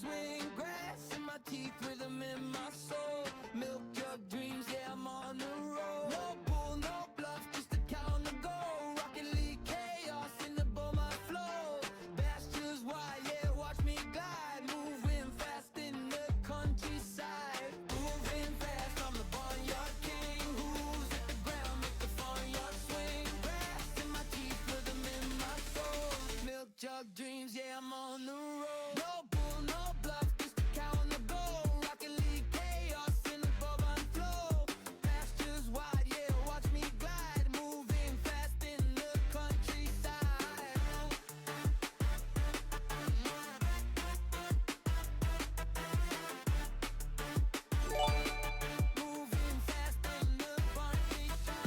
swing, grass in my teeth, rhythm in my soul. Milk jug dreams, yeah, I'm on the road. No bull, no bluff, just a count to go. Rocket League chaos in the bowl, my flow. That's just why, yeah, watch me glide. Moving fast in the countryside. Moving fast, I'm the barnyard king. Who's at the ground, make the farmyard swing. Grass in my teeth, rhythm in my soul. Milk jug dreams, yeah, I'm on the road. No bull, no bluff, just a cow on the go. Rocket League chaos in the bourbon flow. Pastures wide, yeah, watch me glide. Moving fast in the countryside. Moving fast in the countryside.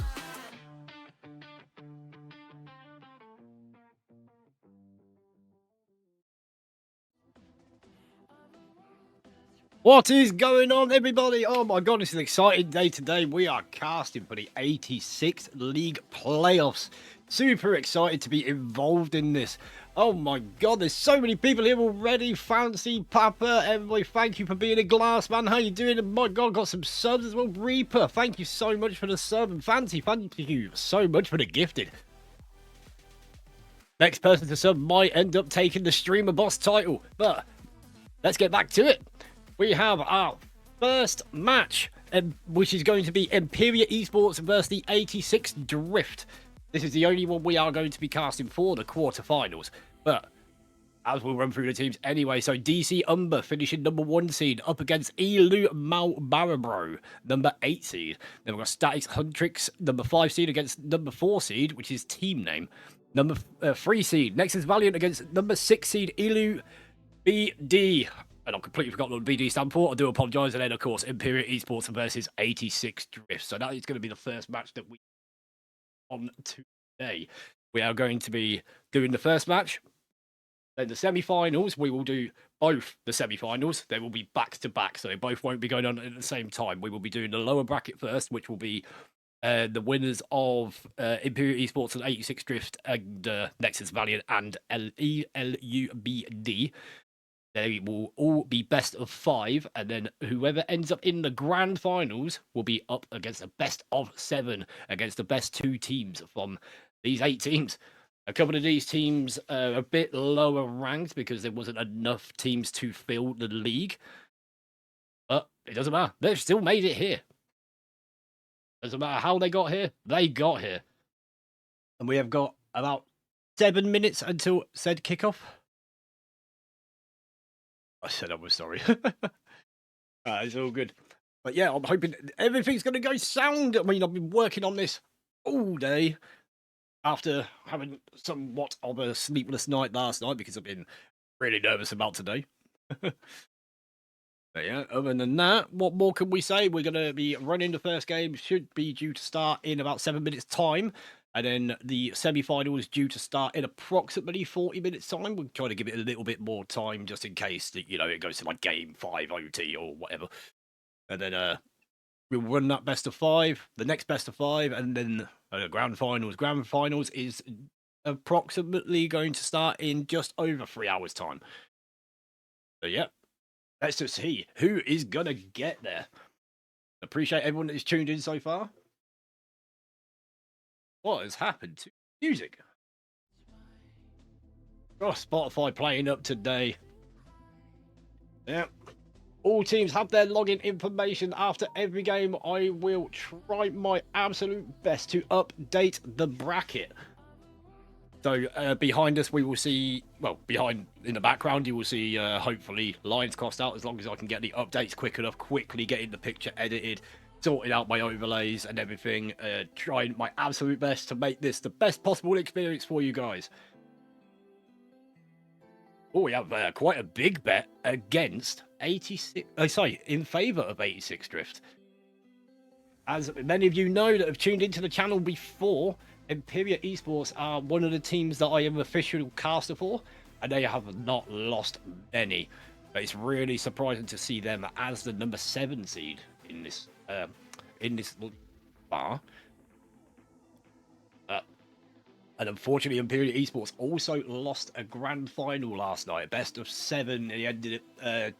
What is going on, everybody? Oh my god, it's an exciting day today. We are casting for the 86 League playoffs. Super excited to be involved in this. Oh my god, there's so many people here already. Fancy Papa, everybody, thank you for being a glass man. How you doing? And my god, got some subs as well. Reaper, thank you so much for the sub. And Fancy, thank you so much for the gifted. Next person to sub might end up taking the streamer boss title, but let's get back to it. We have our first match, which is going to be Imperial Esports versus the 86 Drift. This is the only one we are going to be casting for the quarterfinals. But as we'll run through the teams anyway, so DC Umber finishing number 1 seed up against Elu Malbarabro, number 8 seed. Then we've got Statics Huntrix, number 5 seed against number 4 seed, which is team name. Number 3 seed, Nexus Valiant against number 6 seed Elu BD. And I've completely forgotten what BD stand for. I do apologise. And then, of course, Imperial Esports versus 86 Drift. So that is going to be the first match that we on today. We are going to be doing the first match. Then the semi-finals, we will do both the semi-finals. They will be back-to-back, so they both won't be going on at the same time. We will be doing the lower bracket first, which will be the winners of Imperial Esports and 86 Drift and Nexus Valiant and ELUBD. They will all be best of 5, and then whoever ends up in the grand finals will be up against a best of 7 against the best 2 teams from these 8 teams. A couple of these teams are a bit lower ranked because there wasn't enough teams to fill the league. But it doesn't matter. They've still made it here. Doesn't matter how they got here. They got here. And we have got about 7 minutes until said kickoff. I said I was sorry. It's all good. But yeah, I'm hoping everything's going to go sound. I mean, I've been working on this all day after having somewhat of a sleepless night last night because I've been really nervous about today. But yeah, other than that, what more can we say? We're going to be running the first game. Should be due to start in about 7 minutes' time. And then the semi-final is due to start in approximately 40 minutes' time. We'll try to give it a little bit more time just in case that, you know, it goes to like game 5 OT or whatever. And then we'll run that best of 5, the next best of 5, and then grand finals. Grand finals is approximately going to start in just over 3 hours' time. So yeah, let's just see who is going to get there. Appreciate everyone that is tuned in so far. What has happened to music? Oh, Spotify playing up today. Yeah. All teams have their login information after every game. I will try my absolute best to update the bracket. So behind us, we will see, well, behind in the background, you will see, hopefully, lines crossed out as long as I can get the updates quick enough, quickly getting the picture edited, sorting out my overlays and everything, trying my absolute best to make this the best possible experience for you guys. Oh, we have quite a big bet against 86, in favour of 86 Drift. As many of you know that have tuned into the channel before, Imperial Esports are one of the teams that I am official caster for, and they have not lost many. But it's really surprising to see them as the number 7 seed in this bar. And unfortunately, Imperial Esports also lost a grand final last night, best of 7. They ended it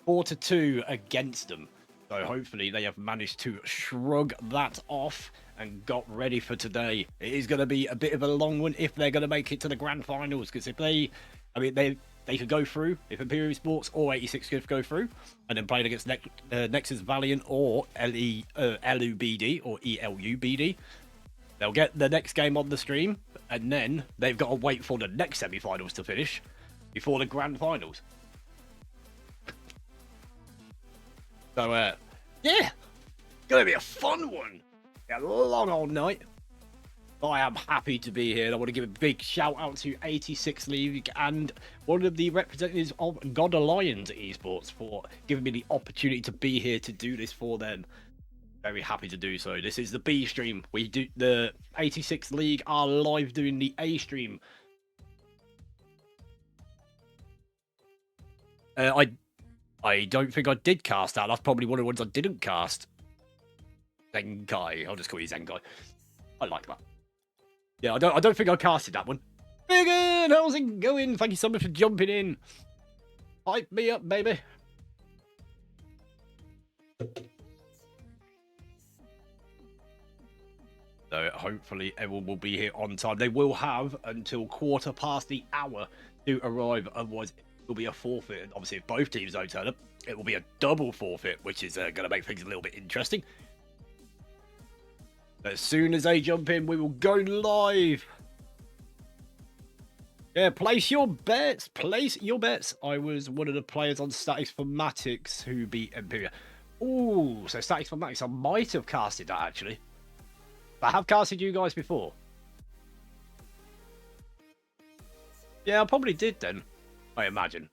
4-2 against them. So hopefully they have managed to shrug that off and got ready for today. It is going to be a bit of a long one if they're going to make it to the grand finals, because if they could go through, if Imperial Sports or 86 could go through, and then playing against Nexus Valiant or LUBD or ELUBD, they'll get the next game on the stream, and then they've got to wait for the next semi-finals to finish before the grand finals. So, yeah, gonna be a fun one. A long old night. But I am happy to be here. I want to give a big shout out to 86 League and one of the representatives of God Alliance Esports for giving me the opportunity to be here to do this for them. Very happy to do so. This is the B stream. We do the 86 League are live doing the A stream. I don't think I did cast that. That's probably one of the ones I didn't cast. Zengai. I'll just call you Zengai. I like that. Yeah, I don't think I casted that one. Megan, how's it going? Thank you so much for jumping in. Hype me up, baby. So hopefully everyone will be here on time. They will have until 1:15 to arrive. Otherwise, it will be a forfeit. And obviously, if both teams don't turn up, it will be a double forfeit, which is going to make things a little bit interesting. As soon as they jump in, we will go live. Yeah, place your bets. Place your bets. I was one of the players on Statics Formatics who beat Imperial. Ooh, so Statics Formatics, I might have casted that actually. But I have casted you guys before. Yeah, I probably did then, I imagine.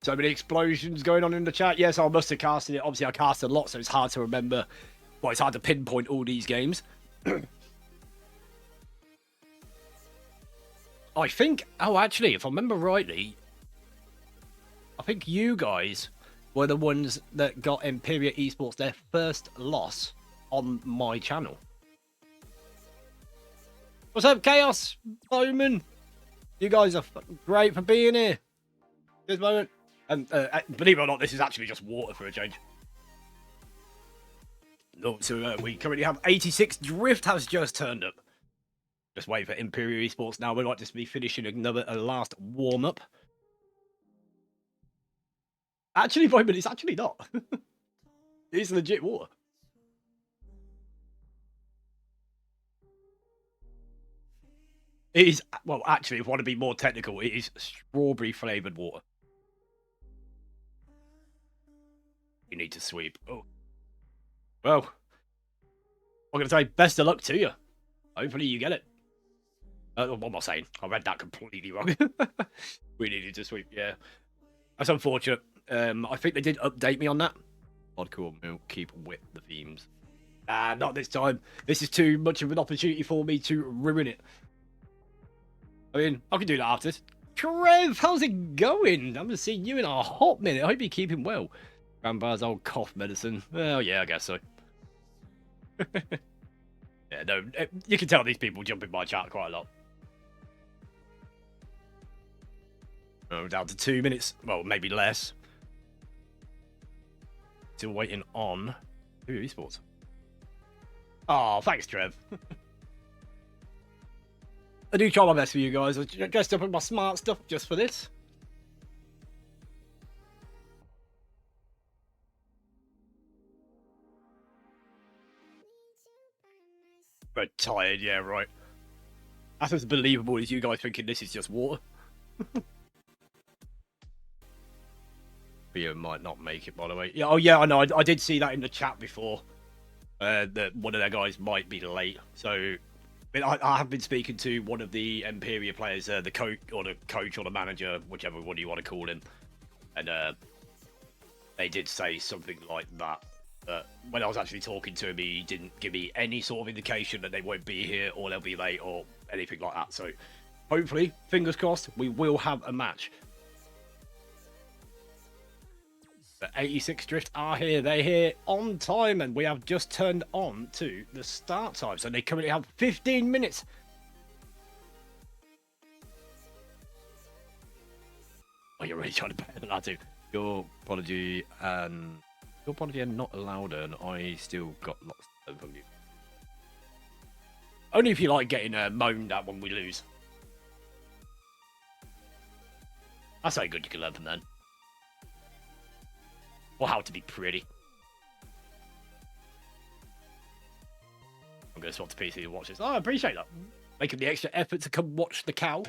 So many explosions going on in the chat. Yes, I must have casted it. Obviously, I cast a lot, so it's hard to remember. Well, it's hard to pinpoint all these games. I think, oh, actually, if I remember rightly, I think you guys were the ones that got Imperial Esports their first loss on my channel. What's up, Chaos? Bowman? You guys are great for being here. This moment. And believe it or not, this is actually just water for a change. No, so we currently have 86 Drift has just turned up. Just wait for Imperial Esports now. We'd like to be finishing a last warm-up. Actually, Bowman, it's actually not. It's legit water. It is, well, actually, if I want to be more technical, it is strawberry flavoured water. You need to sweep. Oh. Well, I'm going to say best of luck to you. Hopefully you get it. What am I saying? I read that completely wrong. We needed to sweep, yeah. That's unfortunate. I think they did update me on that. Vodka or milk, keep with the themes. Not this time. This is too much of an opportunity for me to ruin it. I mean, I can do that after this. Trev, how's it going? I haven't seen you in a hot minute. I hope you're keeping well. Grandpa's old cough medicine. Well, yeah, I guess so. Yeah, no, you can tell these people jump in my chat quite a lot. Oh, down to 2 minutes. Well, maybe less. Still waiting on Esports. Oh, thanks, Trev. I do try my best for you guys. I dressed up in my smart stuff just for this. But tired, yeah, right. That's as believable as you guys thinking this is just water. Theo might not make it, by the way. Yeah, oh yeah, I know. I did see that in the chat before. That one of their guys might be late. So I have been speaking to one of the Imperial players, the coach or the manager, whichever one you want to call him, and they did say something like that. When I was actually talking to him, he didn't give me any sort of indication that they won't be here or they'll be late or anything like that. So hopefully, fingers crossed, we will have a match. The 86 Drift are here. They're here on time, and we have just turned on to the start time. So they currently have 15 minutes Oh, you're really trying to better than I do. Your apology and not allowed, and I still got lots of from you. Only if you like getting moaned at when we lose. That's how good you can learn from then. Or how to be pretty. I'm going to swap to PC and watch this. Oh, I appreciate that. Making the extra effort to come watch the cow.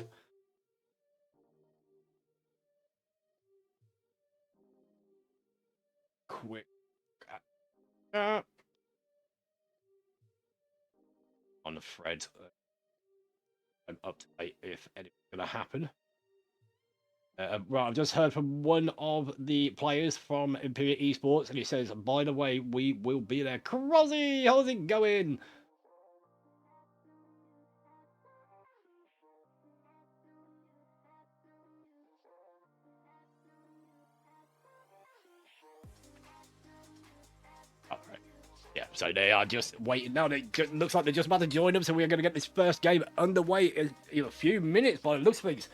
Quick. On the thread. I'm up to date if anything's going to happen. Right, I've just heard from one of the players from Imperial Esports, and he says, by the way, we will be there. Crozzy, how's it going? All right. Yeah, so they are just waiting now. It looks like they're just about to join them, so we're going to get this first game underway in a few minutes by the looks of things.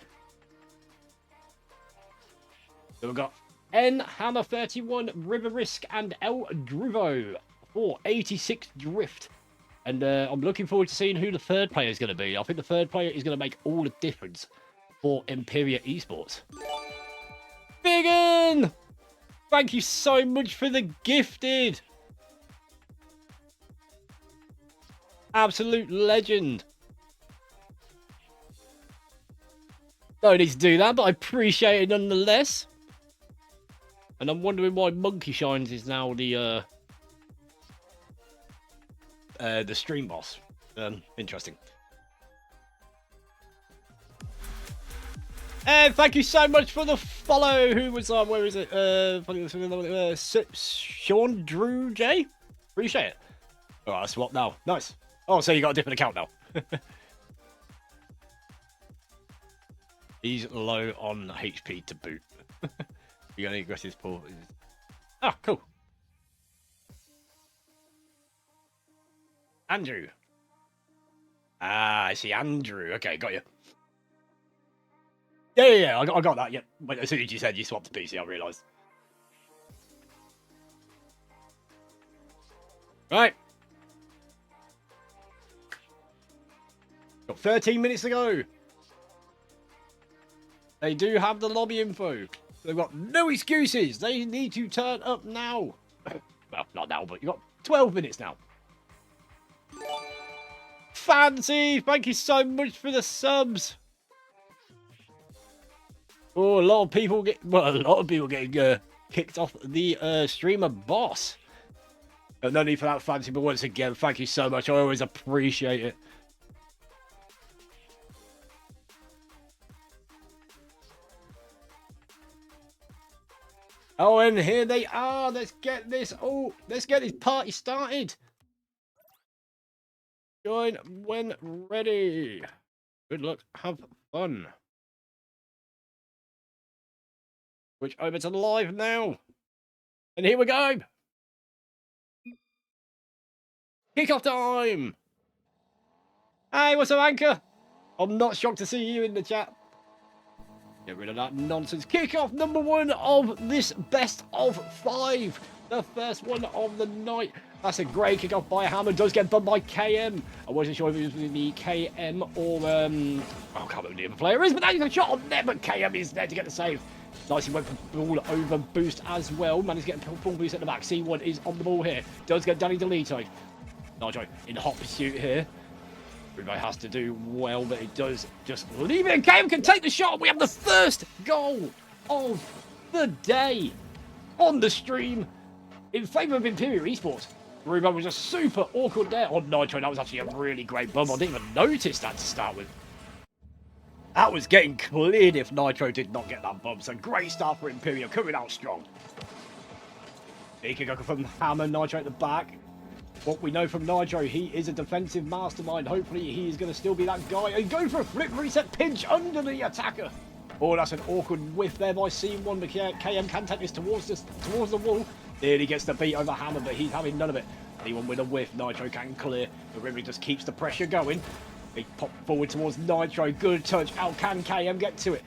So we've got N, Hammer 31, River Risk, and El Druvo for 86 Drift. And I'm looking forward to seeing who the third player is going to be. I think the third player is going to make all the difference for Imperial Esports. Biggin! Thank you so much for the gifted. Absolute legend. Don't need to do that, but I appreciate it nonetheless. And I'm wondering why Monkey Shines is now the stream boss. Interesting. And thank you so much for the follow. Who was on? Where is it? Sean Drew J. Appreciate it. All right, swap now. Nice. Oh, so you got a different account now. He's low on HP to boot. You got any aggressive pull? Ah, cool. Andrew. Ah, I see Andrew. Okay, got you. Yeah. I got that. Yep. But as soon as you said you swapped to PC, I realised. Right. Got 13 minutes to go. They do have the lobby info. They've got no excuses. They need to turn up now. Well, not now, but you've got 12 minutes now. Fancy, thank you so much for the subs. Oh, a lot of people getting kicked off the streamer boss. No need for that, Fancy, but once again, thank you so much. I always appreciate it. Oh, and here they are. Let's get this. Oh, let's get this party started. Join when ready. Good luck. Have fun. Switch over to live now. And here we go. Kickoff time. Hey, what's up, Anchor? I'm not shocked to see you in the chat. Get rid of that nonsense. Kickoff number 1 of this best of 5. The first one of the night. That's a great kickoff by Hammer. Does get bumped by KM. I wasn't sure if it was the KM or I can't remember who the other player is, but that is a shot on there. But KM is there to get the save. Nicely went for ball over boost as well. Managed to get a full boost at the back. C1 is on the ball here. Does get Danny Delito. Nitro in hot pursuit here. Everybody has to do well, but it does just leave it. And KM can take the shot. We have the first goal of the day on the stream in favour of Imperial Esports. Ruben was just super awkward there on Nitro. That was actually a really great bump. I didn't even notice that to start with. That was getting cleared if Nitro did not get that bump. So great start for Imperial, coming out strong. He can go from Hammer, Nitro at the back. What we know from Nitro, he is a defensive mastermind. Hopefully he is going to still be that guy. And going for a flip reset pinch under the attacker. Oh, that's an awkward whiff there by C1. But KM can take this towards the wall. Nearly gets the beat over Hammer, but he's having none of it. Anyone with a whiff, Nitro can clear. The River just keeps the pressure going. Big pop forward towards Nitro. Good touch. How can KM get to it?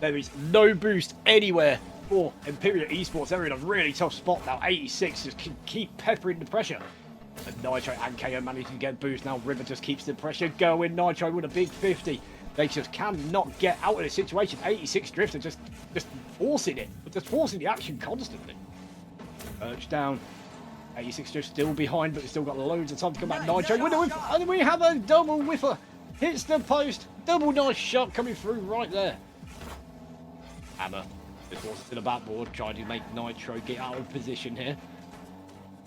There is no boost anywhere for Imperial Esports. They're in a really tough spot now. 86 just can keep peppering the pressure. And Nitro and KO managing to get a boost. Now River just keeps the pressure going. Nitro with a big 50. They just cannot get out of this situation. 86 Drift are just forcing it. Just forcing the action constantly. Urge down. 86 Drift still behind, but they've still got loads of time to come back. Nitro with a whiff. And we have a double whiffer. Hits the post. Double nice shot coming through right there. Hammer. Just wants it to the backboard. Trying to make Nitro get out of position here.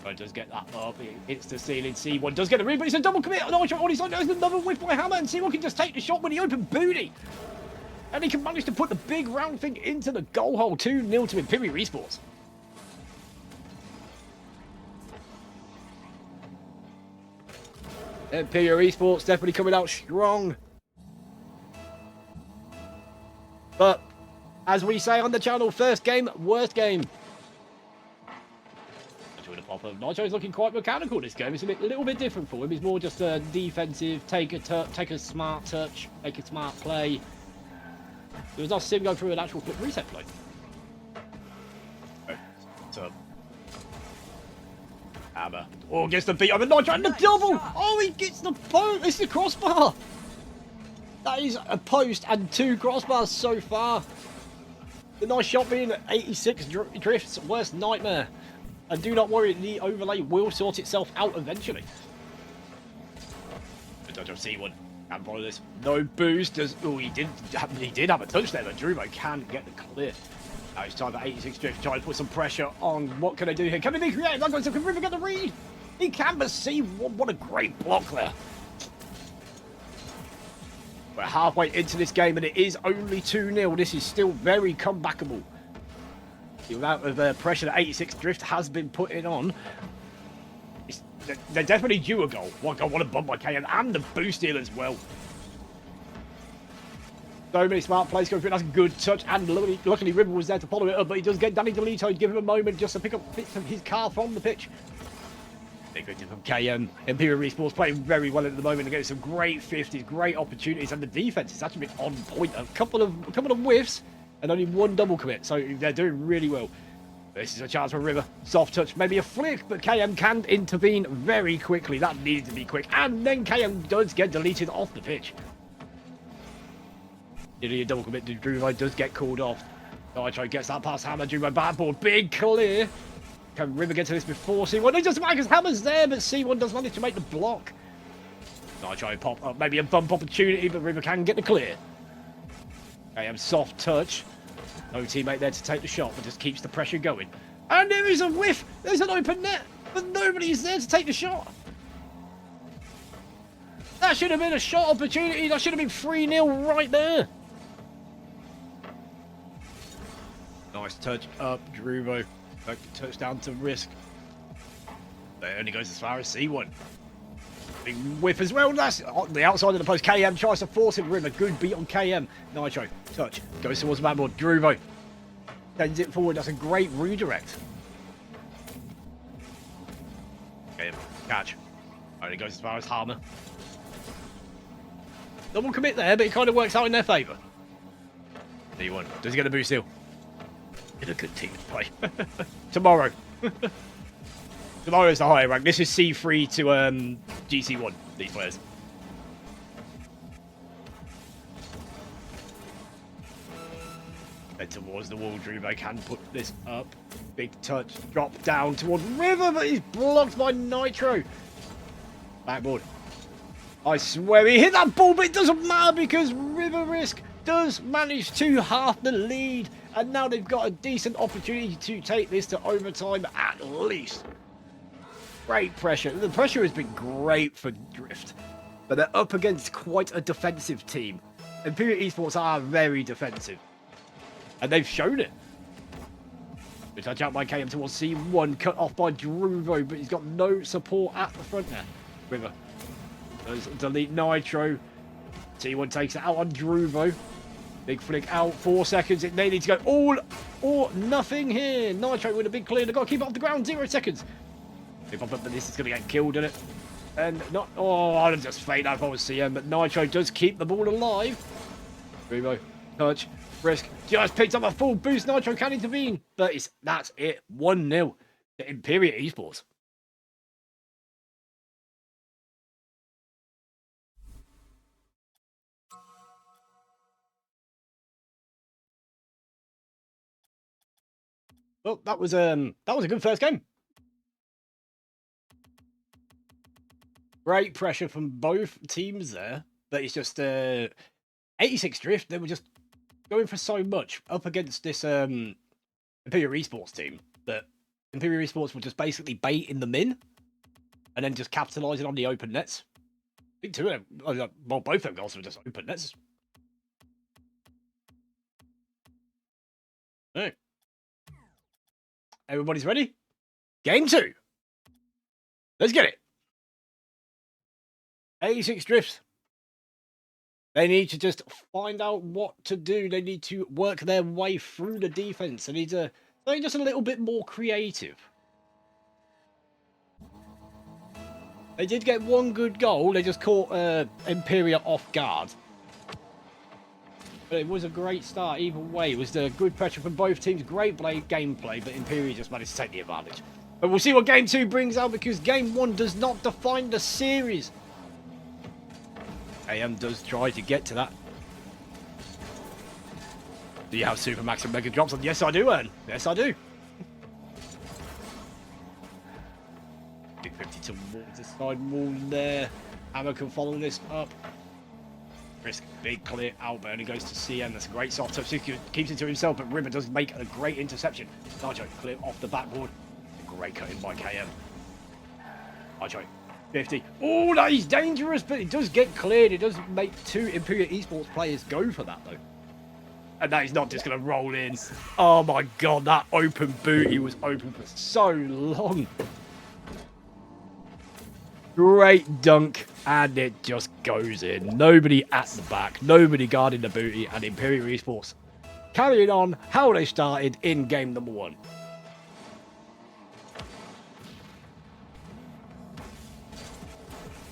But does get that up. It hits the ceiling. C1 does get the rebound. It's a double commit. Nitro on his side. There's another whiff by Hammer. And C1 can just take the shot with the open booty. And he can manage to put the big round thing into the goal hole. 2-0 to Imperial Esports. Imperial Esports definitely coming out strong. But, as we say on the channel, first game, worst game. Nitro's looking quite mechanical this game. It's a little bit different for him. He's more just a defensive, take a smart touch, make a smart play. There was not Sim going through an actual flip reset play. So, Hammer. Oh, gets the beat on the Nitro and the double! Oh, he gets the post! It's the crossbar! That is a post and 2 crossbars so far. The nice shot being 86 Drift's worst nightmare. And do not worry, the overlay will sort itself out eventually. The Dodge of C1 can follow this. No boost. Oh, he did have a touch there, but Drumo can get the clear. Now it's time for 86 Drift trying to put some pressure on. What can they do here? Can they be creative? Not going to River get the read. He can, but see what a great block there. We're halfway into this game and it is only 2-0. This is still very comebackable. The amount of pressure that 86 Drift has been putting on, they're definitely due a goal. What a bump by KM and the boost deal as well. So many smart plays going through. That's a good touch, and luckily River was there to follow it up, but he does get Danny DeLito to give him a moment just to pick up bits of his car from the pitch. Big victory from KM. Imperial Esports playing very well at the moment. They're getting some great 50s, great opportunities, and the defense has actually been on point. A couple of whiffs. And only 1 double commit, so they're doing really well. This is a chance for River. Soft touch, maybe a flick, but KM can intervene very quickly. That needed to be quick. And then KM does get deleted off the pitch. A double commit to Drumo does get called off. Nitro gets that past Hammer. Drumo backboard. Big clear. Can River get to this before C1? It doesn't matter because Hammer's there, but C1 does manage to make the block. Nitro pop up. Maybe a bump opportunity, but River can get the clear. KM soft touch. No teammate there to take the shot, but just keeps the pressure going. And there is a whiff. There's an open net, but nobody's there to take the shot. That should have been a shot opportunity. That should have been 3-0 right there. Nice touch up, Drumo. Touchdown to risk. But it only goes as far as C1. Big whiff as well. That's on the outside of the post. KM tries to force it. River. Good beat on KM. Nitro. Touch. Goes towards the backboard. Drumo. Sends it forward. That's a great redirect. KM. Catch. Only goes as far as Hammer. Double commit there, but it kind of works out in their favour. D1. Does he get the boost still? It's a good team to play. Tomorrow. Tomorrow's the higher rank. This is C3 to GC1, these players. Head towards the wall, Drumo can put this up. Big touch, drop down towards River, but he's blocked by Nitro. Backboard. I swear he hit that ball, but it doesn't matter because River Risk does manage to half the lead. And now they've got a decent opportunity to take this to overtime at least. Great pressure. The pressure has been great for Drift, but they're up against quite a defensive team. Imperial Esports are very defensive, and they've shown it. The touch out by KM towards C1, cut off by Drumo, but he's got no support at the front there. River does delete Nitro. C1 takes it out on Drumo. Big flick out, 4 seconds. They need to go all or nothing here. Nitro with a big clear. They've got to keep it off the ground, 0 seconds. They pop up, but this is going to get killed in it. And not. Oh, I'd have just faint that if I was CM, but Nitro does keep the ball alive. Drumo touch. Risk just picked up a full boost. Nitro can intervene. But that's it. 1-0 to Imperial Esports. Well, that was a good first game. Great pressure from both teams there. But it's just 86 Drift, they were just going for so much up against this Imperial Esports team that Imperial Esports were just basically baiting them in and then just capitalising on the open nets. I think two of them, well, both of them goals were just open nets. Hey. Everybody's ready? Game 2. Let's get it. 86 Drifts. They need to just find out what to do. They need to work their way through the defense. They need to be just a little bit more creative. They did get one good goal. They just caught Imperial off guard. But it was a great start either way. It was a good pressure from both teams. Great gameplay, but Imperial just managed to take the advantage. But we'll see what Game 2 brings out because Game 1 does not define the series. AM does try to get to that. Do you have Super Max and Mega Drops on? Yes, I do, Ern. Yes, I do. 50 towards the side wall there. Hammer can follow this up. Risk big clear out, but only goes to CM. That's a great soft touch. He keeps it to himself, but River does make a great interception. Nacho clear off the backboard. Great cutting by KM. Nacho 50. Oh, that is dangerous, but it does get cleared. It does make two Imperial Esports players go for that, though. And that is not just going to roll in. Oh, my God. That open boot, he was open for so long. Great dunk, and it just goes in. Nobody at the back. Nobody guarding the booty, and Imperial Esports carrying on how they started in game number 1.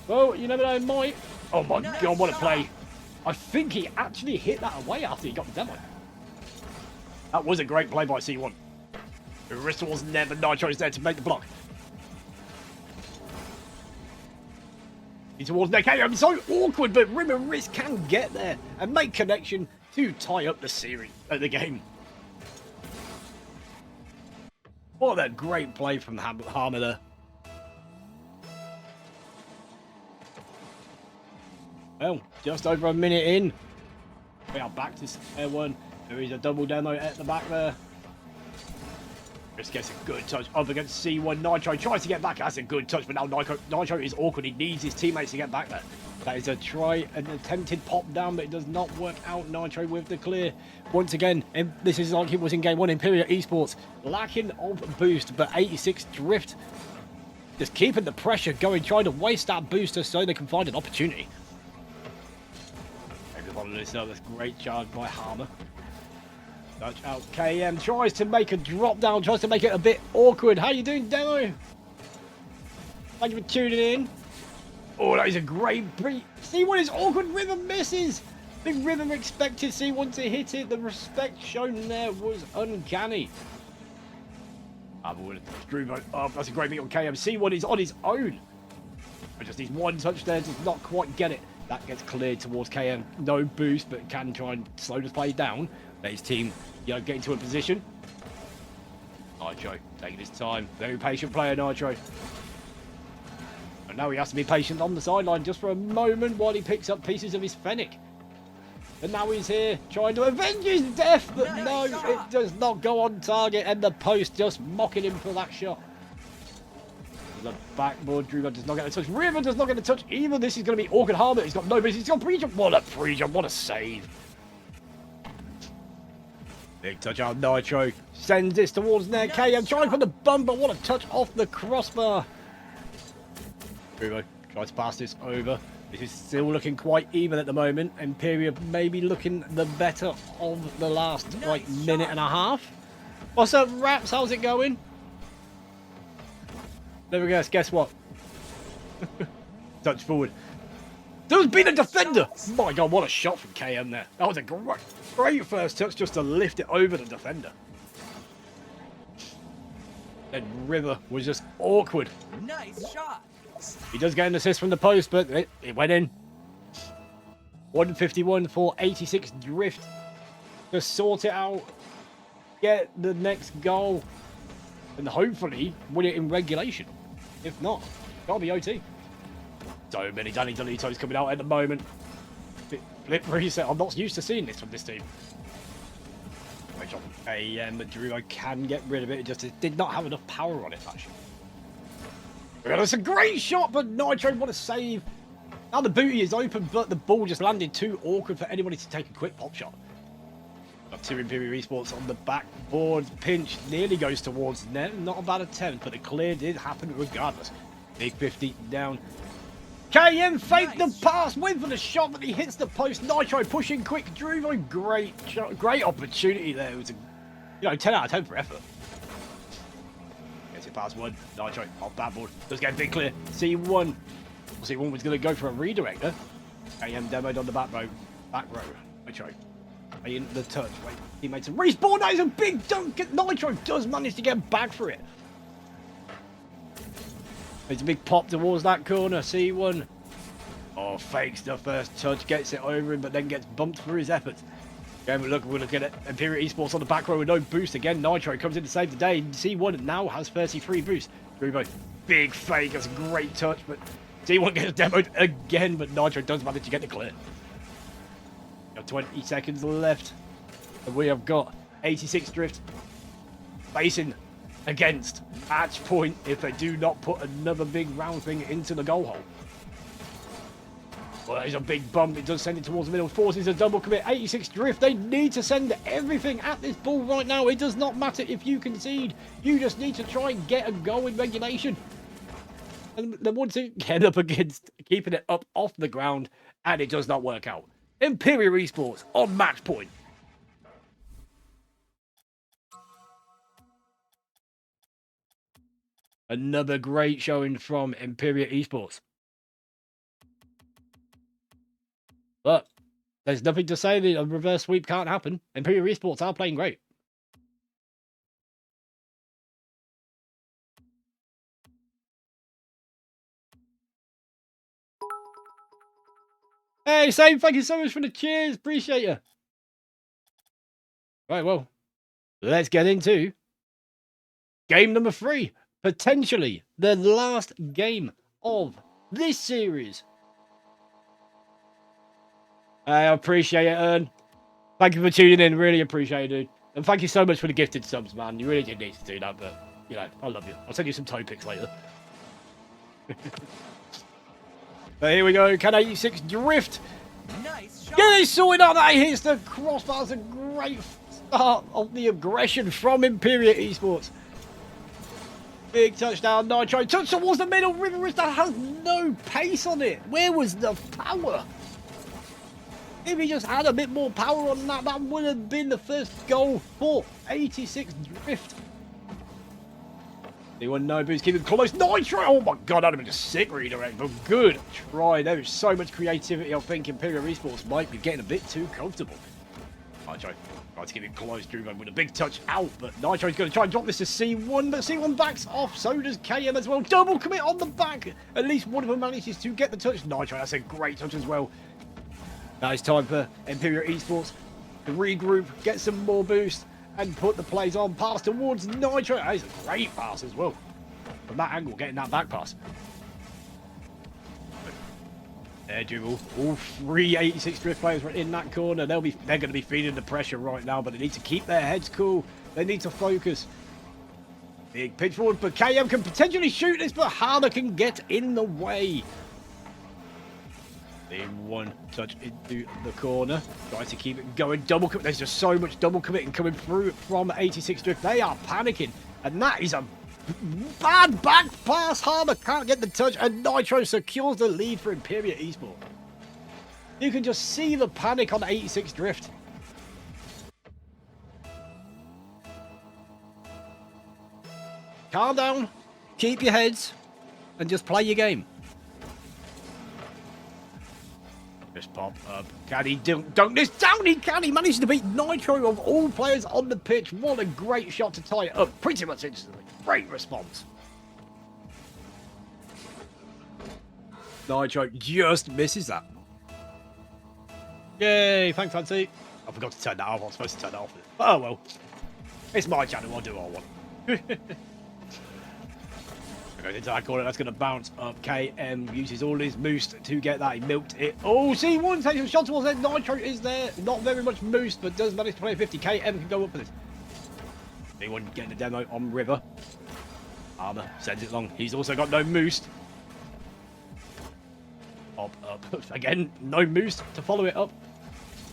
Well, you never know, might. Oh my God, what a play. I think he actually hit that away after he got the demo. That was a great play by C1. The wrist was never Nitro's there to make the block. He's towards neck. I'm so awkward, but Rim and Risk can get there and make connection to tie up the series at the game. What a great play from Hammer there. Well, just over a minute in. We are back to square one. There is a double demo at the back there. Just gets a good touch up against C1. Nitro tries to get back. That's a good touch, but now Nitro is awkward. He needs his teammates to get back there. That is an attempted pop down, but it does not work out. Nitro with the clear. Once again, and this is like it was in game 1. Imperial Esports lacking of boost, but 86 Drift just keeping the pressure going, trying to waste that booster so they can find an opportunity. That's great charge by Hammer. Touch out. KM tries to make a drop down, tries to make it a bit awkward. How you doing, Demo? Thank you for tuning in. Oh, that is a great beat. C1 is awkward. River misses. I think River expected C1 to hit it. The respect shown there was uncanny. That's a great beat on KM. C1 is on his own. But just needs one touch there, does not quite get it. That gets cleared towards KM. No boost, but can try and slow the play down. Let his team, get into a position. Nitro taking his time. Very patient player, Nitro. And now he has to be patient on the sideline just for a moment while he picks up pieces of his Fennec. And now he's here trying to avenge his death, but no, it does not go on target. And the post just mocking him for that shot. The backboard, Drew does not get a touch. River does not get a touch either. This is going to be awkward. Harbour. He's got no base. He's got pre-jump. What a pre-jump. What a save. Big touch out. Nitro sends this towards near KM. Trying for the bumper. What a touch off the crossbar. River tries to pass this over. This is still looking quite even at the moment. Imperial maybe looking the better of the last minute and a half. What's up, Raps? How's it going? Never guess what? Touch forward. There's been a defender! My God, what a shot from KM there. That was a great... Great first touch just to lift it over the defender. Then River was just awkward. Nice shot. He does get an assist from the post, but it went in. 151 for 86 Drift. Just sort it out. Get the next goal. And hopefully win it in regulation. If not, gotta be OT. So many Danny Delitos coming out at the moment. Flip reset. I'm not used to seeing this from this team. Drew can get rid of it. It just did not have enough power on it, actually. That's a great shot, but Nitro, what a save. Now the booty is open, but the ball just landed too awkward for anybody to take a quick pop shot. Got two Imperial Esports on the backboard. Pinch nearly goes towards net. Not a bad attempt, but the clear did happen regardless. Big 50 down. KM faked the pass, went for the shot, but he hits the post. Nitro pushing quick. Drew, great shot, great opportunity there. It was a 10 out of 10 for effort. Gets it past one. Nitro off backboard. Does get a big clear. C1. C1 was going to go for a redirect there. KM demoed on the back row. Nitro. In the touch. Wait, teammates respawn. That is a big dunk. Nitro does manage to get back for it. It's a big pop towards that corner. C1. Oh, fakes the first touch. Gets it over him, but then gets bumped for his efforts. Again, we're looking at Imperial Esports on the back row with no boost. Again, Nitro comes in to save the day. C1 now has 33 boost. Drubo, big fake. That's a great touch, but C1 gets demoed again, but Nitro does manage to get the clear. 20 seconds left. And we have got 86 Drift facing against match point if they do not put another big round thing into the goal hole. Well, there's a big bump. It does send it towards the middle. Forces a double commit. 86 Drift. They need to send everything at this ball right now. It does not matter if you concede. You just need to try and get a goal in regulation. And they want to get up against keeping it up off the ground, and it does not work out. Imperial Esports on match point. Another great showing from Imperial Esports. But there's nothing to say that a reverse sweep can't happen. Imperial Esports are playing great. Hey, Sam, thank you so much for the cheers. Appreciate you. Right, well, let's get into game number 3. Potentially the last game of this series. I appreciate it, Ern. Thank you for tuning in. Really appreciate it, dude. And thank you so much for the gifted subs, man. You really did need to do that, but, you know, I love you. I'll send you some toe pics later. But here we go. Can 86 Drift? Nice shot. Yeah, they sorted out that he hits the crossbar. It's a great start of the aggression from Imperial Esports. Big touchdown, Nitro. Touch towards the middle. River that has no pace on it. Where was the power? If he just had a bit more power on that, that would have been the first goal for 86 Drift. Anyone no boost, keep it close. Nitro! Oh my god, that'd have been a sick redirect, but good try. There is so much creativity. I think Imperial Esports might be getting a bit too comfortable. Nitro tries to keep it close. Drubo with a big touch out, but Nitro's going to try and drop this to C1, but C1 backs off. So does KM as well. Double commit on the back. At least one of them manages to get the touch. Nitro, that's a great touch as well. Now it's time for Imperial Esports to regroup, get some more boost, and put the plays on. Pass towards Nitro. That is a great pass as well. From that angle, getting that back pass. There, dribble. All 3 86 Drift players were in that corner. They're going to be feeling the pressure right now, but they need to keep their heads cool. They need to focus. Big pitch forward, but KM can potentially shoot this, but Hana can get in the way. In one touch into the corner. Tries to keep it going. Double commit. There's just so much double committing coming through from 86 Drift. They are panicking. And that is a bad back pass. Harmer can't get the touch. And Nitro secures the lead for Imperial Esports. You can just see the panic on 86 Drift. Calm down. Keep your heads. And just play your game. Just pop up. Can he dunk this down? He can. He managed to beat Nitro of all players on the pitch. What a great shot to tie it up pretty much instantly. Great response. Nitro just misses that. Yay, thanks, Fancy. I forgot to turn that off. I was supposed to turn that off. Oh, well. It's my channel. I'll do what I want. Goes into that corner. That's going to bounce up. KM uses all his boost to get that. He milked it. Oh, C1 takes a shot towards it. Nitro is there. Not very much boost, but does manage to play a 50. KM can go up for this. C1 getting the demo on River. Armor sends it long. He's also got no boost. Pop up. Again, no boost to follow it up.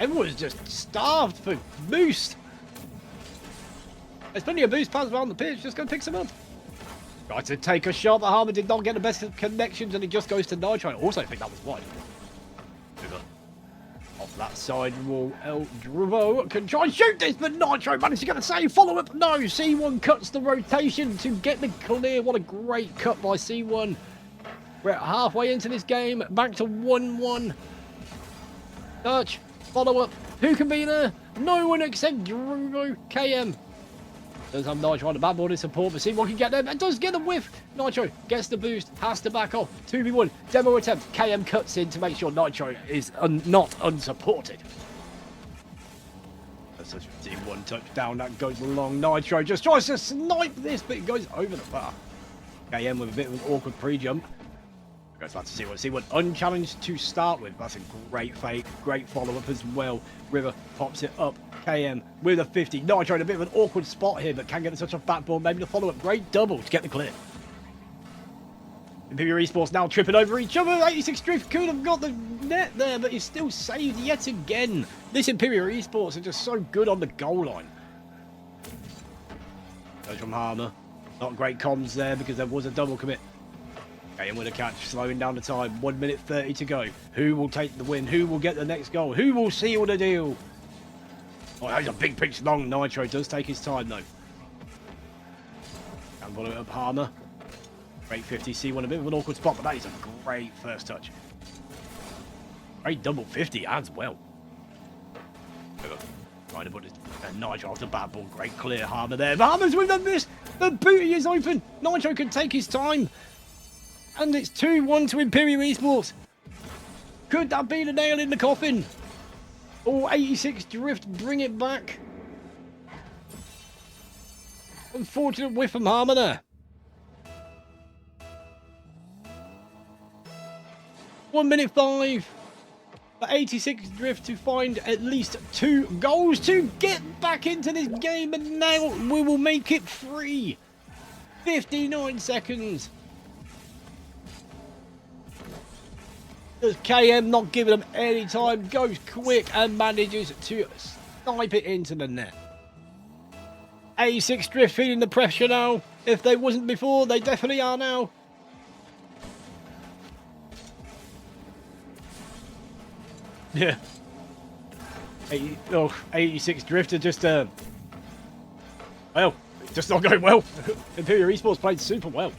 Everyone's just starved for boost. There's plenty of boost pads around the pitch. Just go pick some up. Tries to take a shot, but Harmer did not get the best of connections, and he just goes to Nitro. I also think that was wide. River. Off that side wall, El Drivo can try and shoot this, but Nitro managed to get the save. Follow up. No, C1 cuts the rotation to get the clear. What a great cut by C1. We're halfway into this game. Back to 1-1. Touch. Follow up. Who can be there? No one except Drivo. KM. Does have Nitro on the backboard in support, but see what can get them. And does get the whiff. Nitro gets the boost, has to back off. 2v1, demo attempt. KM cuts in to make sure Nitro is not unsupported. That's such a team one touchdown. That goes along. Nitro just tries to snipe this, but it goes over the bar. KM with a bit of an awkward pre-jump. Goes back to C1. Unchallenged to start with. That's a great fake. Great follow-up as well. River pops it up. KM with a 50. Nitro in a bit of an awkward spot here, but can get such a backboard. Maybe the follow-up. Great double to get the clear. Imperial Esports now tripping over each other. 86 Drift could have got the net there, but he's still saved yet again. This Imperial Esports are just so good on the goal line. Goes from Harmer. Not great comms there because there was a double commit. KM with a catch, slowing down the time. 1 minute 30 to go. Who will take the win? Who will get the next goal? Who will seal the deal? Oh, that's a big pitch long. Nitro does take his time, though. And follow it up, Harmer. Great 50. C1, a bit of an awkward spot, but that is a great first touch. Great double 50 as well. Trying to put it. And Nitro off the bat ball. Great clear. Harmer there. But Harmer's with the miss. The booty is open. Nitro can take his time. And it's 2-1 to Imperial Esports. Could that be the nail in the coffin? Or 86 Drift bring it back? Unfortunate whiff from Harmer there. 1 minute 5 for 86 Drift to find at least 2 goals to get back into this game. And now we will make it 3. 59 seconds. Does KM not giving them any time, goes quick and manages to snipe it into the net. 86 Drift feeling the pressure now. If they wasn't before, they definitely are now. Yeah. 86 Drift are just, well, it's just not going well. Imperial Esports played super well.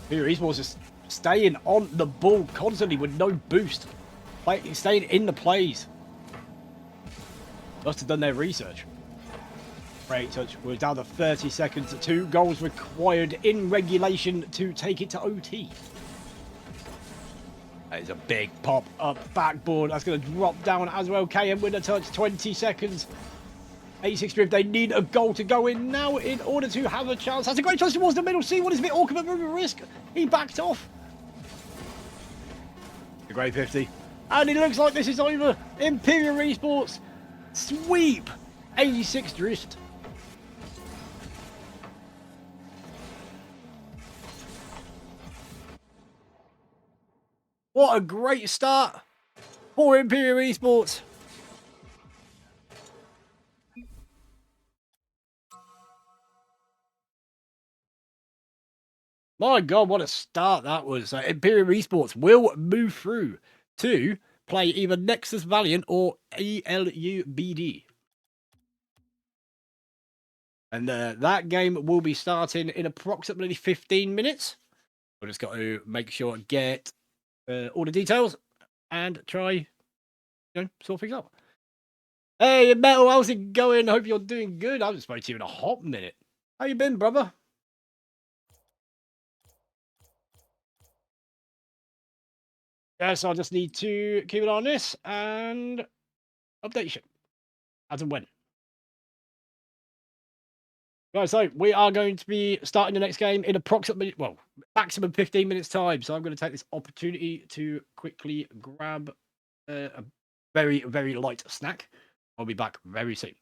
Imperial Esports just staying on the ball constantly with no boost. Staying in the plays. Must have done their research. Great touch. We're down to 30 seconds. 2 goals required in regulation to take it to OT. That is a big pop up backboard. That's going to drop down as well. KM with a touch. 20 seconds. 86 Drift, they need a goal to go in now in order to have a chance. That's a great touch towards the middle. C1 is a bit awkward, but a risk. He backed off. A great 50. And it looks like this is over. Imperial Esports sweep 86 Drift. What a great start for Imperial Esports. My God, what a start that was. Imperial Esports will move through to play either Nexus Valiant or ELUBD. And that game will be starting in approximately 15 minutes. We've just got to make sure to get all the details. and try, sort things out. Hey, Metal, how's it going? Hope you're doing good. I haven't spoken to you in a hot minute. How you been, brother? Yes, I just need to keep an eye on this and update you as and when. Right, so we are going to be starting the next game in approximately, well, maximum 15 minutes time. So I'm going to take this opportunity to quickly grab a very, very light snack. I'll be back very soon.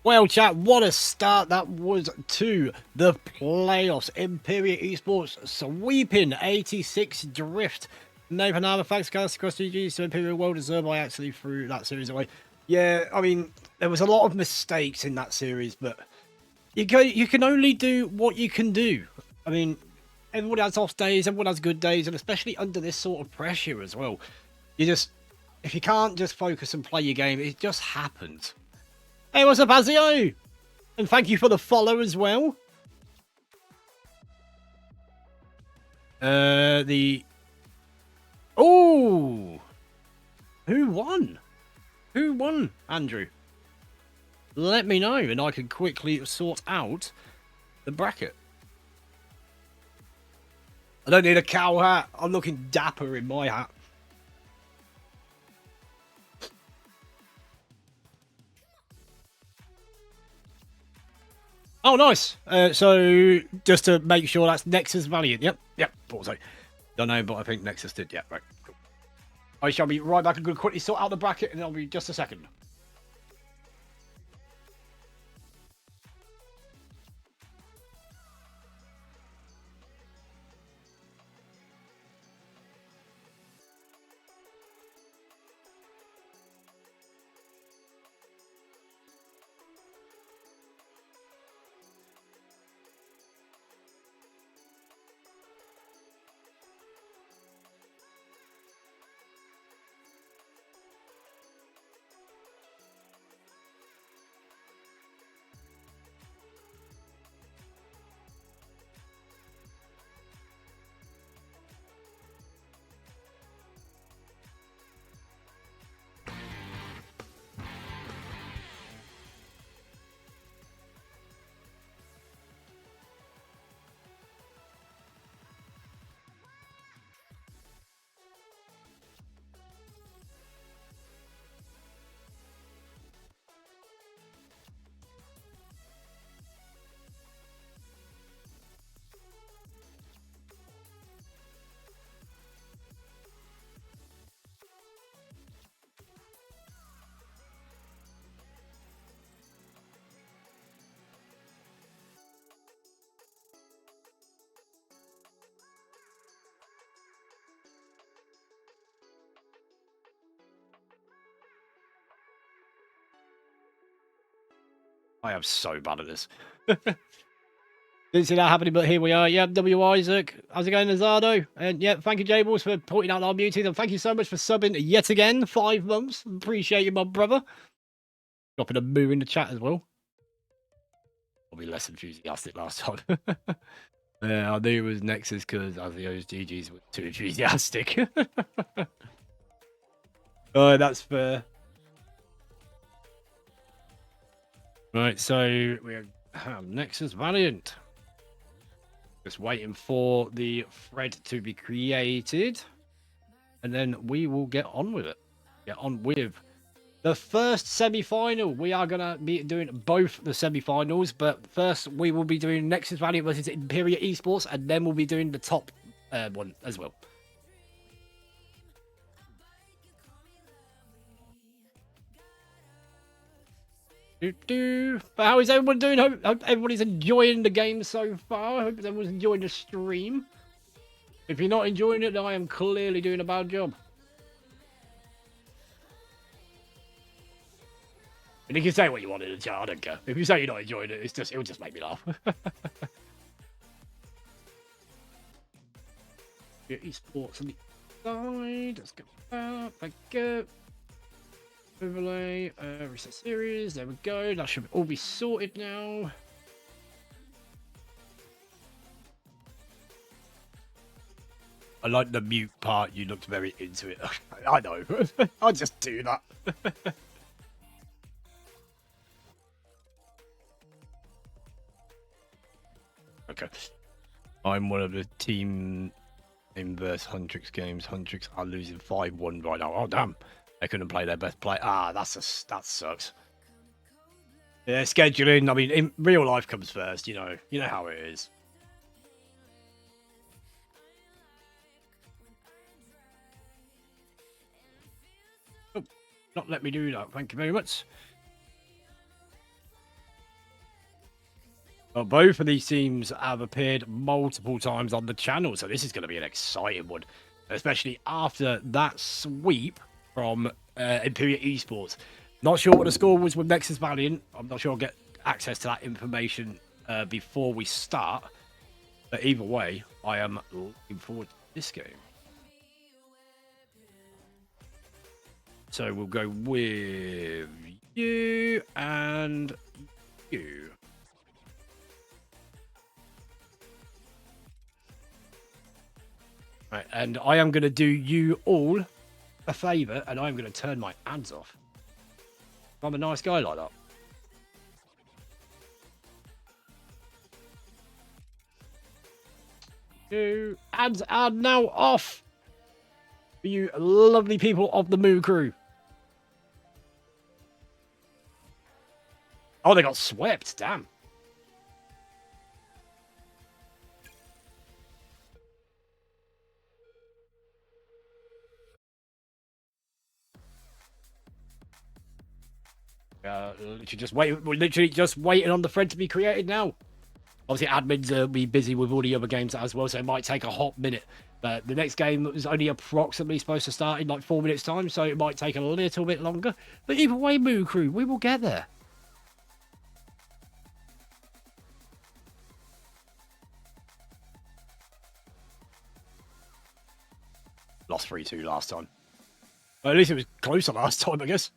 Well, chat, what a start that was to the playoffs. Imperial Esports sweeping 86 Drift. Nathan Harbour, thanks, guys, across GG's to Imperial. Well deserved. I actually threw that series away. Yeah, I mean, there was a lot of mistakes in that series, but you can only do what you can do. I mean, everybody has off days, everyone has good days, and especially under this sort of pressure as well. If you can't just focus and play your game, it just happens. Hey, what's up, Azio? And thank you for the follow as well. Oh! Who won? Who won, Andrew? Let me know, and I can quickly sort out the bracket. I don't need a cow hat. I'm looking dapper in my hat. Oh, nice. So, just to make sure that's Nexus Valiant. Yep, thought so. Don't know, but I think Nexus did. Yeah, right. Cool. I shall be right back. I'm going to quickly sort out the bracket, and I'll be just a second. I am so bad at this. Didn't see that happening, but here we are. Yeah, W. Isaac. How's it going, Nazardo? And yeah, thank you, Jables, for pointing out our muties. And thank you so much for subbing yet again. 5 months. Appreciate you, my brother. Dropping a moo in the chat as well. Probably less enthusiastic last time. Yeah, I knew it was Nexus because Azio's GG's were too enthusiastic. Oh, that's fair. Right, so we have Nexus Valiant. Just waiting for the thread to be created. And then we will get on with it. Get on with the first semi-final. We are going to be doing both the semi-finals. But first, we will be doing Nexus Valiant versus Imperial Esports. And then we'll be doing the top one as well. But how is everyone doing? Hope everybody's enjoying the game so far. I hope everyone's enjoying the stream. If you're not enjoying it, then I am clearly doing a bad job. And you can say what you want in the chat, I don't care. If you say you're not enjoying it, it'll just make me laugh. Esports on the side. Let's go back up. Overlay, reset series, there we go. That should all be sorted now. I like the mute part, you looked very into it. I know, I'll just do that. Okay. I'm one of the team inverse Huntrix games. Huntrix are losing 5-1 right now. Oh, damn. They couldn't play their best play. Ah, that sucks. Yeah, scheduling. I mean, in real life comes first. You know how it is. Oh, not let me do that. Thank you very much. Well, both of these teams have appeared multiple times on the channel, so this is going to be an exciting one, especially after that sweep from Imperial Esports. Not sure what the score was with Nexus Valiant. I'm not sure I'll get access to that information before we start. But either way, I am looking forward to this game. So we'll go with you and you. Right, and I am going to do you all a favour, and I'm going to turn my ads off. I'm a nice guy like that. You ads are now off for you lovely people of the Moo Crew. Oh, they got swept. Damn. We're literally just waiting on the thread to be created now. Obviously, admins will be busy with all the other games as well, so it might take a hot minute. But the next game is only approximately supposed to start in like 4 minutes' time, so it might take a little bit longer. But either way, Moo Crew, we will get there. Lost 3-2 last time. Well, at least it was closer last time, I guess.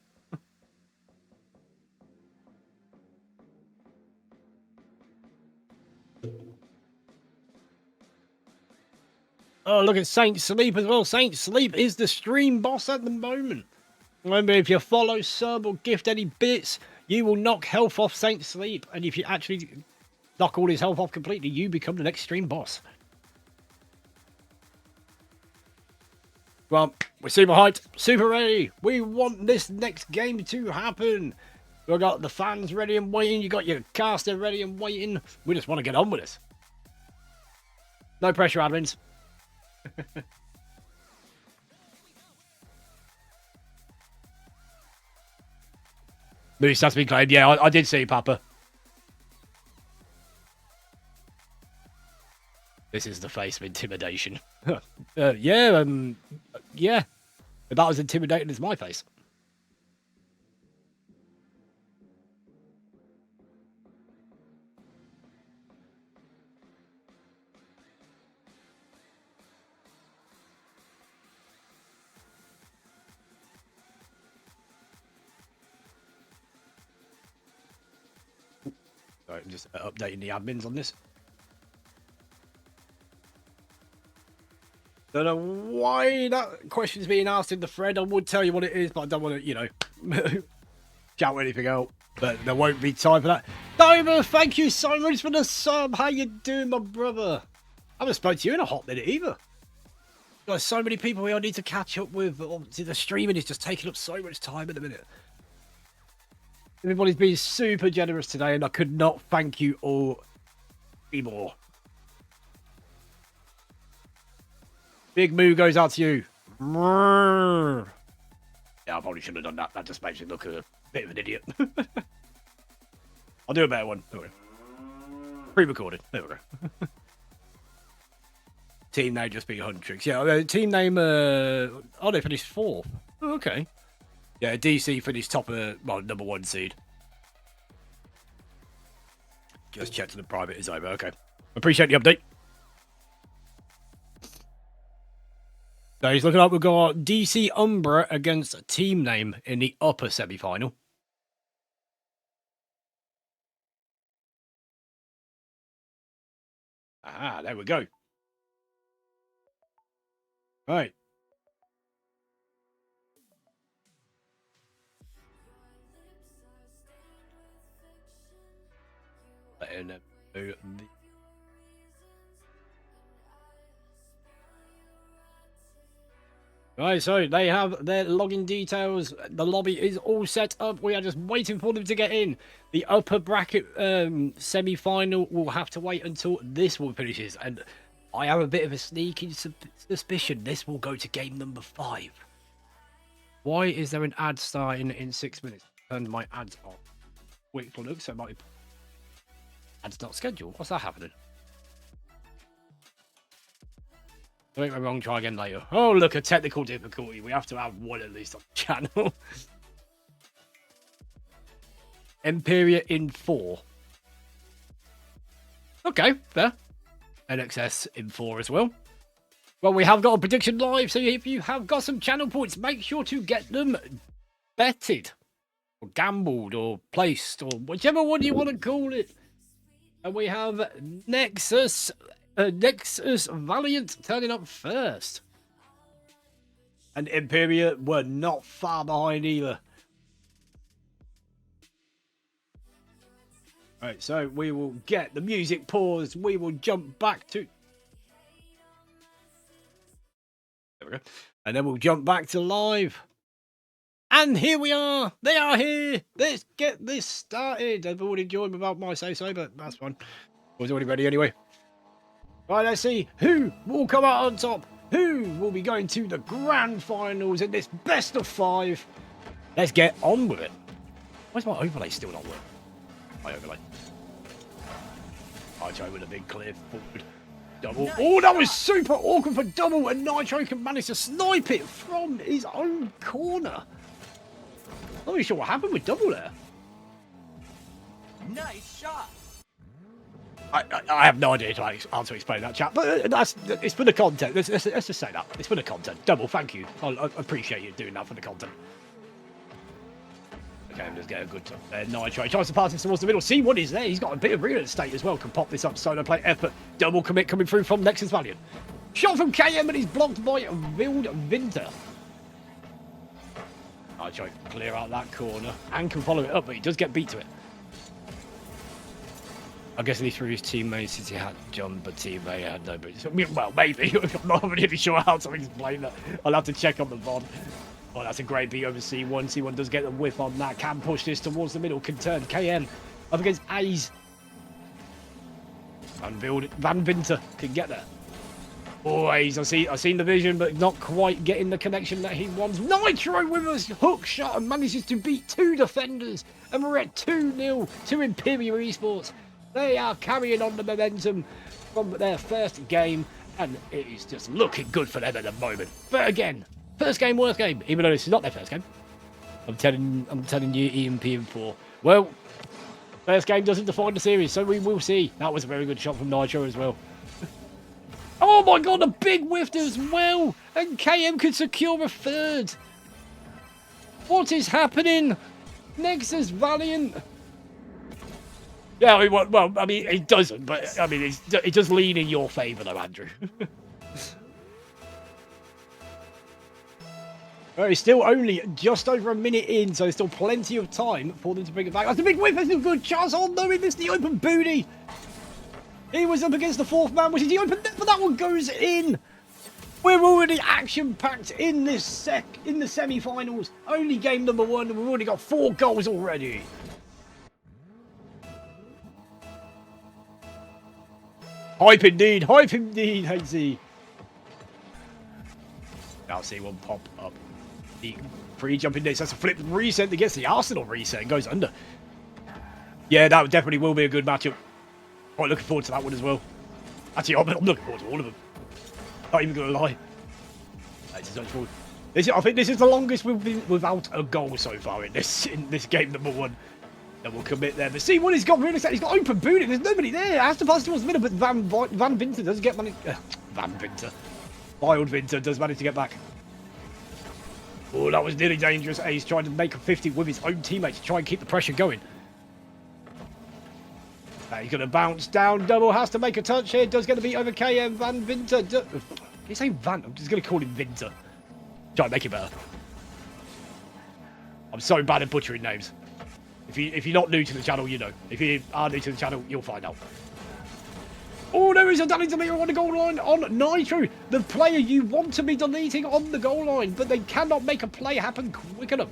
Oh, look at Saint Sleep as well. Saint Sleep is the stream boss at the moment. Remember, if you follow, sub, or gift any bits, you will knock health off Saint Sleep. And if you actually knock all his health off completely, you become the next stream boss. Well, we're super hyped, super ready. We want this next game to happen. We've got the fans ready and waiting. You got your caster ready and waiting. We just want to get on with this. No pressure, admins. Moose has been claimed. Yeah, I did see, Papa. This is the face of intimidation. Yeah. About as intimidating as my face. Sorry, I'm just updating the admins on this. Don't know why that question's being asked in the thread. I would tell you what it is, but I don't want to, shout anything out. But there won't be time for that. Diver, thank you so much for the sub. How you doing, my brother? I haven't spoken to you in a hot minute either. There's so many people here I need to catch up with. Obviously, the streaming is just taking up so much time at the minute. Everybody's been super generous today, and I could not thank you all anymore. Big Moo goes out to you. Yeah, I probably should have done that. That just makes me look a bit of an idiot. I'll do a better one. There we go. Pre-recorded. There we go. Team name just being Huntrix. Yeah, team name. Oh, they finished 4th. Oh, okay. Yeah, DC finished top of, well, number 1 seed. Just checked the private is over. Okay. Appreciate the update. So he's looking up. We've got DC Umbra against Team Name in the upper semi-final. Ah, there we go. Right. Right, so they have their login details. The lobby is all set up. We are just waiting for them to get in. The upper bracket semi-final will have to wait until this one finishes. And I have a bit of a sneaking suspicion this will go to game number 5. Why is there an ad starting in 6 minutes? Turned my ads off. Wait for look, so it might be... That's not scheduled. What's that happening? Don't get me wrong, try again later. Oh, look, a technical difficulty. We have to have one at least on the channel. Imperia in 4. Okay, fair. NXS in 4 as well. Well, we have got a prediction live, so if you have got some channel points, make sure to get them betted, or gambled, or placed, or whichever one you want to call it. And we have Nexus Valiant turning up first. And Imperia were not far behind either. Right, so we will get the music paused. We will jump back to... There we go. And then we'll jump back to live. And here we are. They are here. Let's get this started. I've already joined without my say-so, but that's fine. I was already ready anyway. Right, let's see who will come out on top. Who will be going to the grand finals in this best of 5. Let's get on with it. Why's my overlay still not working? My overlay. Nitro with a big clear forward. Double. Nice. Oh, that was super awkward for Double, and Nitro can manage to snipe it from his own corner. Not really sure what happened with Double there. Nice shot. I have no idea how to explain that, chat, but it's for the content. Let's just say that. It's for the content. Double, thank you. I appreciate you doing that for the content. Okay, let's get a good Nitro tries to pass this towards the middle. See what is there. He's got a bit of real estate as well. Can pop this up. Solo play effort. Double commit coming through from Nexus Valiant. Shot from KM, and he's blocked by Wild Winter. Nitro clear out that corner and can follow it up, but he does get beat to it. I guess he threw his teammates since he had John, but teammate had no. Well, maybe. I'm not really sure how to explain that. I'll have to check on the VOD. Oh, that's a great beat over C1. C1 does get a whiff on that. Can push this towards the middle. Can turn KM up against A's. Van Winter can get there. Oh, A's. I seen the vision, but not quite getting the connection that he wants. Nitro with a hook shot and manages to beat 2 defenders. And we're at 2-0 to Imperial Esports. They are carrying on the momentum from their first game, and it is just looking good for them at the moment. But again, first game, worst game, even though this is not their first game. I'm telling you, EMP in 4. Well, first game doesn't define the series, so we will see. That was a very good shot from Nitro as well. Oh my god, a big whiff as well, and KM could secure a 3rd. What is happening? Nexus Valiant. Yeah, I mean, well, I mean, it doesn't, but I mean, it does lean in your favour, though, Andrew. Well, it's still only just over a minute in, so there's still plenty of time for them to bring it back. That's a big whip. That's a good chance. Oh no, he missed the open booty. He was up against the 4th man, which is the open net, but that one goes in. We're already action-packed in this in the semi-finals. Only game number 1, and we've already got 4 goals already. Hype indeed, HZ. Now see one pop up. The free jumping this. That's a flip reset against the Arsenal reset and goes under. Yeah, that definitely will be a good matchup. Quite looking forward to that one as well. Actually, I'm looking forward to all of them. Not even going to lie. I think this is the longest we've been without a goal so far in this game number 1. Then we'll commit there. But see what he's got real estate. He's got open booty. There's nobody there. It has to pass towards the middle, but Van Winter does get money. Van Winter. Wild Winter does manage to get back. Oh, that was nearly dangerous. He's trying to make a 50 with his own teammates to try and keep the pressure going. He's going to bounce down. Double has to make a touch here. Does get to beat over KM. Van Winter. He's saying Van. I'm just going to call him Winter. Try and make it better. I'm so bad at butchering names. If you're not new to the channel, you know. If you are new to the channel, you'll find out. Oh, there is a damage deleter on the goal line on Nitro. The player you want to be deleting on the goal line, but they cannot make a play happen quick enough.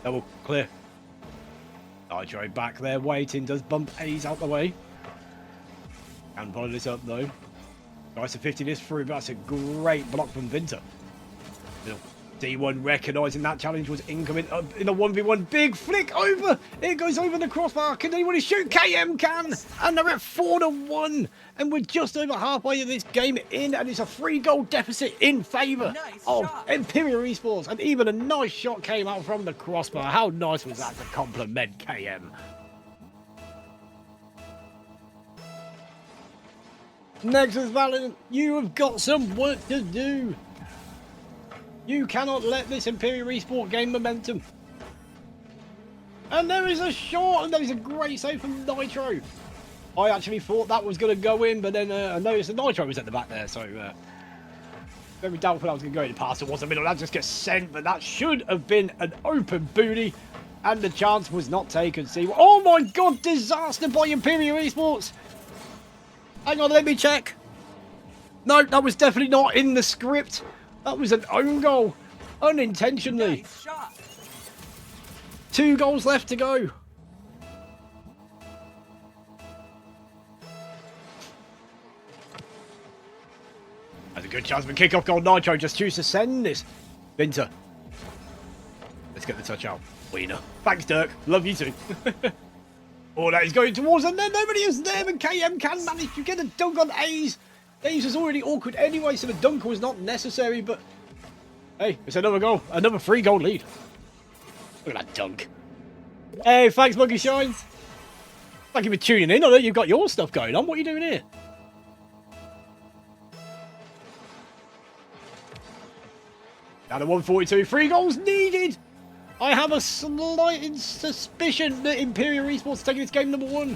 Double clear. Nitro back there waiting. Does bump A's out the way. Can follow this up though. Tries to 50 this through, but that's a great block from Winter. D1 recognising that challenge was incoming in a 1v1. Big flick over. It goes over the crossbar. Can anyone shoot? KM can. And they're at 4-1. And we're just over halfway of this game in. And it's a 3-goal deficit in favour of Imperial Esports. And even a nice shot came out from the crossbar. How nice was that to compliment KM? Nexus Valiant, you have got some work to do. You cannot let this Imperial Esport gain momentum. And there is a shot, and there is a great save from Nitro. I actually thought that was going to go in, but then I noticed the Nitro was at the back there, so very doubtful I was going to go in the pass. It was the middle, that just gets sent, but that should have been an open booty, and the chance was not taken. See, oh my god, disaster by Imperial Esports. Hang on, let me check. No, that was definitely not in the script. That was an own goal, unintentionally. Nice shot. 2 goals left to go. That's a good chance for a kick-off goal. Nitro just choose to send this. Vinter. Let's get the touch out. Wiener. Thanks, Dirk. Love you too. Oh, that is going towards, and then nobody is there, and KM can manage to get a dunk on A's. A's is already awkward anyway, so the dunk was not necessary, but hey, it's another goal. Another 3-goal lead. Look at that dunk. Hey, thanks, Monkey Shines. Thank you for tuning in. I know you've got your stuff going on. What are you doing here? Down to 142. 3 goals needed. I have a slight suspicion that Imperial Esports are taking this game number 1.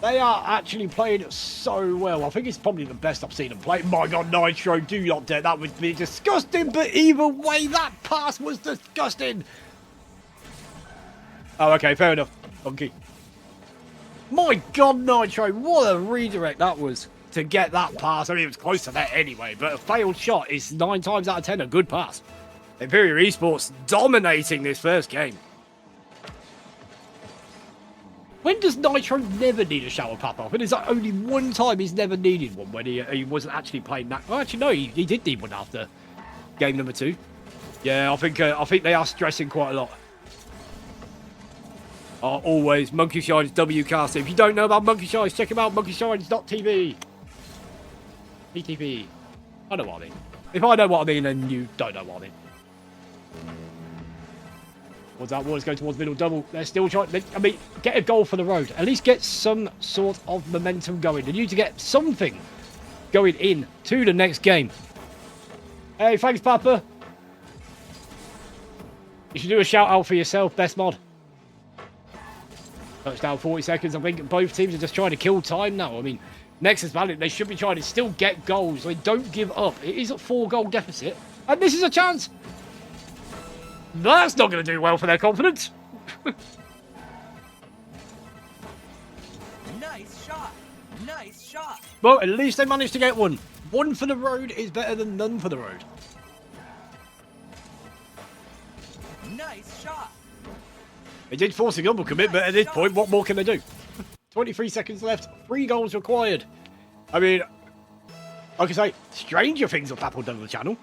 They are actually playing so well. I think it's probably the best I've seen them play. My god, Nitro, do not dare. That would be disgusting, but either way, that pass was disgusting. Oh, okay, fair enough. Funky. My god, Nitro, what a redirect that was to get that pass. I mean, it was close to that anyway, but a failed shot is 9 times out of 10 a good pass. Imperial Esports dominating this first game. When does Nitro never need a shower pop-off? And is that only one time he's never needed one when he wasn't actually playing that? Well, actually, no, he did need one after game number 2. Yeah, I think they are stressing quite a lot. Always, Monkey Shines WCast. If you don't know about Monkey Shines, check him out, monkeyshines.tv. PTP. I know what I mean. If I know what I mean, then you don't know what I mean. What's that? What's going towards middle double? They're still trying. I mean, get a goal for the road. At least get some sort of momentum going. They need to get something going in to the next game. Hey, thanks, Papa. You should do a shout out for yourself, best mod. Touchdown 40 seconds. I think both teams are just trying to kill time now. I mean, Nexus Valiant, they should be trying to still get goals. They don't give up. It is a 4-goal deficit. And this is a chance. That's not going to do well for their confidence. Nice shot. Nice shot. Well, at least they managed to get one. 1 for the road is better than none for the road. Nice shot. They did force a double commit, but at this point, what more can they do? 23 seconds left. 3 goals required. I mean, like I say, stranger things have happened on the channel.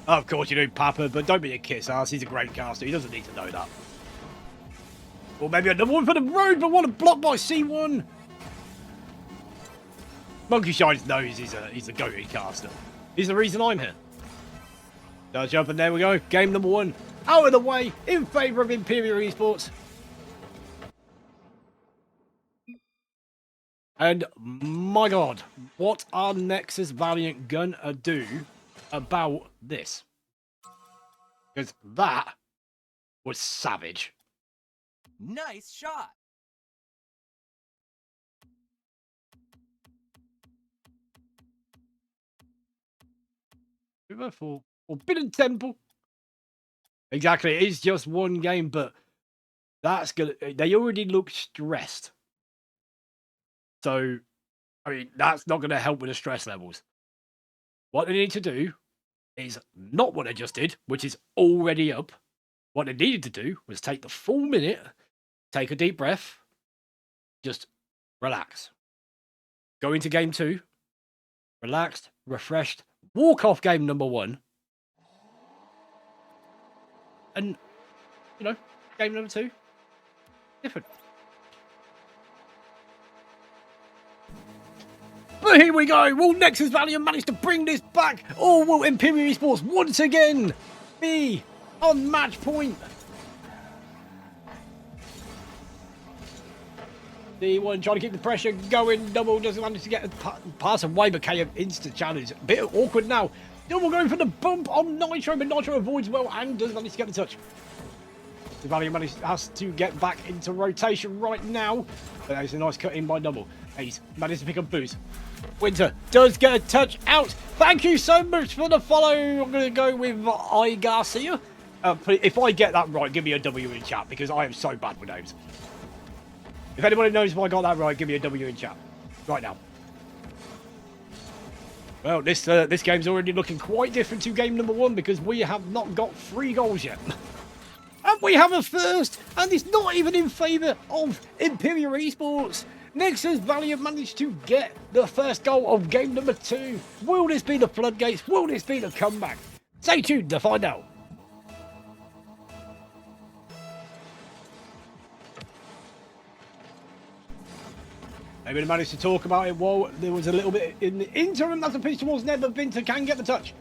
Of course you do, Papa, but don't be a kiss ass. He's a great caster. He doesn't need to know that. Or maybe another one for the road, but what a block by C1. Monkey Shines knows he's a go-to caster. He's the reason I'm here. Does jump, and there we go. Game number 1 out of the way in favour of Imperial Esports. And my god, what are Nexus Valiant gonna do about this? Because that was savage. Nice shot. For Forbidden Temple. Exactly, it is just one game, but that's gonna. They already look stressed. So, I mean, that's not going to help with the stress levels. What they need to do is not what they just did, which is already up. What they needed to do was take the full minute, take a deep breath, just relax. go into game 2, relaxed, refreshed, walk off game number 1, and, you know, game number 2, different. But here we go. Will Nexus Valiant manage to bring this back, or will Imperial Esports once again be on match point? D1 trying to keep the pressure going. Double doesn't manage to get a pass away, but KM instant challenge. A bit awkward now. Double going for the bump on Nitro, but Nitro avoids well and does manage to get the touch. The Valiant has to get back into rotation right now. But that is a nice cut in by Double. He's managed to pick up boost. Winter does get a touch out. Thank you so much for the follow. I'm going to go with I Garcia. If I get that right, give me a W in chat, because I am so bad with names. If anybody knows if I got that right, give me a W in chat. Right now. Well, this game's already looking quite different to game number 1, because we have not got 3 goals yet. And we have a first, and it's not even in favour of Imperial Esports. Nexus Valiant managed to get the first goal of game number 2. Will this be the floodgates? Will this be the comeback? Stay tuned to find out. Maybe they managed to talk about it while there was a little bit in the interim. That's a pitch towards Ned, but Vinter can get the touch.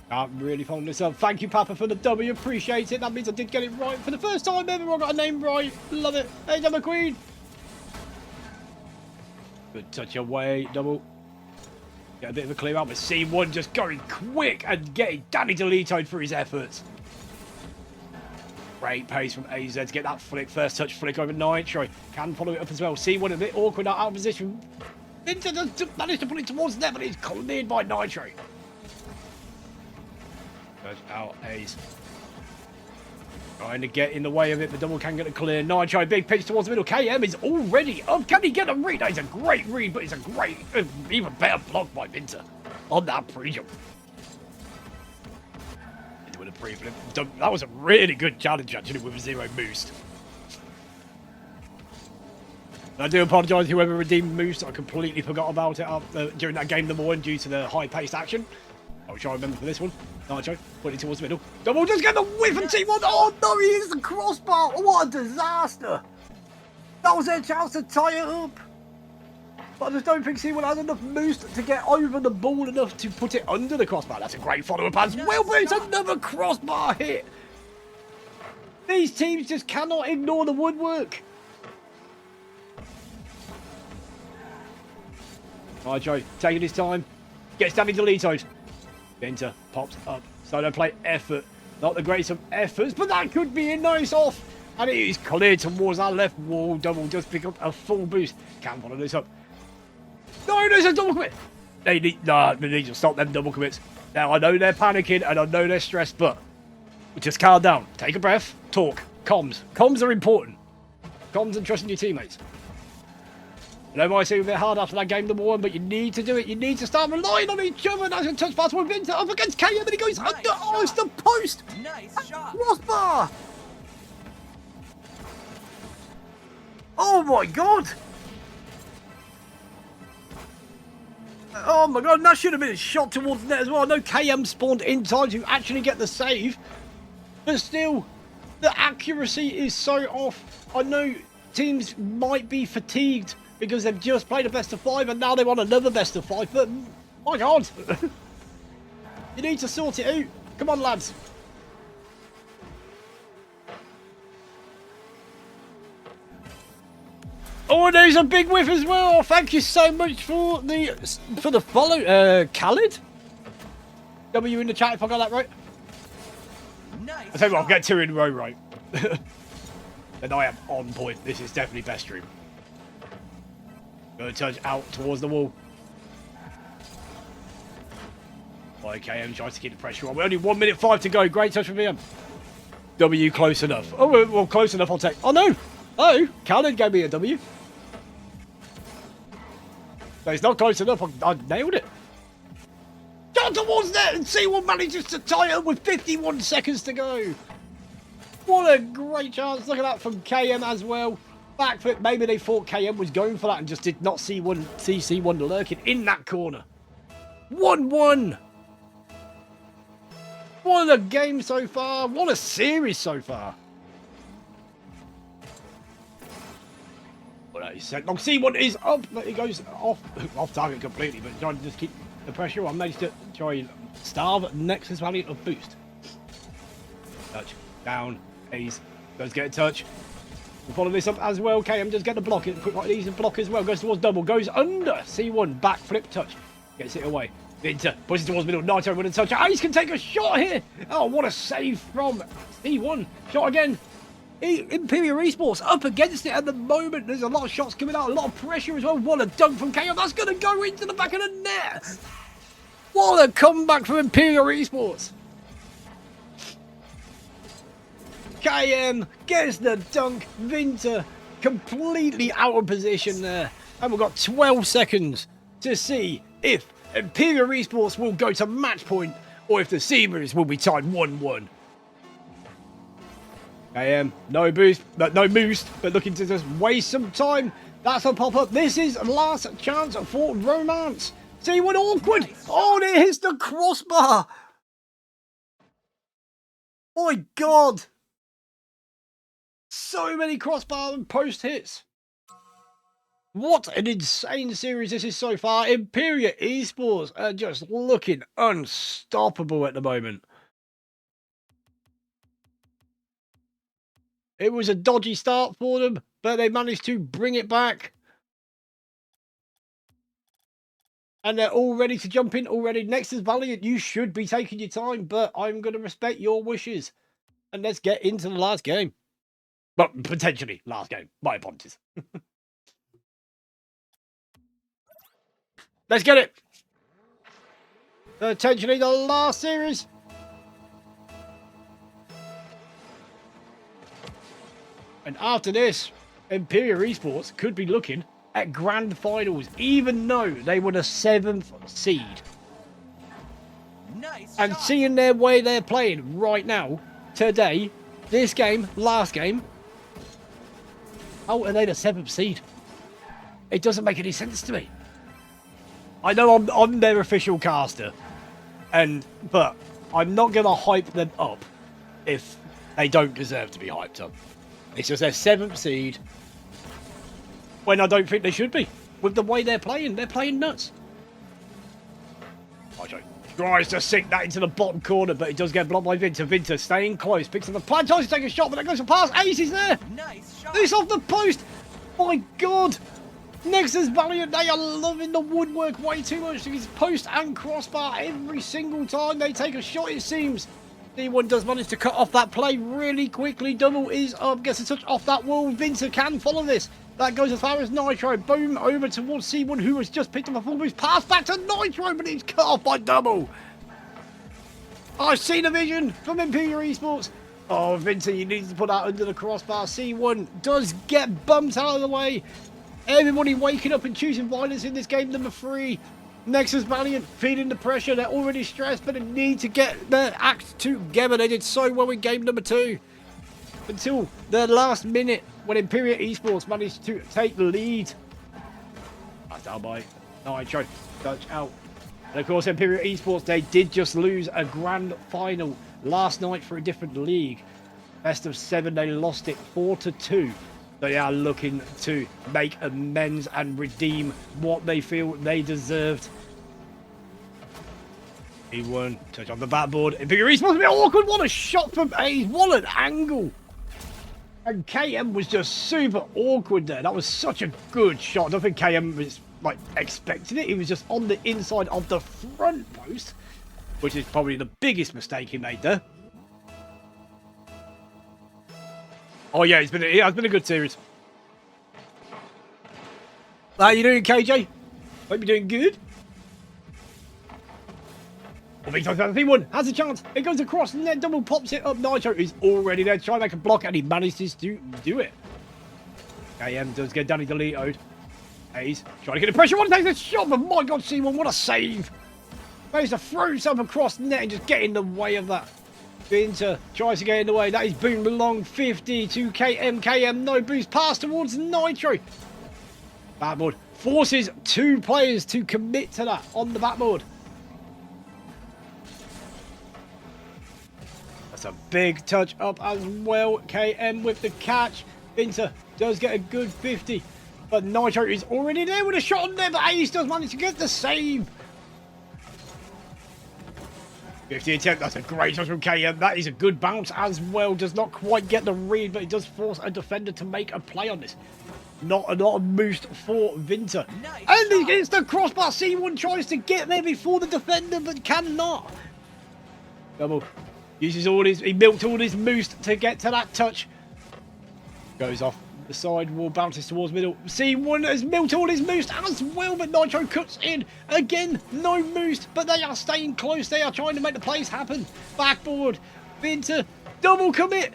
I'm really following this up. Thank you, Papa, for the W. Appreciate it. That means I did get it right for the first time ever. I got a name right. Love it. Hey, Double Queen. Good touch away, Double. Get a bit of a clear out, but C1 just going quick and getting Danny Delitoed for his efforts. Great pace from AZ to get that flick. First touch flick over Nitro. Can follow it up as well. C1 a bit awkward out of position. Vinter does manage to put it towards them, but he's cleared by Nitro. Touch out Ace. Trying to get in the way of it, but Double can get a clear. Nitro, big pitch towards the middle. KM is already up. Can he get a read? It's a great read, but it's a great, even better block by Vinter on that pre-jump. With a pre-flip. That was a really good challenge, actually, with a 0 boost. I do apologise whoever redeemed Moose. I completely forgot about it during that game number 1 due to the high-paced action. I'll try and remember for this one. Nitro, put it towards the middle. Double just get the whiff and T1. Oh no, he hits the crossbar. What a disaster. That was their chance to tie it up. But I just don't think C1 has enough boost to get over the ball enough to put it under the crossbar. That's a great follow-up as well, but it's another crossbar hit. These teams just cannot ignore the woodwork. Nitro taking his time. Gets Danny Delitoed. Vinter pops up. Solo play effort. Not the greatest of efforts, but that could be a nice off. And it is cleared towards our left wall. Double just pick up a full boost. Can follow this up. No, there's a double commit. They need to stop them double commits. Now, I know they're panicking and I know they're stressed, but just calm down. Take a breath. Talk. Comms. Comms are important. Comms and trusting your teammates. I know it might seem a bit hard after that game number 1, but you need to do it. You need to start relying on each other. That's a touch pass with Vinter up against KM, and he goes under. Oh, it's the post. Nice shot. Crossbar. Oh my god. Oh my god, and that should have been a shot towards the net as well. I know KM spawned in time to actually get the save, but still, the accuracy is so off. I know teams might be fatigued because they've just played a best of 5 and now they want another best of 5, but my god, you need to sort it out. Come on, lads. Oh, there's a big whiff as well. Thank you so much for the follow, Khaled. W in the chat if I got that right. Nice. I tell you what, I'll get 2 in a row right. And I am on point. This is definitely best stream. Good touch out towards the wall. YKM tries to keep the pressure on. We're only 1 minute 5 to go. Great touch from VM. W close enough. Oh, well, close enough. I'll take. Oh no. Oh, Khaled gave me a W. No, it's not close enough. I nailed it. Down towards net and C1 manages to tie it up with 51 seconds to go. What a great chance. Look at that from KM as well. Backflip. Maybe they thought KM was going for that and just did not see C1 lurking in that corner. 1-1. What a game so far. What a series so far. Well, he said, long C1 is up, but it goes off target completely, but trying to just keep the pressure on. Managed to try and starve Nexus Valiant of boost. Touch. Down. Ace. Does get a touch. We'll follow this up as well. KM does get the block. Quick like these and block as well. Goes towards double. Goes under. C1. Backflip touch. Gets it away. Vinter pushes towards middle. Nitro with a touch. Ace can take a shot here. Oh, what a save from C1. Shot again. Imperial Esports up against it at the moment. There's a lot of shots coming out. A lot of pressure as well. What a dunk from KM. That's going to go into the back of the net. What a comeback from Imperial Esports. KM gets the dunk. Vinter completely out of position there. And we've got 12 seconds to see if Imperial Esports will go to match point or if the series will be tied 1-1. KM, no boost, but looking to just waste some time. That's a pop-up. This is last chance for romance. See what awkward. Oh, it hits the crossbar. My God. So many crossbar and post hits. What an insane series this is so far. Imperial Esports are just looking unstoppable at the moment. It was a dodgy start for them, but they managed to bring it back. And they're all ready to jump in already. Nexus Valiant, you should be taking your time, but I'm going to respect your wishes. And let's get into the last game. But potentially last game. My apologies. Let's get it. Potentially the last series. And after this, Imperial Esports could be looking at grand finals, even though they were the 7th seed. Nice and shot. seeing their way they're playing right now, today, this game, last game, how are they the 7th seed? It doesn't make any sense to me. I know I'm their official caster, but I'm not going to hype them up if they don't deserve to be hyped up. It's just their 7th seed when I don't think they should be. With the way they're playing nuts. Nitro tries to sink that into the bottom corner, but it does get blocked by Vinter. Vinter staying close, picks up the plan, tries to take a shot, but that goes for pass. Ace is there. Nice shot. This off the post. My God. Nexus Valiant, they are loving the woodwork way too much. It's post and crossbar every single time they take a shot, it seems. C1 does manage to cut off that play really quickly. Double is up, gets a touch off that wall. Vinter can follow this. That goes as far as Nitro. Boom, over towards C1, who has just picked up a full boost. Pass back to Nitro, but it's cut off by Double. I've seen a vision from Imperial Esports. Oh, Vinter, you need to put that under the crossbar. C1 does get bumped out of the way. Everybody waking up and choosing violence in this game, number 3. Nexus Valiant feeling the pressure. They're already stressed, but they need to get their act together. They did so well in game number 2. Until the last minute when Imperial Esports managed to take the lead. That's down by Nitro. Touch out. And of course, Imperial Esports, they did just lose a grand final last night for a different league. Best of 7, they lost it 4-2. They are looking to make amends and redeem what they feel they deserved. E1, touch on the backboard. Imperial Esports a bit awkward. What a shot from Ace. What an angle. And KM was just super awkward there. That was such a good shot. I don't think KM was like expecting it. He was just on the inside of the front post, which is probably the biggest mistake he made there. Oh yeah, it's been a good series. How you doing, KJ? Hope you're doing good. Oh, big time C1 has a chance. It goes across and then double pops it up. Nitro is already there, trying to make a block, and he manages to do it. KM does get Danny deleted. Hayes trying to get the pressure on, takes a shot, but my God, C1, what a save. Managed to throw himself across net and just get in the way of that. Winter tries to get in the way. That is Boom along 50 to KM. KM, no boost. Pass towards Nitro. Backboard forces 2 players to commit to that on the backboard. That's a big touch up as well. KM with the catch. Winter does get a good 50. But Nitro is already there with a shot on there. But Ace does manage to get the save. 50 attempt. That's a great touch from KM. That is a good bounce as well. Does not quite get the read, but it does force a defender to make a play on this. Not a lot of boost for Winter. Nice. And he gets the crossbar. C1 tries to get there before the defender, but cannot. Double. Uses all his, he milked all his boost to get to that touch. Goes off the side wall, bounces towards middle. C1 has milked all his boost as well, but Nitro cuts in. Again, no boost, but they are staying close. They are trying to make the plays happen. Backboard. Winter. Double commit.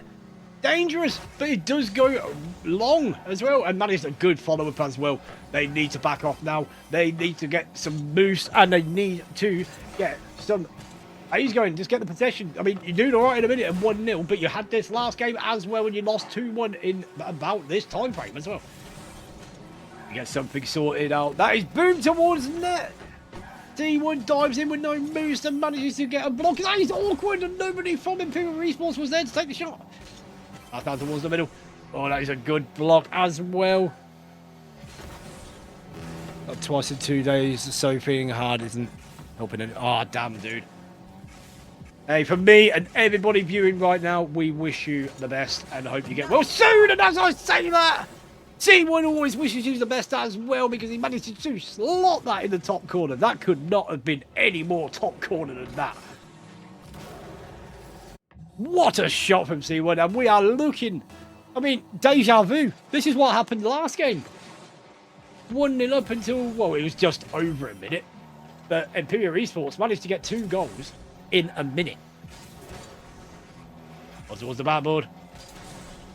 Dangerous, but it does go long as well, and that is a good follow-up as well. They need to back off now. They need to get some boost, and they need to get some... He's going, just get the possession. I mean, you're doing all right in a minute and 1-0, but you had this last game as well, and you lost 2-1 in about this time frame as well. You get something sorted out. That is Boom towards net. D1 dives in with no boost and manages to get a block. That is awkward, and nobody from Imperial Esports was there to take the shot. That's down towards the middle. Oh, that is a good block as well. Twice in 2 days, so feeling hard isn't helping it. Oh, damn, dude. Hey, for me and everybody viewing right now, we wish you the best and hope you get well soon. And as I say that, C1 always wishes you the best as well, because he managed to slot that in the top corner. That could not have been any more top corner than that. What a shot from C1, and we are looking, I mean, deja vu. This is what happened last game. 1-0 up until, well, it was just over a minute. But Imperial Esports managed to get 2 goals in a minute. Towards the backboard.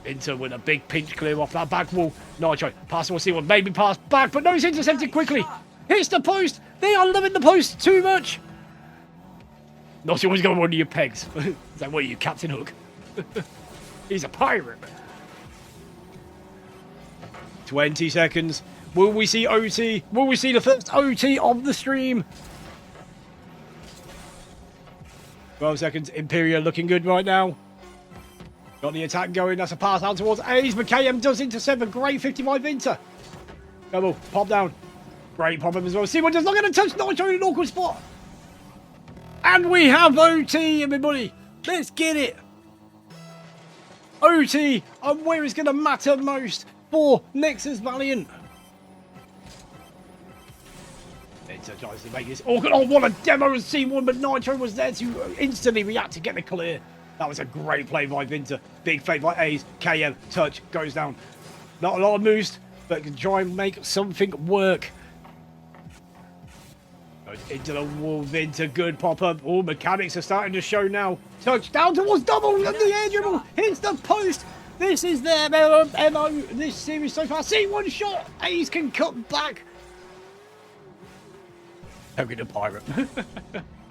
Inter with a big pinch clear off that back wall. Nitro, pass towards C1, maybe pass back, but no, it's intercepted quickly. Hits the post. They are loving the post too much. Not always going under your pegs. Is that what you, Captain Hook? He's a pirate. 20 seconds. Will we see OT? Will we see the first OT of the stream? 12 seconds. Imperial looking good right now. Got the attack going. That's a pass out towards A's. But KM does intercept a great 55 Inter. Double. Pop down. Great pop up as well. C1 does not get a touch. Nitro in an awkward spot. And we have OT, everybody. Let's get it. OT, and where it's going to matter most for Nexus Valiant. Inter tries to make this awkward. Oh, what a demo of C1, but Nitro was there to instantly react to get the clear. That was a great play by Winter. Big fake by A's. KM, touch, goes down. Not a lot of boost, but can try and make something work. Goes into the wall, Winter, good pop-up. All mechanics are starting to show now. Touch down towards double, and the air dribble hits the post. This is their MO this series so far. C1 shot. A's can cut back. Don't get a pirate.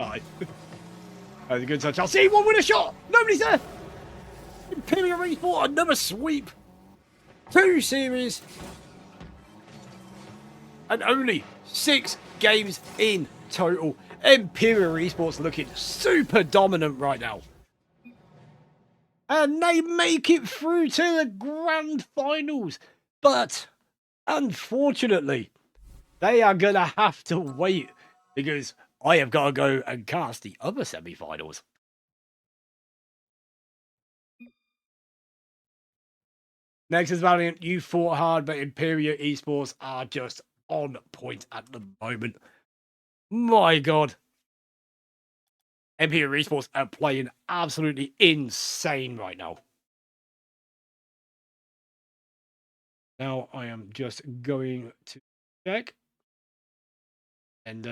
Alright. That was a good touch. I'll see one with a shot. Nobody's there. Imperial Esports, another sweep. 2 series. And only 6 games in total. Imperial Esports looking super dominant right now. And they make it through to the grand finals. But, unfortunately, they are going to have to wait, because I have got to go and cast the other semi-finals. Nexus Valiant, you fought hard, but Imperial Esports are just on point at the moment. My God. Imperial Esports are playing absolutely insane right now. Now I am just going to check. And,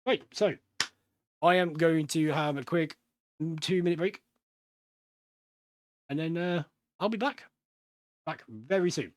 right, so I am going to have a quick 2-minute break. And then I'll be back. Back very soon.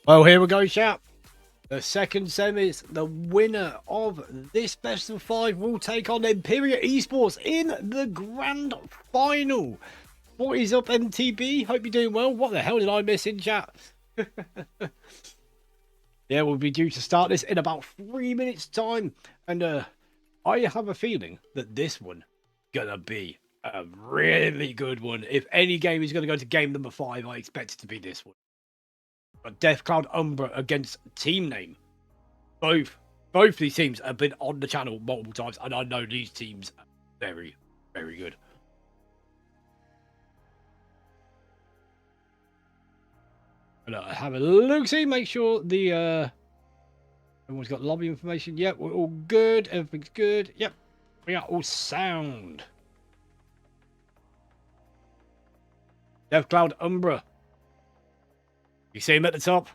Well, here we go, chap. The second semis, the winner of this best of 5 will take on Imperial Esports in the grand final. What is up, MTB? Hope you're doing well. What the hell did I miss in chat? Yeah, we'll be due to start this in about 3 minutes time. And I have a feeling that this one gonna be a really good one. If any game is gonna go to game number 5, I expect it to be this one. But Deathcloud Umbra against Team Name. Both these teams have been on the channel multiple times, and I know these teams are very, very good. And have a look, see, make sure the everyone's got lobby information. Yep, we're all good. Everything's good. Yep, we are all sound. Deathcloud Umbra. You see him at the top?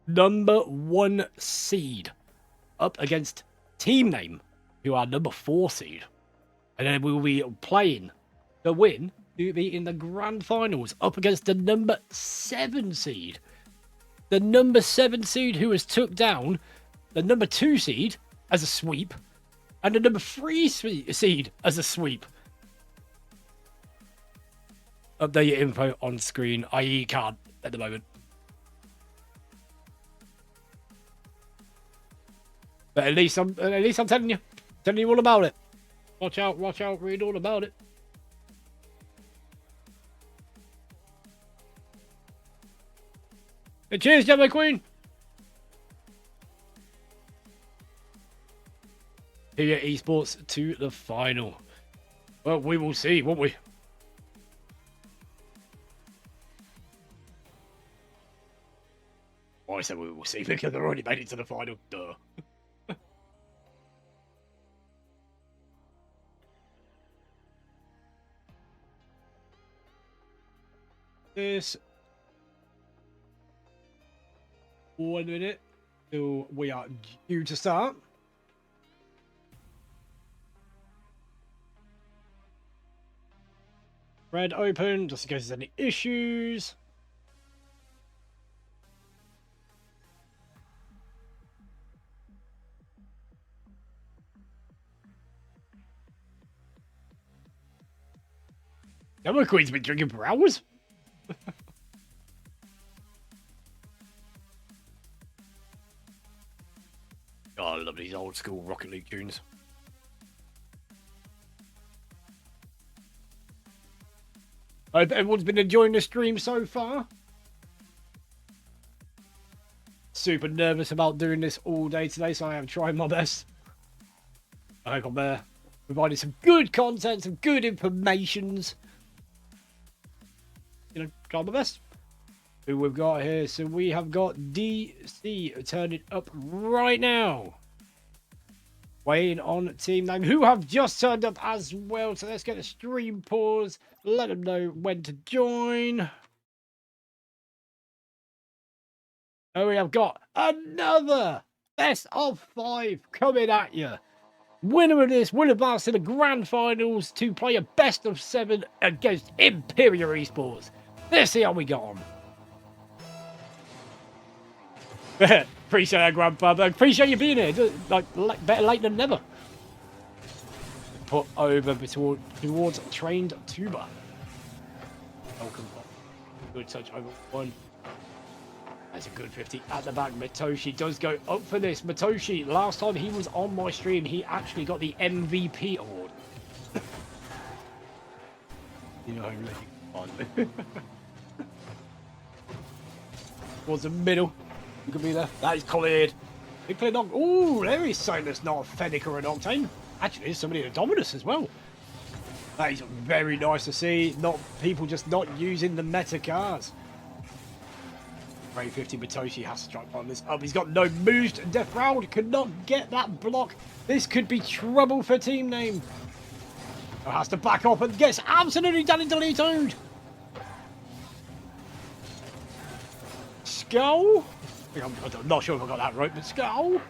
Number 1 seed. Up against Team Name, who are number 4 seed. And then we will be playing the win to be in the grand finals up against the number 7 seed. The number 7 seed who has took down the number 2 seed as a sweep and the number 3 seed as a sweep. Update your info on screen, i.e. card at the moment. But at least I'm telling you all about it. Watch out, read all about it. Hey, cheers, Gemma Queen. Here Esports to the final. Well, we will see, won't we? Well, I said we will see because they've already made it to the final. Duh. This 1 minute till we are due to start. Red open, just in case there's any issues. Emma Queen's been drinking for hours. Oh, I love these old school Rocket League tunes. I hope everyone's been enjoying the stream so far. Super nervous about doing this all day today, so I am trying my best. I hope I'm providing some good content, some good informations. You know, try my best. Who we've got here? So we have got DC turning up right now. Waiting on Team Name, who have just turned up as well. So let's get a stream pause. Let them know when to join. And we have got another best of 5 coming at you. Winner of this will advance to the grand finals to play a best of 7 against Imperial Esports. Let's see how we got on. Appreciate that, Grandfather. Appreciate you being here. Like better late than never. Put over towards trained tuber. Welcome. Good touch over 1. That's a good 50 at the back. Matoshi does go up for this. Matoshi, last time he was on my stream, he actually got the MVP award. You know, on. Towards the middle. You could be there. That is cleared. Big clear knock. Ooh, there is something that's not a Fennec or an Octane. Actually, there's somebody in a Dominus as well. That is very nice to see. Not people just not using the meta cards. Ray 50 Matoshi has to try and find this up. He's got no moves. Death Round cannot get that block. This could be trouble for Team Name. Oh, has to back off and gets absolutely done and deleted. Skull. I'm not sure if I got that right, but Skull.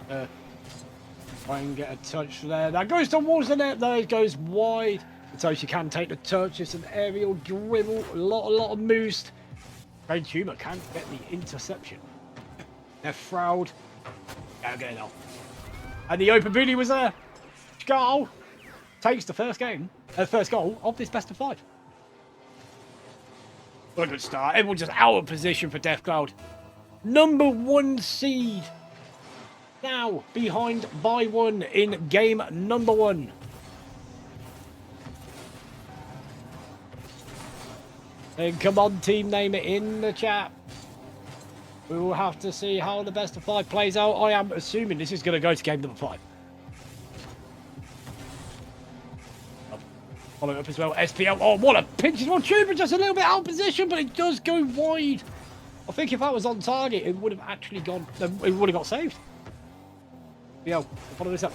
Try and get a touch there. That goes towards the net. There it goes wide. Matoshi can take the touch. It's an aerial dribble. A lot of moves. Rain Tumor can't get the interception. Death Shroud. Can't get it off. And the open booty was there. Skull takes the first goal of this best of 5. What a good start. Everyone just out of position for Death Cloud. Number 1 seed. Now behind by 1 in game number 1. And come on, team name it in the chat. We will have to see how the best of 5 plays out. I am assuming this is going to go to game number 5. Follow it up as well. SPL. Oh, what a pinch as well. Tuber just a little bit out of position, but it does go wide. I think if that was on target, it would have actually gone. It would have got saved. SPL. Follow this up.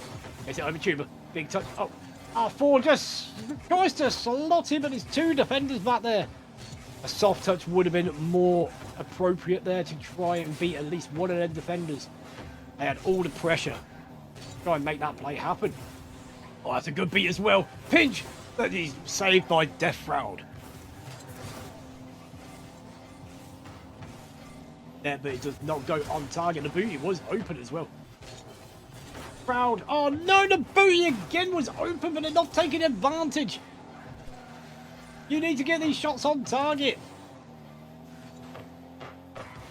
Is it over Tuber? Big touch. Oh, R4 just tries to slot him, but there's 2 defenders back there. A soft touch would have been more appropriate there to try and beat at least one of their defenders. They had all the pressure to try and make that play happen. Oh, that's a good beat as well. Pinch! But he's saved by Death Shroud. Yeah, but it does not go on target. The booty was open as well. Shroud. Oh no, the booty again was open, but they're not taking advantage. You need to get these shots on target.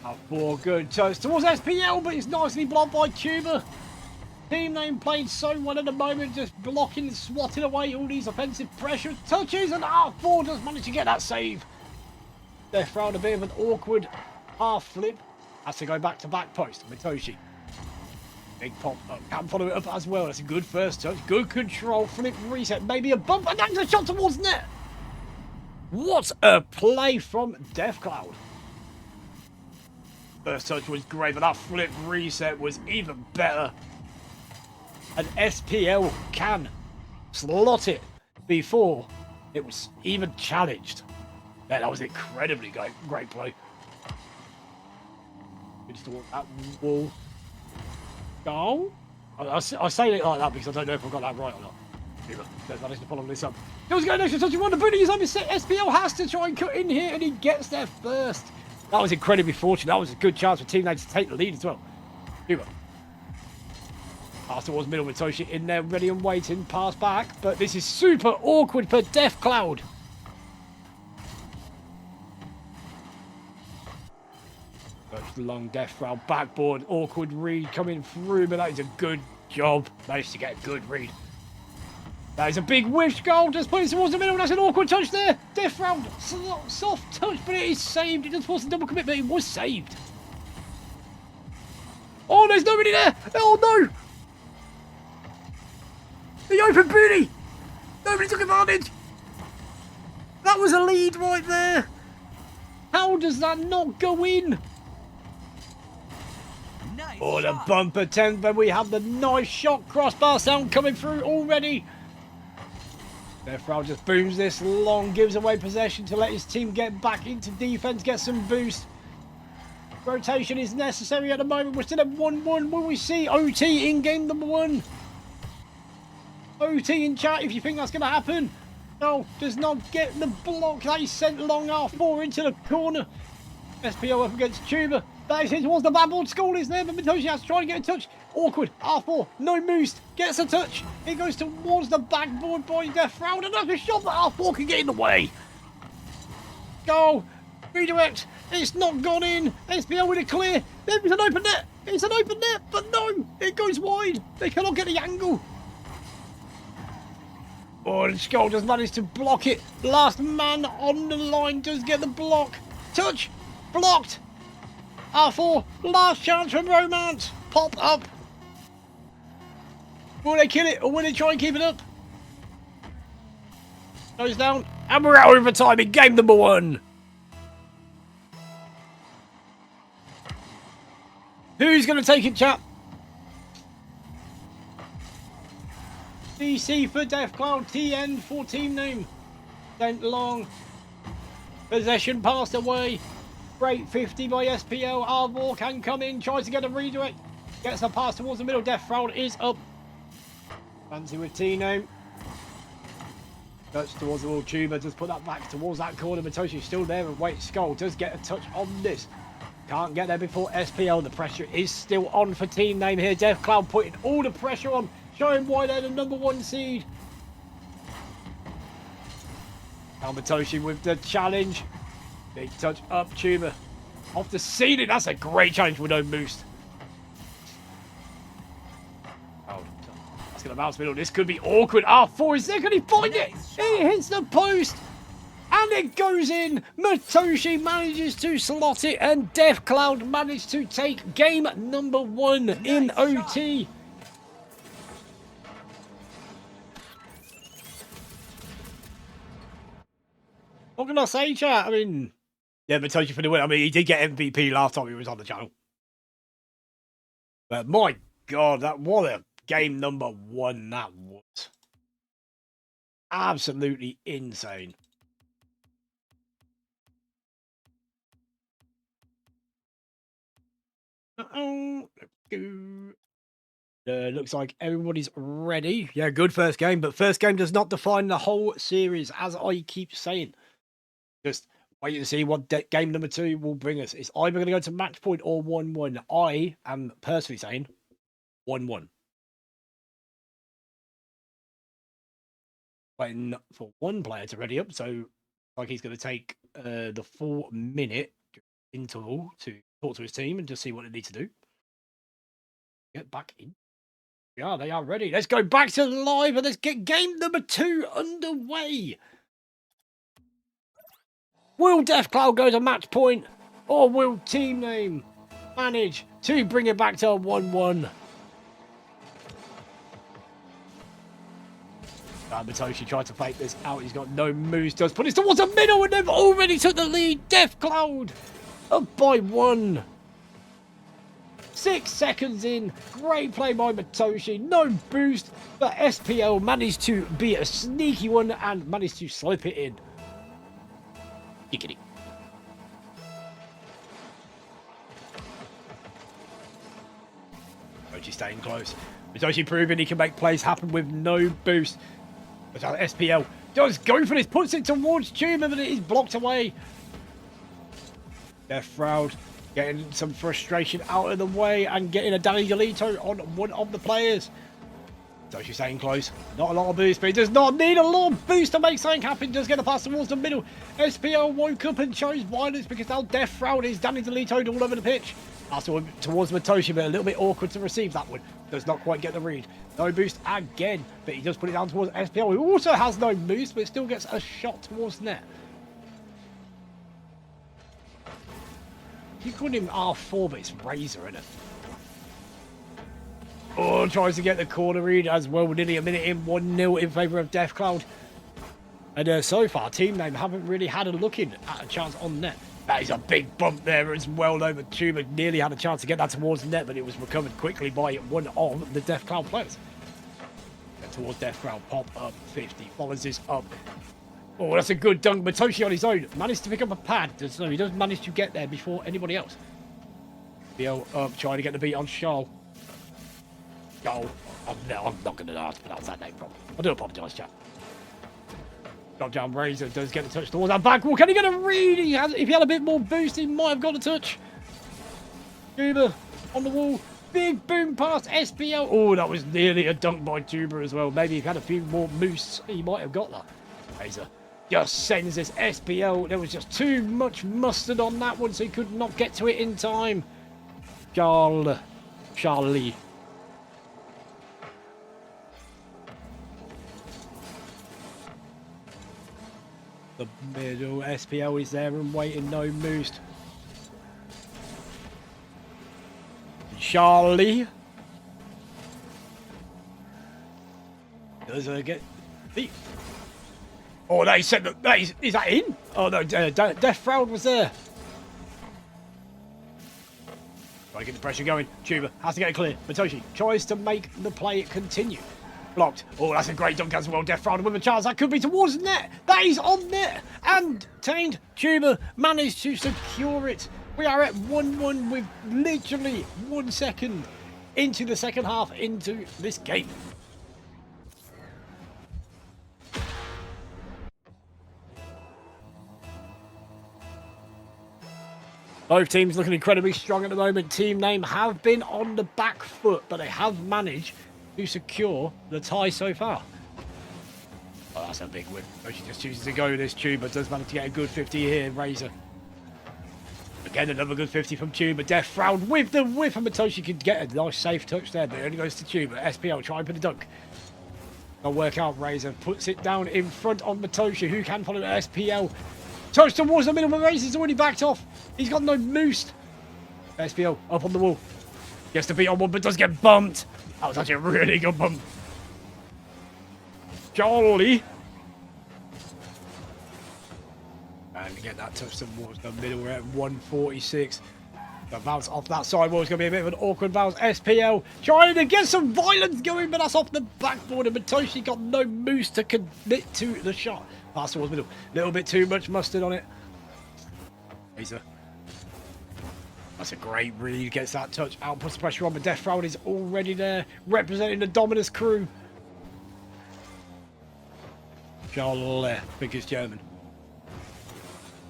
R4 good touch towards SPL, but it's nicely blocked by Tuber. Team name playing so well at the moment, just blocking and swatting away all these offensive pressure touches, and R4 does manage to get that save. Death Shroud a bit of an awkward half flip. Has to go back to back post. Mitoshi. Big pop. Can follow it up as well. That's a good first touch. Good control. Flip reset. Maybe a bump. And that's a shot towards net. What a play from Death Cloud. First touch was great, but that flip reset was even better. And SPL can slot it before it was even challenged. Yeah, that was incredibly great play. Just towards that wall. Goal? I say it like that because I don't know if I got that right or not. Let's manage to follow this up. He was going extra touch. The booty is over set. SPL has to try and cut in here, and he gets there first. That was incredibly fortunate. That was a good chance for Team 9 to take the lead as well. Huber. Pass towards middle with Toshi in there, ready and waiting. Pass back, but this is super awkward for Death Cloud. First long Death Cloud backboard, awkward read coming through, but that is a good job. Managed to get a good read. That is a big wish goal. Just put it towards the middle. That's an awkward touch there. Death Cloud, soft touch, but it is saved. It does force a double commit, but it was saved. Oh, there's nobody there. Oh no. The open booty! Nobody took advantage! That was a lead right there! How does that not go in? Nice Oh, the shot. bump attempt, but we have the nice shot crossbar sound coming through already. Death Cloud just booms this long, gives away possession to let his team get back into defense, get some boost. Rotation is necessary at the moment. We're still at 1-1. Will we see OT in game number 1? OT in chat if you think that's going to happen. No, does not get the block. That is sent long R4 into the corner. SPO up against Tuber. That is hit towards the backboard. Skull is there, but Mitoshi has to try to get a touch. Awkward. R4, no boost. Gets a touch. It goes towards the backboard by Death Shroud. And that's a shot that R4 can get in the way. Go. Redirect. It's not gone in. SPO with a clear. There's an open net. It's an open net, but no. It goes wide. They cannot get the angle. Oh, and Skull just managed to block it. Last man on the line does get the block. Touch. Blocked. R4. Last chance from Romance. Pop up. Will they kill it or will they try and keep it up? Goes down. And we're at overtime in game number 1. Who's going to take it, chap? DC for Death Cloud, TN for team name. Sent long. Possession passed away. Great 50 by SPL. Arvor can come in, tries to get a redirect. Gets a pass towards the middle. Death Cloud is up. Fancy with team name. Touch towards the wall. Tuber does put that back towards that corner. Matoshi's still there and wait. Skull does get a touch on this. Can't get there before SPL. The pressure is still on for team name here. Death Cloud putting all the pressure on, showing why they're the #1 seed. Now Matoshi with the challenge. Big touch up. Tuber off the ceiling. That's a great challenge with no boost. Oh, that's going to bounce middle. This could be awkward. R4 is there. Can he find it? He hits the post. And it goes in. Matoshi manages to slot it. And Death Cloud managed to take game #1 in OT. What can I say, chat? I mean, yeah, Matoshi for the win. I mean, he did get MVP last time he was on the channel. But my God, what a game #1 that was. Absolutely insane. Looks like everybody's ready. Yeah, good first game, but first game does not define the whole series, as I keep saying. Just wait and see what game #2 will bring us. It's either going to go to match point or 1-1. I am personally saying 1-1. Waiting for one player to ready up, so like he's going to take the 4-minute interval to talk to his team and just see what they need to do. Get back in. Yeah, they are ready. Let's go back to live and let's get game #2 underway. Will Death Cloud go to match point, or will team name manage to bring it back to 1-1? Matoshi tried to fake this out. He's got no moves. Does put it towards the middle, and they've already took the lead. Death Cloud up by 1. 6 seconds in. Great play by Matoshi. No boost, but SPL managed to be a sneaky one and managed to slip it in. Giggity. Matoshi staying close. Matoshi proving he can make plays happen with no boost. But SPL does go for this, puts it towards Tuber, but it is blocked away. Death Cloud getting some frustration out of the way and getting a Danny Delito on one of the players. Matoshi staying close. Not a lot of boost, but he does not need a lot of boost to make something happen. Does get a pass towards the middle. SPL woke up and chose violence because now Death Cloud is Danny Delito all over the pitch. Pass towards Matoshi, but a little bit awkward to receive that one. Does not quite get the read. No boost again, but he does put it down towards SPL, who also has no boost, but still gets a shot towards net. You called him R4, but it's Razor, isn't it? Oh, tries to get the corner read as well. We're nearly a minute in, 1-0 in favour of Death Cloud. And so far, team name haven't really had a look in at a chance on net. That is a big bump there as well, though. But Tuber nearly had a chance to get that towards the net, but it was recovered quickly by one of the Death Cloud players. And towards Death Cloud, pop up 50, follows this up. Oh, that's a good dunk. Matoshi on his own managed to pick up a pad. So he does manage to get there before anybody else. BL up, trying to get the beat on Charles. Oh, I'm not going to know how to pronounce that name properly. I do apologise, chat. Drop down Razor does get the touch towards that back wall. Can he get a read? If he had a bit more boost, he might have got a touch. Tuber on the wall. Big boom past SPL. Oh, that was nearly a dunk by Tuber as well. Maybe if he had a few more moves, he might have got that. Razor just sends this SPL. There was just too much mustard on that one, so he could not get to it in time. Charlie. The middle SPL is there and waiting, no boost. Charlie does get beat. Oh, they said that is that in? Oh no, Death Cloud was there. Trying to get the pressure going. Tuber has to get it clear. Matoshi tries to make the play continue. Blocked. Oh, that's a great dunk as well. Death Cloud with a chance. That could be towards net. That is on net. And Taint Tuber managed to secure it. We are at 1-1 with literally 1 second into the second half into this game. Both teams looking incredibly strong at the moment. Team Name have been on the back foot, but they have managed to secure the tie so far. Oh, that's a big whip. She just chooses to go with this Tube, but does manage to get a good 50 here. Razor. Again, another good 50 from Tuber. Death Frown with the whip, and Matoshi can get a nice safe touch there, but it only goes to Tuber. SPL trying for the dunk. They'll work out. Razor puts it down in front of Matoshi, who can follow SPL. Touch towards the middle, but Razor's already backed off. He's got no boost. SPL up on the wall. Gets to beat on one, but does get bumped. That was actually a really good bump. Jolly. And get that touch towards the middle. We're at 146. The bounce off that side wall is going to be a bit of an awkward bounce. SPL trying to get some violence going, but that's off the backboard. And Matoshi got no moose to commit to the shot. Pass towards middle. A little bit too much mustard on it. Razor. That's a great read. Gets that touch out. Puts the pressure on. But Death Frown is already there. Representing the Dominus crew. Jolle. Think it's German.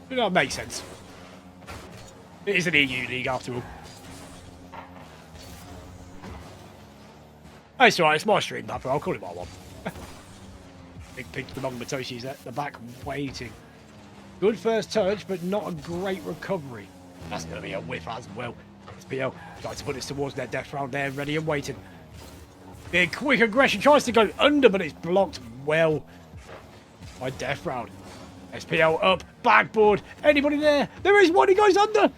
You know, it makes sense. It is an EU league after all. Oh, it's alright, it's my stream, Papa. I'll call it what I want. Big pig among Matoshi's at the back waiting. Good first touch, but not a great recovery. That's going to be a whiff as well. SPL tries to put this towards their Death Round there, ready and waiting. Big quick aggression, tries to go under, but it's blocked well by Death Round. SPL up, backboard. Anybody there? There is one, he goes under.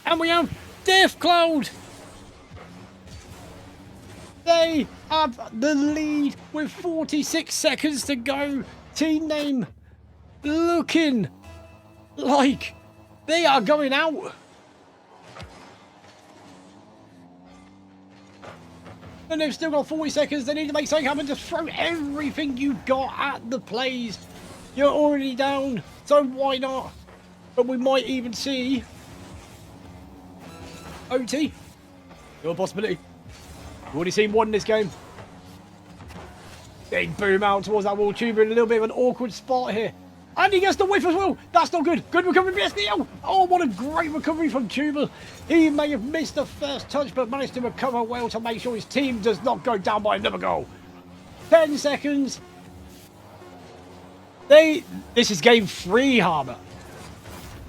And we have Death Cloud. They have the lead with 46 seconds to go. Team Name looking like they are going out. And they've still got 40 seconds. They need to make something happen. Just throw everything you've got at the plays. You're already down, so why not? But we might even see OT. Still a possibility. We've already seen one in this game. Big boom out towards that wall. Tuber in a little bit of an awkward spot here. And he gets the whiff as well. That's not good. Good recovery from SDL. Oh, what a great recovery from Tuber. He may have missed the first touch, but managed to recover well to make sure his team does not go down by another goal. 10 seconds. This is game 3, Harbour.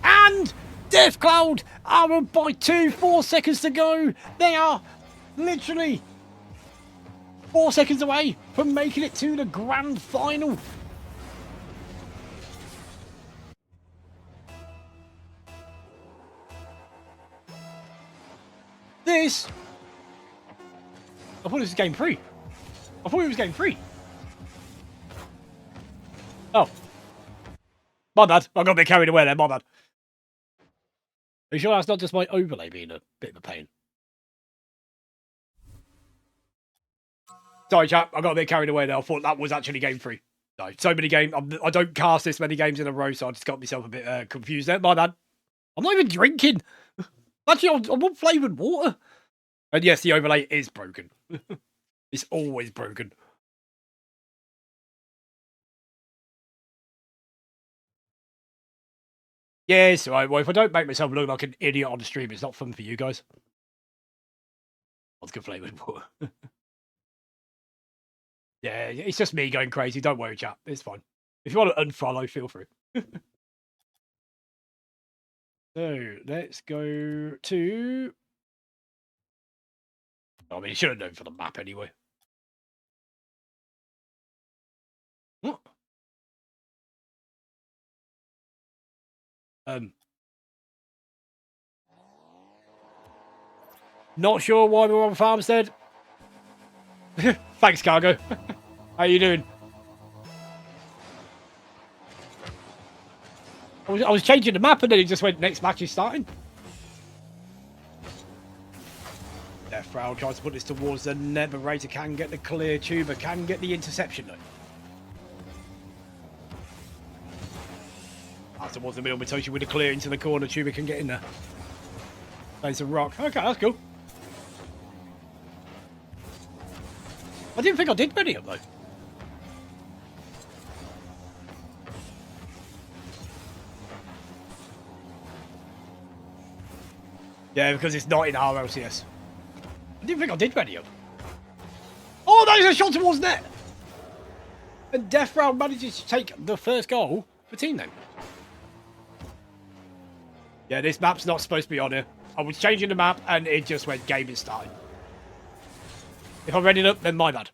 And Death Cloud are up by 2, 4 seconds to go. They are literally 4 seconds away from making it to the grand final. This... I thought it was game 3. I thought it was game 3. Oh. My bad. I got a bit carried away there. My bad. Are you sure that's not just my overlay being a bit of a pain? Sorry, chap. I got a bit carried away there. I thought that was actually game 3. No, so many games. I don't cast this many games in a row, so I just got myself a bit confused there. My bad. I'm not even drinking. Actually, I'm on flavoured water. And yes, the overlay is broken. It's always broken. Yes, right. Well, if I don't make myself look like an idiot on the stream, it's not fun for you guys. That's good flavoured water. Yeah, it's just me going crazy. Don't worry, chap. It's fine. If you want to unfollow, feel free. So, let's go to... I mean, you should have known for the map anyway. What? Not sure why we're on Farmstead. Thanks, Cargo. How you doing? I was changing the map and then it just went, next match is starting. Death Frown tries to put this towards the net, but Razor can get the clear. Tuber can get the interception though. That's towards the middle. Matoshi with a clear into the corner. Tuber can get in there. Plays a rock. Okay, that's cool. I didn't think I did many of them though. Yeah, because it's not in our LCS. I didn't think I did ready up. Oh, that is a shot towards net! And Death Round manages to take the first goal for Team then. Yeah, this map's not supposed to be on here. I was changing the map and it just went game is starting. If I read it up, then my bad.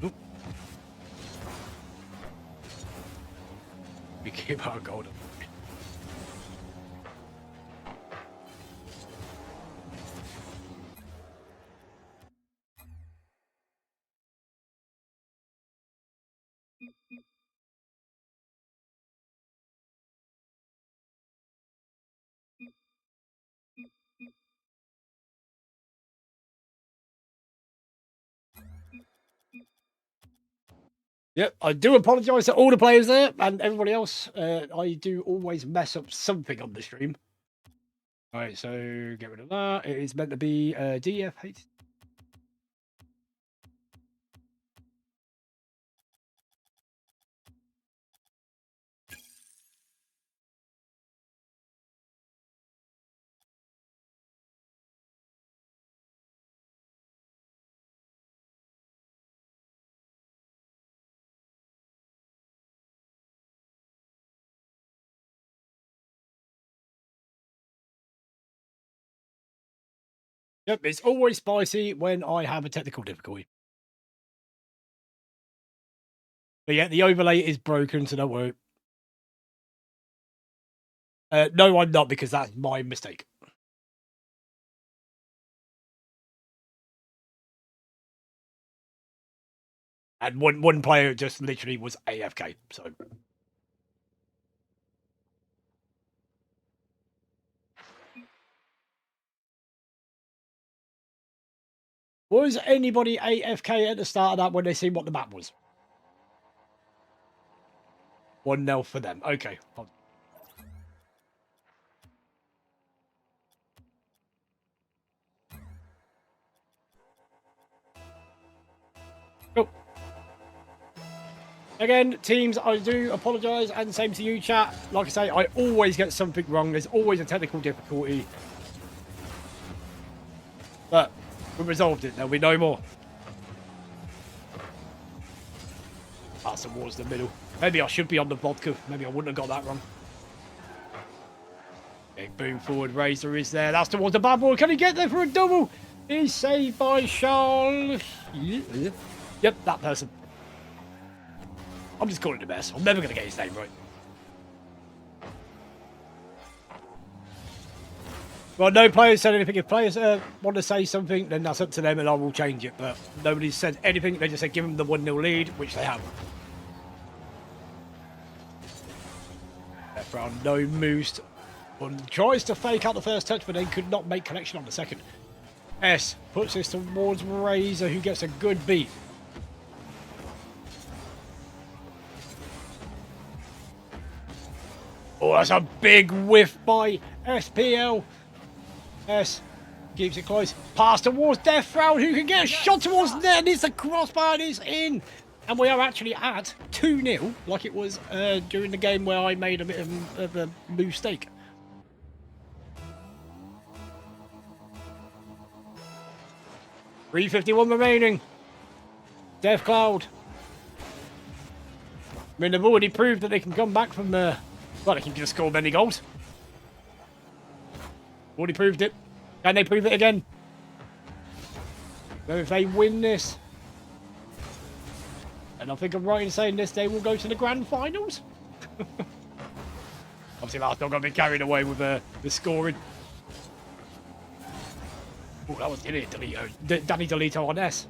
Oop. We keep our gold up. Yep, I do apologise to all the players there and everybody else. I do always mess up something on the stream. Alright, so get rid of that. It is meant to be DF8. Yep, it's always spicy when I have a technical difficulty. But yeah, the overlay is broken, so don't worry. No, I'm not, because that's my mistake. And one player just literally was AFK, so... Was anybody AFK at the start of that when they seen what the map was? 1-0 for them. Okay. Cool. Again, teams, I do apologise, and same to you, chat. Like I say, I always get something wrong. There's always a technical difficulty. But we resolved it. There'll be no more. Pass towards the middle. Maybe I should be on the vodka. Maybe I wouldn't have got that wrong. Big boom forward. Razor is there. That's towards the bad boy. Can he get there for a double? He's saved by Charles. Yep, that person. I'm just calling it a mess. I'm never going to get his name right. Well, no players said anything. If players want to say something, then that's up to them and I will change it. But nobody's said anything. They just said give them the 1-0 lead, which they have. Left round, no moves. Tries to fake out the first touch, but then could not make connection on the second. S puts this towards Razor, who gets a good beat. Oh, that's a big whiff by SPL. S keeps it close. Pass towards Death Round, who can get a shot towards net. It's a crossbar and it's in. And we are actually at 2-0, like it was during the game where I made a bit of a mistake. .351 remaining. Death Cloud. I mean, they've already proved that they can come back from the... Well, they can just score many goals. Already proved it. Can they prove it again? So if they win this... And I think I'm right in saying this, they will go to the grand finals. Obviously, that's not going to be carried away with the scoring. Oh, that was Danny Delito on S.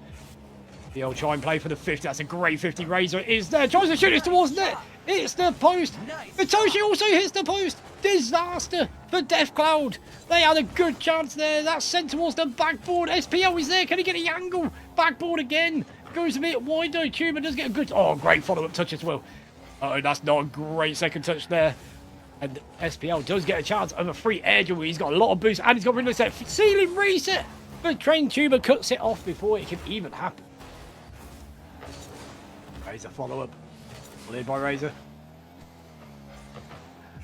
He'll try and play for the 50. That's a great 50. Razor is there. Tries to shoot it towards net. It's the post. Vitoshi also hits the post. Disaster for Death Cloud. They had a good chance there. That's sent towards the backboard. SPL is there. Can he get the angle? Backboard again. Goes a bit wide though. Tuber does get a good... Oh, great follow-up touch as well. Oh, that's not a great second touch there. And SPL does get a chance of a free air duel. He's got a lot of boost and he's got rid of that ceiling reset. But Train Tuber cuts it off before it can even happen. Razor follow-up. Led by Razor.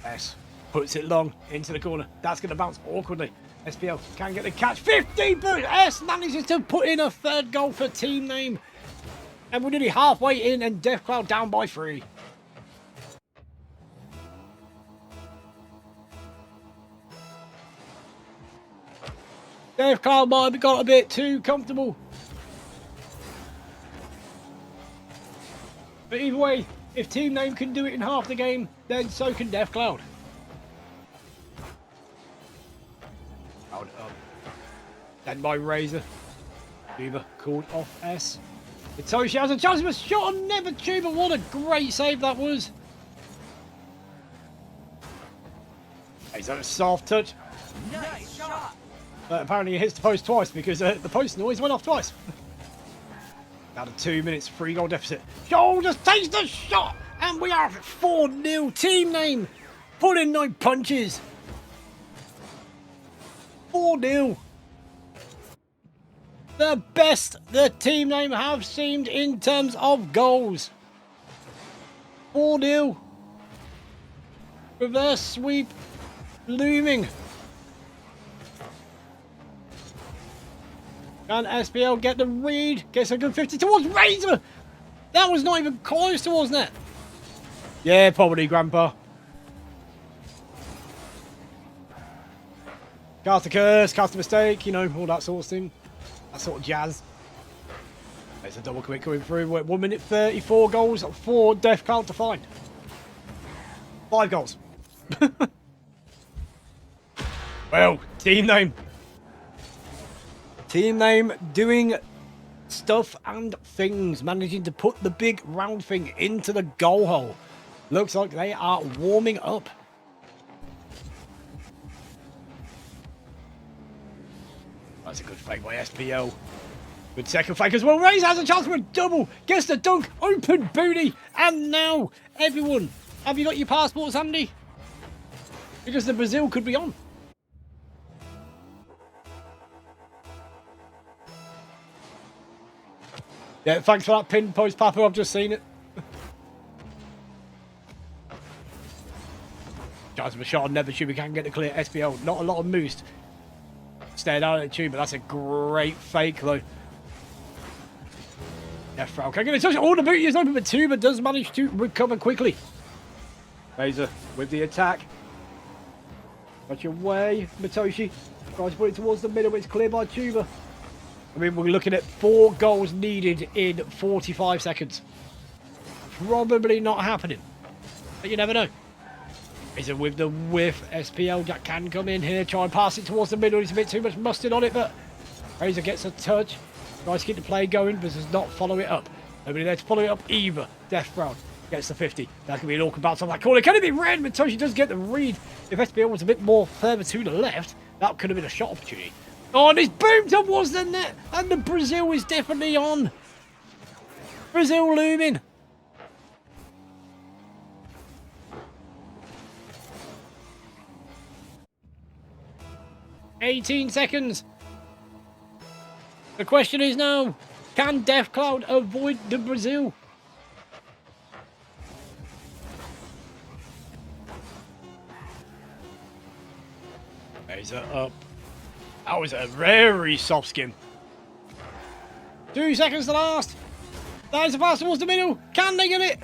S puts it long into the corner. That's going to bounce awkwardly. SPL can get the catch. 15 boost. S manages to put in a third goal for team name. And we're nearly halfway in and Death Cloud down by 3. Death Cloud might have got a bit too comfortable. But either way, if team name can do it in half the game, then so can Death Cloud. Cloud up. Then by Razor. Tuber called off S. Itoshi has a chance of a shot on Never Tuber. What a great save that was. He's on a soft touch. Nice shot. But apparently it hits the post twice because the post noise went off twice. Out of 2 minutes, 3 goal deficit. Joel just takes the shot, and we are 4-0 team name. Pulling 9 punches. 4-0. The best the team name have seemed in terms of goals. 4-0. Reverse sweep looming. Can SPL get the read? Gets a good 50 towards Razor. That was not even close towards net. Yeah, probably, Grandpa. Cast a curse, cast a mistake, you know, all that sort of thing. That sort of jazz. There's a double quick coming through. We're at 1 minute 34 goals for Death Cloud to find. 5 goals. Well, team name. Team name doing stuff and things, managing to put the big round thing into the goal hole. Looks like they are warming up. That's a good fake by SPL. Good second fake as well. Razor has a chance for a double. Gets the dunk. Open booty. And now, everyone, have you got your passports handy? Because the Brazil could be on. Yeah, thanks for that pin post, Papa. I've just seen it. Chance of a shot on Never Tuber can get the clear. SPL, not a lot of moose. Stared out at the Tuber. That's a great fake, though. Yeah, Frau can get a touch. All the booty is open, but Tuber does manage to recover quickly. Razor with the attack. Got your way, Matoshi. Tries to put it towards the middle, but it's cleared by Tuber. I mean, we're looking at 4 goals needed in 45 seconds. Probably not happening. But you never know. Is it with the whiff? SPL that can come in here. Try and pass it towards the middle. It's a bit too much mustard on it, but Razor gets a touch. Tries to keep the play going, but does not follow it up. Nobody there to follow it up either. Death Cloud gets the 50. That could be an awkward bounce on that corner. Can it be red? Matoshi does get the read. If SPL was a bit more further to the left, that could have been a shot opportunity. Oh, and it's boomed towards the net, and the Brazil is definitely on. Brazil looming. "18 seconds. The question is now, can Death Cloud avoid the Brazil? Razor up. That was a very soft skim. 2 seconds to last. That is a pass towards the middle. Can they get it?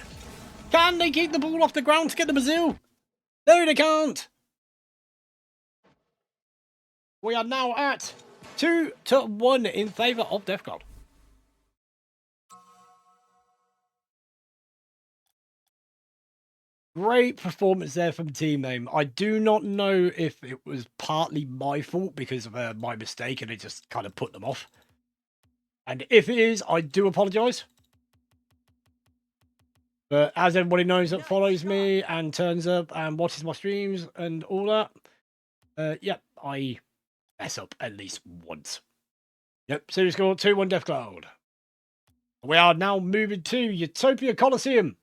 Can they keep the ball off the ground to get the Brazil? No, they can't. We are now at 2-1 in favour of Death Cloud. Great performance there from team name. I do not know if it was partly my fault because of my mistake and it just kind of put them off. And if it is, I do apologise. But as everybody knows that follows me and turns up and watches my streams and all that, yep, I mess up at least once. Yep, series score 2-1 Death Cloud. We are now moving to Utopia Coliseum.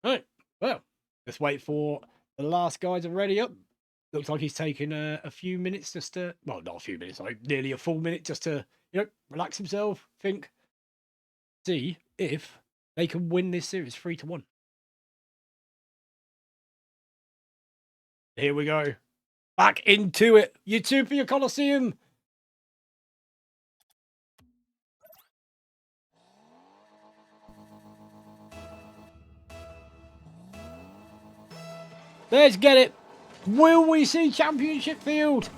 Right, well, let's wait for the last guy to ready up. Looks like he's taking a few minutes just to, well, not a few minutes, like nearly a full minute just to, relax himself, think, see if they can win this series 3-1. Here we go. Back into it. Utopia Coliseum. Let's get it. Will we see Championship Field?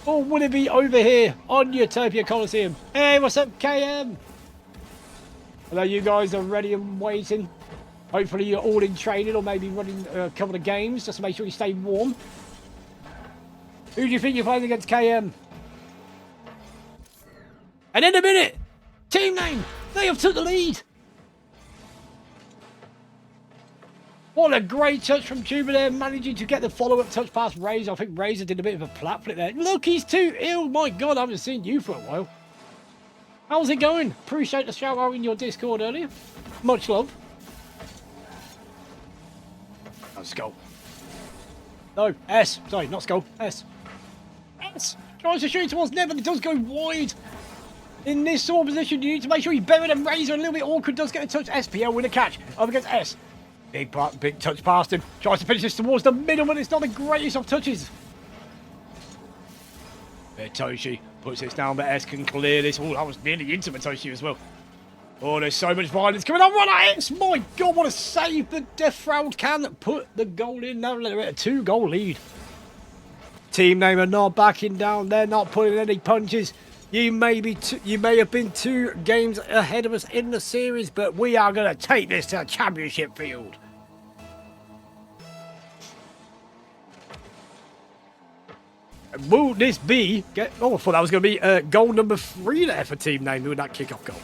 Or will it be over here on Utopia Coliseum? Hey, what's up, KM? Hello, you guys are ready and waiting. Hopefully you're all in training or maybe running a couple of games just to make sure you stay warm. Who do you think you're playing against, KM? And in a minute, team name, they have took the lead. What a great touch from Tuber there, managing to get the follow-up touch past Razor. I think Razor did a bit of a plat flip there. Look, he's too ill. My God, I haven't seen you for a while. How's it going? Appreciate the shout out in your Discord earlier. Much love. Oh, Skull. No, S. Sorry, not Skull. S. S. Tries to shoot towards Nev, but it does go wide. In this sort of position, you need to make sure you bury them. Razor, a little bit awkward, does get a touch. SPL with a catch. Up against S. Big touch past him. Tries to finish this towards the middle, but it's not the greatest of touches. Matoshi puts this down, but S can clear this. Oh, that was nearly into Matoshi as well. Oh, there's so much violence coming on. Run at S. My God, what a save. The Death Round can put the goal in. Now they're at a 2-goal lead. Team name are not backing down. They're not pulling any punches. You may have been 2 games ahead of us in the series, but we are going to take this to Championship Field. Will this be... Oh, I thought that was going to be goal number 3 there for team name with that kick-off goal.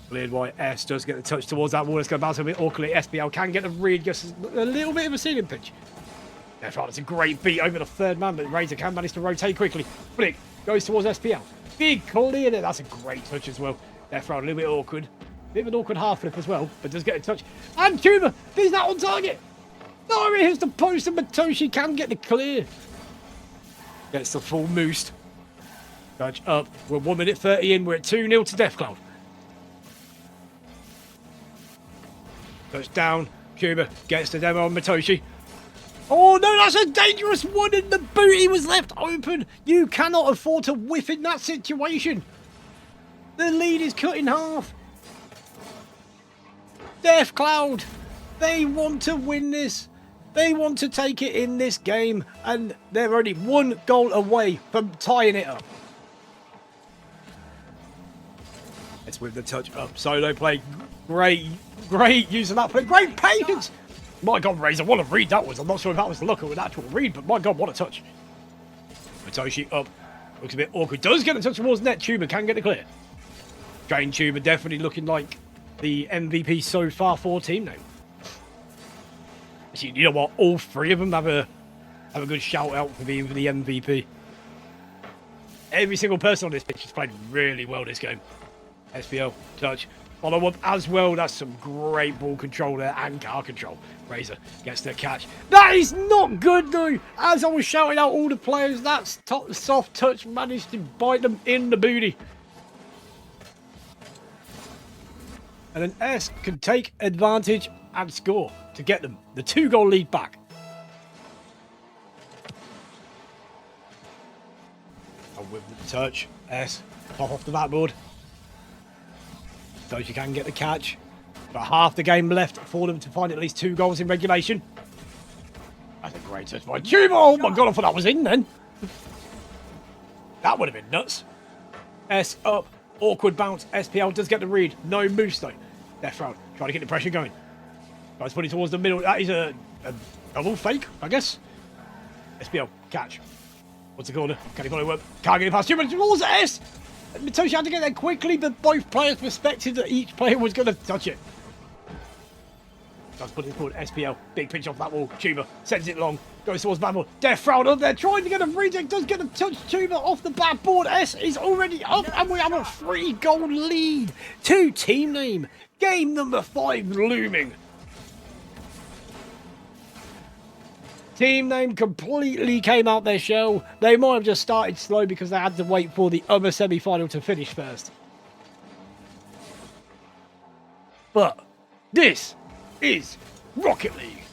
Cleared by S, does get the touch towards that wall. It's going to bounce a bit awkwardly. SBL can get the read, just a little bit of a ceiling pitch. That's a great beat over the third man, but Razor can manage to rotate quickly. Flick goes towards SPL. Big clear there. That's a great touch as well. Left round, a little bit awkward. Bit of an awkward half flip as well, but does get a touch. And Tuba, he's not on target. No, he hits the post and Matoshi can get the clear. Gets the full boost. Touch up. We're 1 minute 30 in. We're at 2-0 to Death Cloud. Touch down. Tuba gets the demo on Matoshi. Oh no, that's a dangerous one, and the booty was left open. You cannot afford to whiff in that situation. The lead is cut in half. Death Cloud, they want to win this. They want to take it in this game, and they're only 1 goal away from tying it up. It's with the touch up. Solo play. Great use of that play. Great patience. My God, Razor, what a read that was. I'm not sure if that was the look or an actual read, but my God, what a touch. Matoshi up. Looks a bit awkward. Does get a touch towards net. Tuber can get it clear. Drain Tuber definitely looking like the MVP so far for team now. Actually, you know what? All 3 of them have a good shout out for being the MVP. Every single person on this pitch has played really well this game. SPL, touch. Follow up as well. That's some great ball control there and car control. Razor gets the catch. That is not good though. As I was shouting out all the players, that soft touch managed to bite them in the booty. And then S can take advantage and score to get them the 2-goal lead back. And with the touch, S pop off the backboard. So you can get the catch. But half the game left for them to find at least 2 goals in regulation. That's a great touch by Tuba. Oh my God, I thought that was in then. That would have been nuts. S up. Awkward bounce. SPL does get the read. No moves though. Left round. Trying to get the pressure going. Guys putting towards the middle. That is a double fake, I guess. SPL. Catch. What's the corner? Can he follow up? Can't get it past Tuba. Towards S. Matoshi had to get there quickly, but both players respected that each player was going to touch it. Does put it forward. SPL. Big pitch off that wall. Tuba sends it long. Goes towards backboard. Death Frown up there. Trying to get a reject. Does get a touch. Tuba off the backboard. S is already up. And we have a 3-goal lead to Team Name. Game number 5 looming. Team Name completely came out their shell. They might have just started slow because they had to wait for the other semi-final to finish first. But this is Rocket League.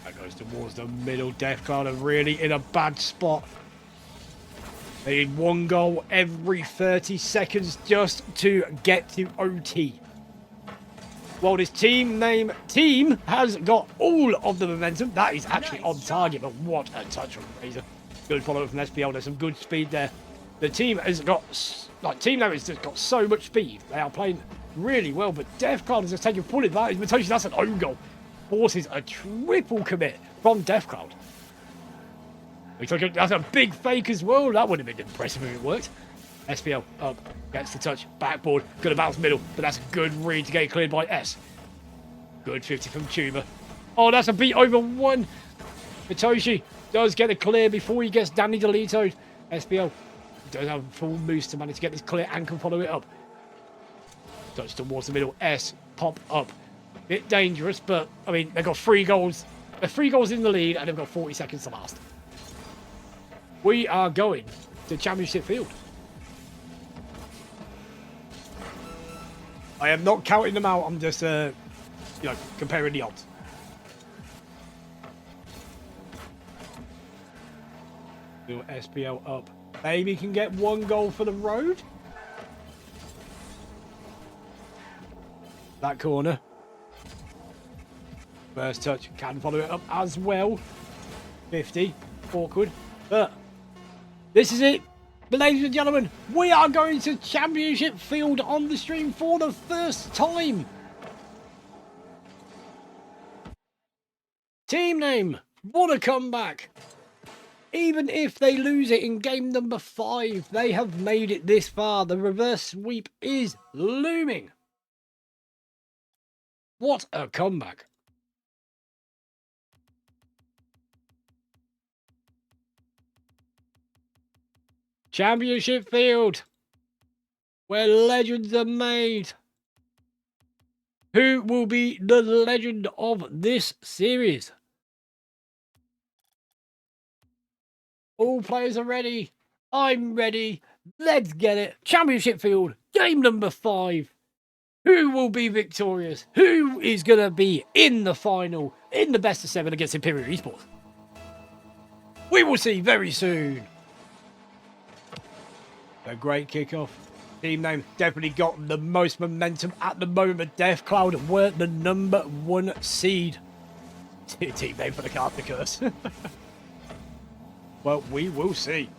That goes towards the middle. Death Cloud are really in a bad spot. They need 1 goal every 30 seconds just to get to OT. Well, this team has got all of the momentum. That is actually on target, but what a touch from Razor. Good follow-up from SPL. There's some good speed there. The team has got, Team Name has just got so much speed. They are playing really well, but Death Cloud is just taking full advantage. Matoshi, that's an own goal. Forces a triple commit from Death Cloud. That's a big fake as well. That would have been impressive if it worked. SPL up, gets the touch, backboard, gonna bounce middle, but that's a good read to get cleared by S. Good 50 from Tuba. Oh, that's a beat over 1. Matoshi does get the clear before he gets Danny Delito'd. SPL does have a full moose to manage to get this clear and can follow it up. Touch towards the middle, S, pop up. Bit dangerous, but, I mean, they've got 3 goals. They're 3 goals in the lead, and they've got 40 seconds to last. We are going to Championship Field. I am not counting them out. I'm just, comparing the odds. Little SPL up. Maybe can get 1 goal for the road. That corner. First touch. Can follow it up as well. 50. Awkward. But this is it. Ladies and gentlemen, we are going to Championship Field on the stream for the first time. Team Name, what a comeback. Even if they lose it in game number 5, they have made it this far. The reverse sweep is looming. What a comeback. Championship Field, where legends are made. Who will be the legend of this series? All players are ready. I'm ready. Let's get it. Championship Field, game number 5. Who will be victorious? Who is going to be in the final, in the best of 7 against Imperial Esports? We will see very soon. A great kickoff. Team Name definitely got the most momentum at the moment. Death Cloud were the number 1 seed. Team Name for the Carpenter Curse. Well, we will see.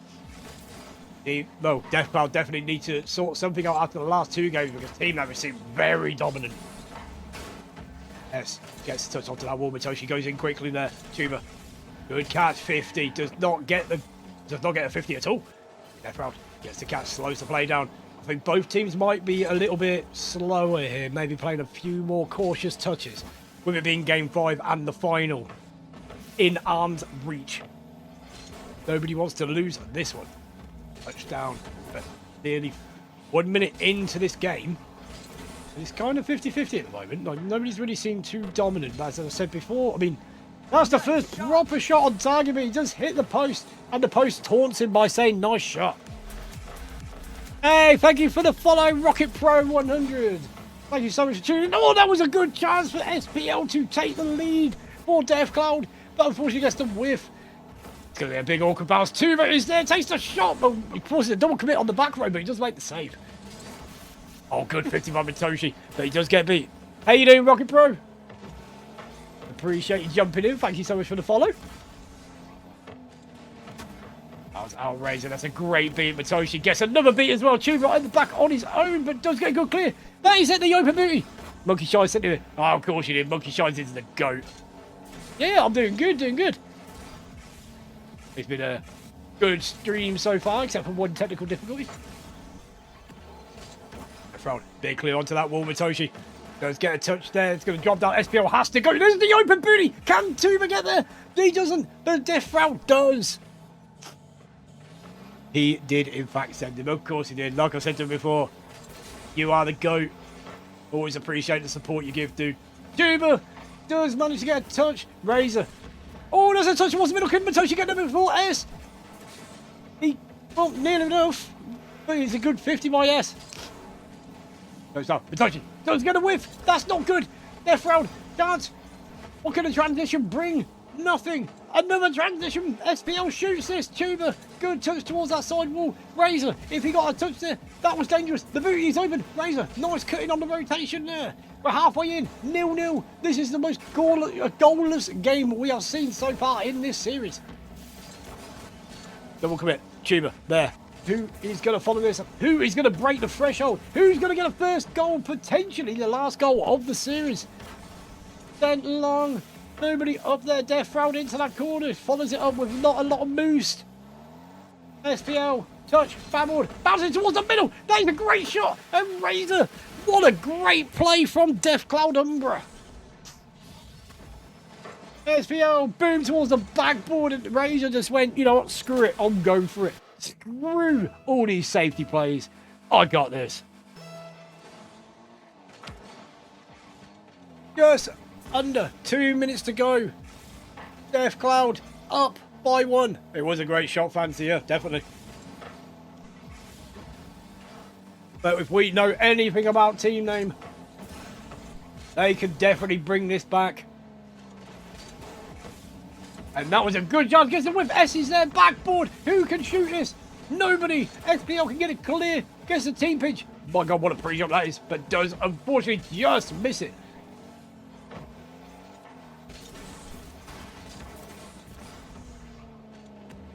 Death Cloud definitely need to sort something out after the last 2 games because Team Name has seemed very dominant. S gets the touch onto that wall. Matoshi goes in quickly there. Tuba, good catch. 50 does not get a 50 at all. Death Cloud gets the catch, slows the play down. I think both teams might be a little bit slower here, maybe playing a few more cautious touches, with it being game 5 and the final in arm's reach. Nobody wants to lose this one. Touchdown, but nearly 1 minute into this game. It's kind of 50-50 at the moment. Like, nobody's really seemed too dominant, but as I said before, I mean, that's the first proper shot on target, but he does hit the post, and the post taunts him by saying, nice shot. Hey, thank you for the follow, Rocket Pro 100. Thank you so much for tuning in. Oh, that was a good chance for SPL to take the lead for Death Cloud, but unfortunately gets the whiff. It's going to be a big awkward bounce. Tuba is there, takes the shot, but he forces a double commit on the back row, but he does make the save. Oh, good 50 by Matoshi, but he does get beat. How you doing, Rocket Pro? Appreciate you jumping in. Thank you so much for the follow. That was outrageous. That's a great beat. Matoshi gets another beat as well. Tuba right in the back on his own, but does get a good clear. That is at the open booty. Monkey Shines into it. Oh, of course you did. Monkey Shines into the goat. Yeah, I'm doing good, doing good. It's been a good stream so far, except for one technical difficulty. Death Round. Big clear onto that wall, Matoshi. Does get a touch there. It's going to drop down. SPL has to go. There's the open booty. Can Tuba get there? He doesn't. But Death Round does. He did, in fact, send him. Of course he did. Like I said to him before, you are the GOAT. Always appreciate the support you give, dude. Tuba does manage to get a touch. Razor. Oh, there's a touch. It wasn't middle. Couldn't Matoshi get there before S? He, well, nearly enough. But it's a good 50 by S. No, stop. Matoshi does get a whiff. That's not good. Death Round. Can't. What can a transition bring? Nothing. Another transition. SPL shoots this. Tuba. Good touch towards that side wall. Razor. If he got a touch there, that was dangerous. The booty is open. Razor. Nice cutting on the rotation there. We're halfway in. 0-0. This is the most goalless game we have seen so far in this series. Double commit. Tuba. There. Who is going to follow this up? Who is going to break the threshold? Who's going to get a first goal? Potentially the last goal of the series. Sent long. Nobody up there. Death Round into that corner. Follows it up with not a lot of boost. SPL. Touch. Famord. Bouncing towards the middle. That is a great shot. And Razor. What a great play from Death Cloud Umbra. SPL. Boom towards the backboard. And Razor just went, you know what? Screw it. I'm going for it. Screw all these safety plays. I got this. Just under 2 minutes to go. Death Cloud up by 1. It was a great shot, fancy, yeah, definitely. But if we know anything about team name, they can definitely bring this back. And that was a good chance. Gets it with S is there. Backboard. Who can shoot this? Nobody. SPL can get it clear. Gets the team pitch. My God, what a pre-shot that is. But does, unfortunately, just miss it.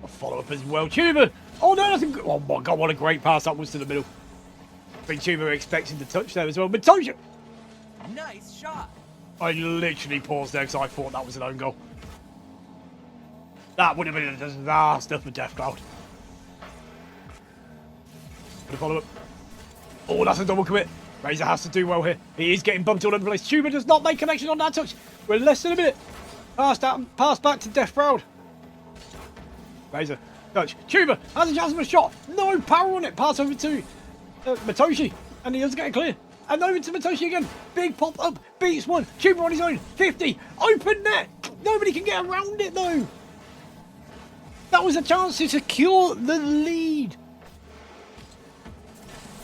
A follow-up as well. Tuba. Oh, no, that's a good... Oh, my God, what a great pass that was to the middle. I think Tuba expecting to touch there as well. But Tosha. Nice shot. I literally paused there because I thought that was an own goal. That would have been a disaster for Death Cloud. Gonna follow up. Oh, that's a double commit. Razor has to do well here. He is getting bumped all over the place. Tuba does not make connection on that touch. We're less than a minute. Pass back to Death Cloud. Razor. Touch. Tuba has a chance of a shot. No power on it. Pass over to Matoshi. And he doesn't get it clear. And over to Matoshi again. Big pop up. Beats one. Tuba on his own. 50. Open net. Nobody can get around it though. That was a chance to secure the lead.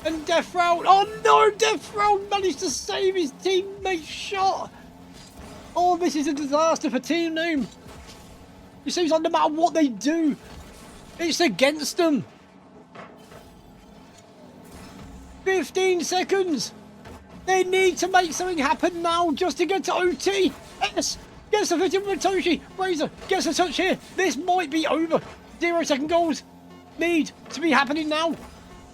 And Death Round. Oh no! Death Round managed to save his teammate's shot. Oh, this is a disaster for team name. It seems like no matter what they do, it's against them. 15 seconds. They need to make something happen now just to get to OT. Yes. Gets the 50 from Matoshi. Razor gets a touch here. This might be over. 0-second goals need to be happening now.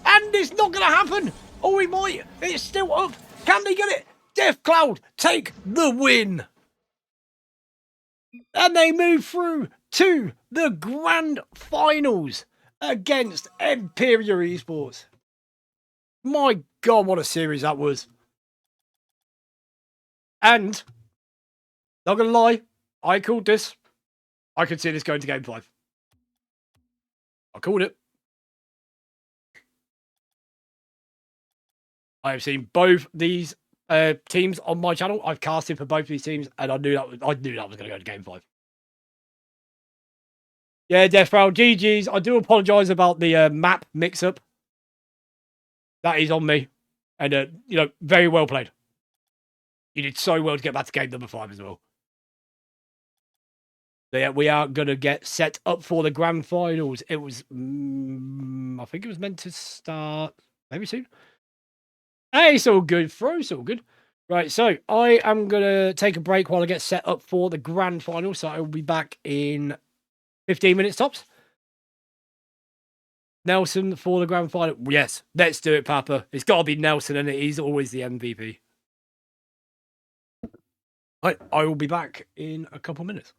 And it's not going to happen. Oh, it might. It's still up. Can they get it? Death Cloud take the win. And they move through to the grand finals against Imperial Esports. My God, what a series that was. And... not gonna lie, I called this. I could see this going to game 5. I called it. I have seen both these teams on my channel. I've casted for both these teams, and I knew that was going to go to game 5. Yeah, Death Round, GG's. I do apologise about the map mix-up. That is on me, and you know, very well played. You did so well to get back to game number 5 as well. Yeah, we are going to get set up for the grand finals. It was, I think it was meant to start maybe soon. Hey, it's all good. Throw's all good. Right, so I am going to take a break while I get set up for the grand final. So I will be back in 15 minutes tops. Nelson for the grand final. Yes, let's do it, Papa. It's got to be Nelson, and he's always the MVP. Right, I will be back in a couple minutes.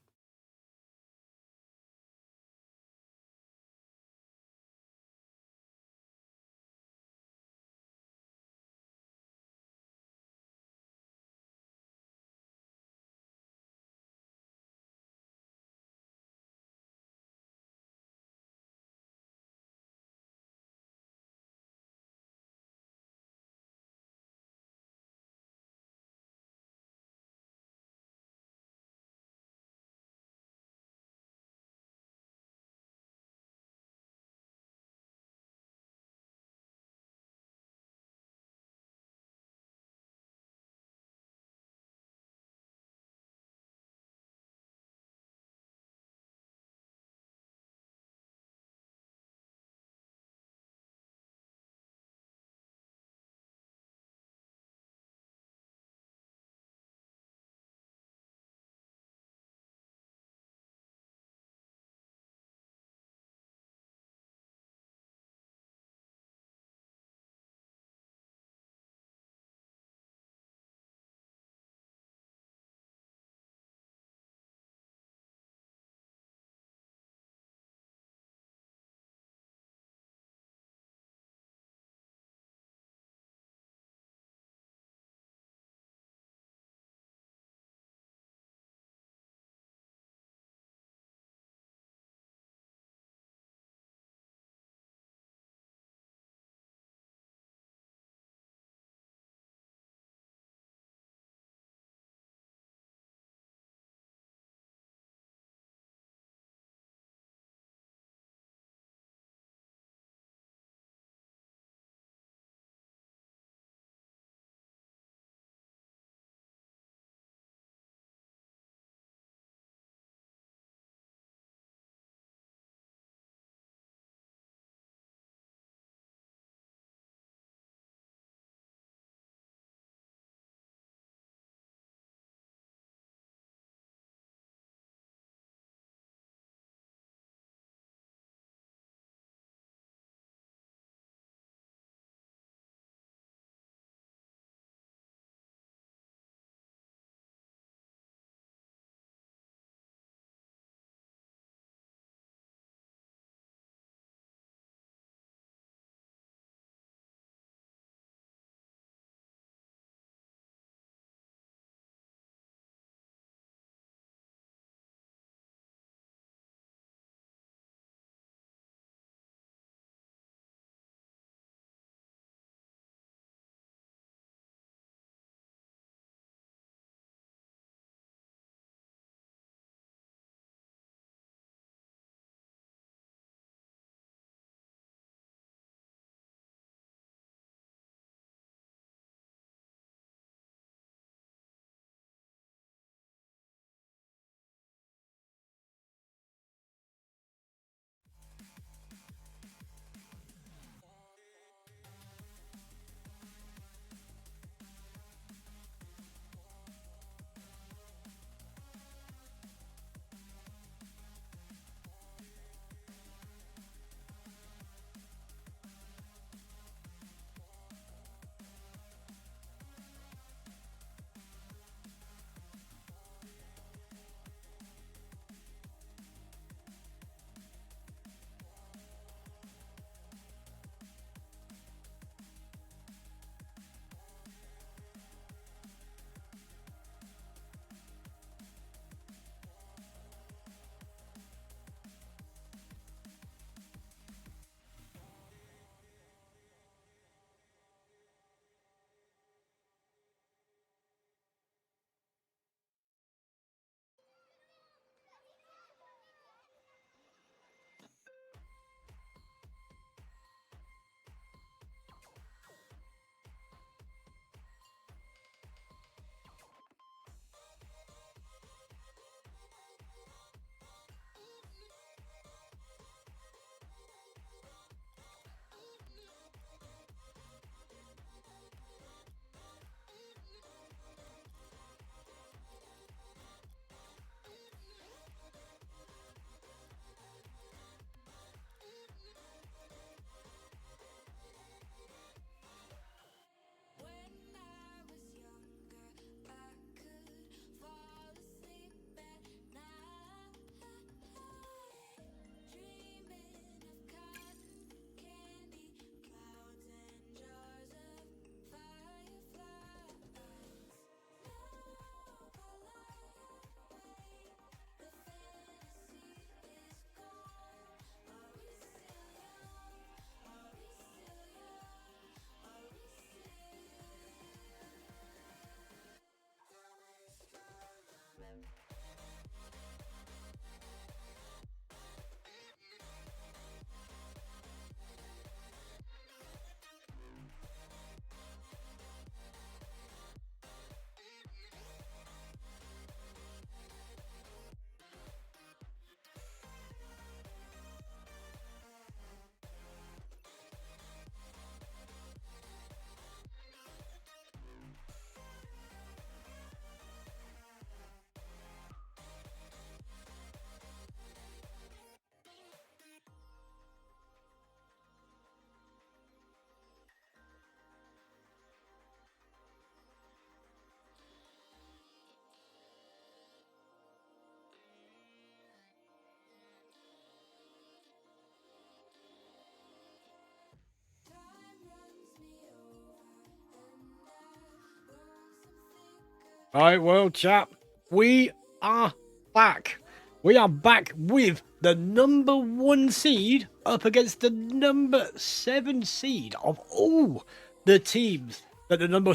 Right, well, chap, we are back. We are back with the number 1 seed up against the number 7 seed of all the teams that the number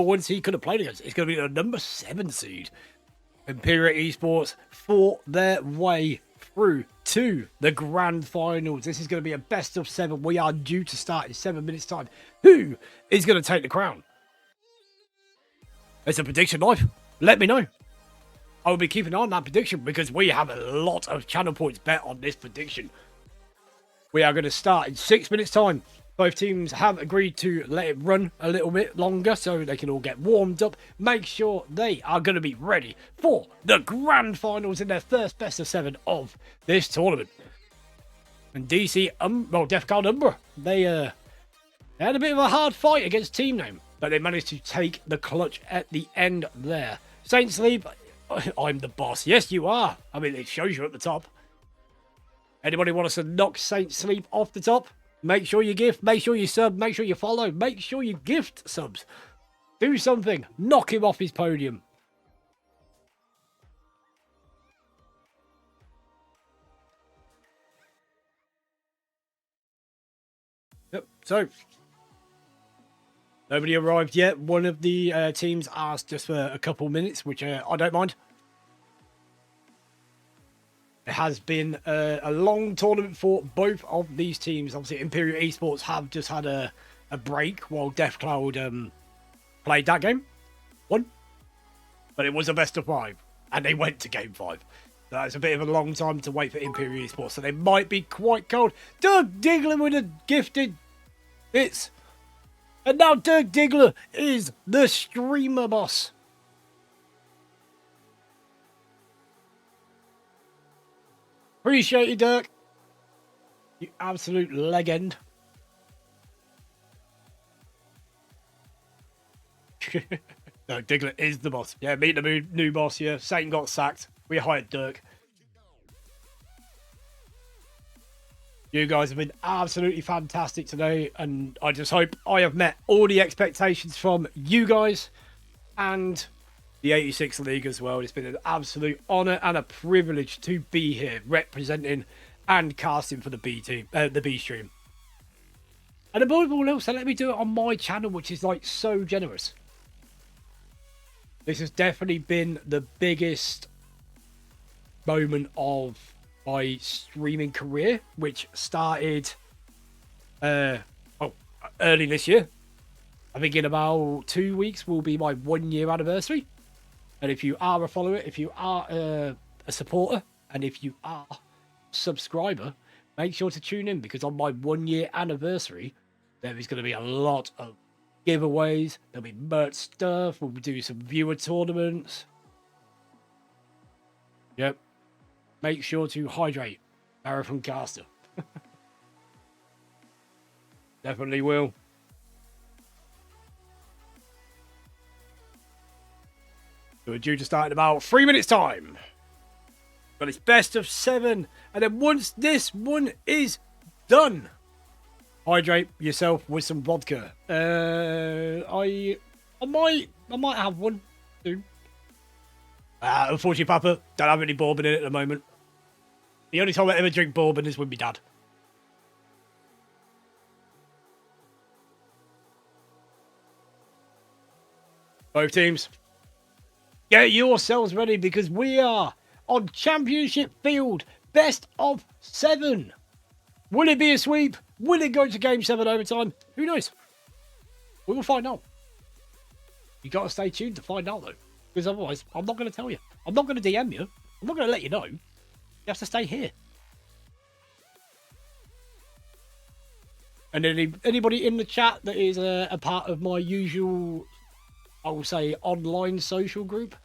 1 seed could have played against. It's going to be the number 7 seed. Imperial Esports fought their way through to the grand finals. This is going to be a best of 7. We are due to start in 7 minutes' time. Who is going to take the crown? It's a prediction live. Let me know. I will be keeping an eye on that prediction because we have a lot of channel points bet on this prediction. We are going to start in 6 minutes' time. Both teams have agreed to let it run a little bit longer so they can all get warmed up. Make sure they are going to be ready for the grand finals in their first best of 7 of this tournament. And DC, Death Guard Umbra, they had a bit of a hard fight against Team Name, but they managed to take the clutch at the end there. Saint Sleep, I'm the boss. Yes, you are. I mean, it shows you at the top. Anybody want us to knock Saint Sleep off the top? Make sure you gift, make sure you sub, make sure you follow, make sure you gift subs. Do something. Knock him off his podium. Yep, so nobody arrived yet. One of the teams asked just for a couple minutes, which I don't mind. It has been a long tournament for both of these teams. Obviously, Imperial Esports have just had a break while Death Cloud played that game. Won. But it was a best of 5. And they went to game 5. That's a bit of a long time to wait for Imperial Esports. So they might be quite cold. Doug Diggler with a gifted bits. And now Doug Diggler is the streamer boss. Appreciate you, Dirk. You absolute legend. No, Diglett is the boss. Yeah, meet the new boss here. Satan got sacked. We hired Dirk. You guys have been absolutely fantastic today, and I just hope I have met all the expectations from you guys and the 86 League as well. It's been an absolute honour and a privilege to be here representing and casting for the B team, the B stream. And above all else, let me do it on my channel, which is like so generous. This has definitely been the biggest moment of my streaming career, which started early this year. I think in about 2 weeks will be my 1 year anniversary. And if you are a follower, if you are a supporter, and if you are a subscriber, make sure to tune in, because on my 1 year anniversary, there is going to be a lot of giveaways. There'll be merch stuff. We'll do some viewer tournaments. Yep. Make sure to hydrate. Marathon Caster. Definitely will. So we're due to start in about 3 minutes time. But it's best of 7. And then once this one is done, hydrate yourself with some vodka. I might have one soon. Unfortunately, Papa, don't have any bourbon in it at the moment. The only time I ever drink bourbon is with my dad. Both teams, get yourselves ready, because we are on Championship Field, best of 7. Will it be a sweep? Will it go to Game 7 overtime? Who knows? We will find out. You got to stay tuned to find out, though, because otherwise, I'm not going to tell you. I'm not going to DM you. I'm not going to let you know. You have to stay here. And anybody in the chat that is a part of my usual, I will say, online social group,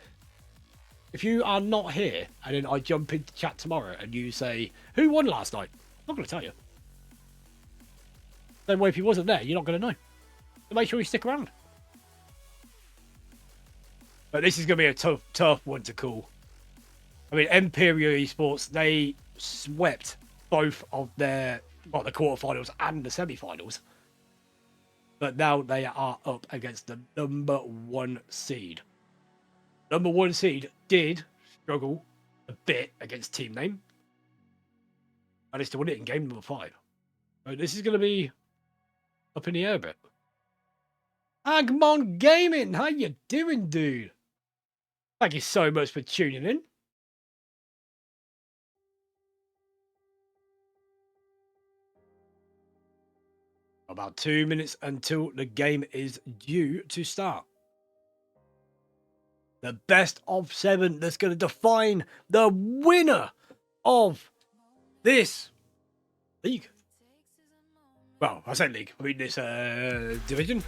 if you are not here and then I jump into chat tomorrow and you say, who won last night? I'm not going to tell you. Same way, if he wasn't there, you're not going to know. So make sure you stick around. But this is going to be a tough one to call. I mean, Imperial Esports, they swept both of their, the quarterfinals and the semi-finals. But now they are up against the number 1 seed. number 1 seed did struggle a bit against Team Name. Managed to win it in game number 5. So this is going to be up in the air a bit. Agmon Gaming, how you doing, dude? Thank you so much for tuning in. About 2 minutes until the game is due to start. The best of 7 that's going to define the winner of this league. Well, I say league. I mean this division.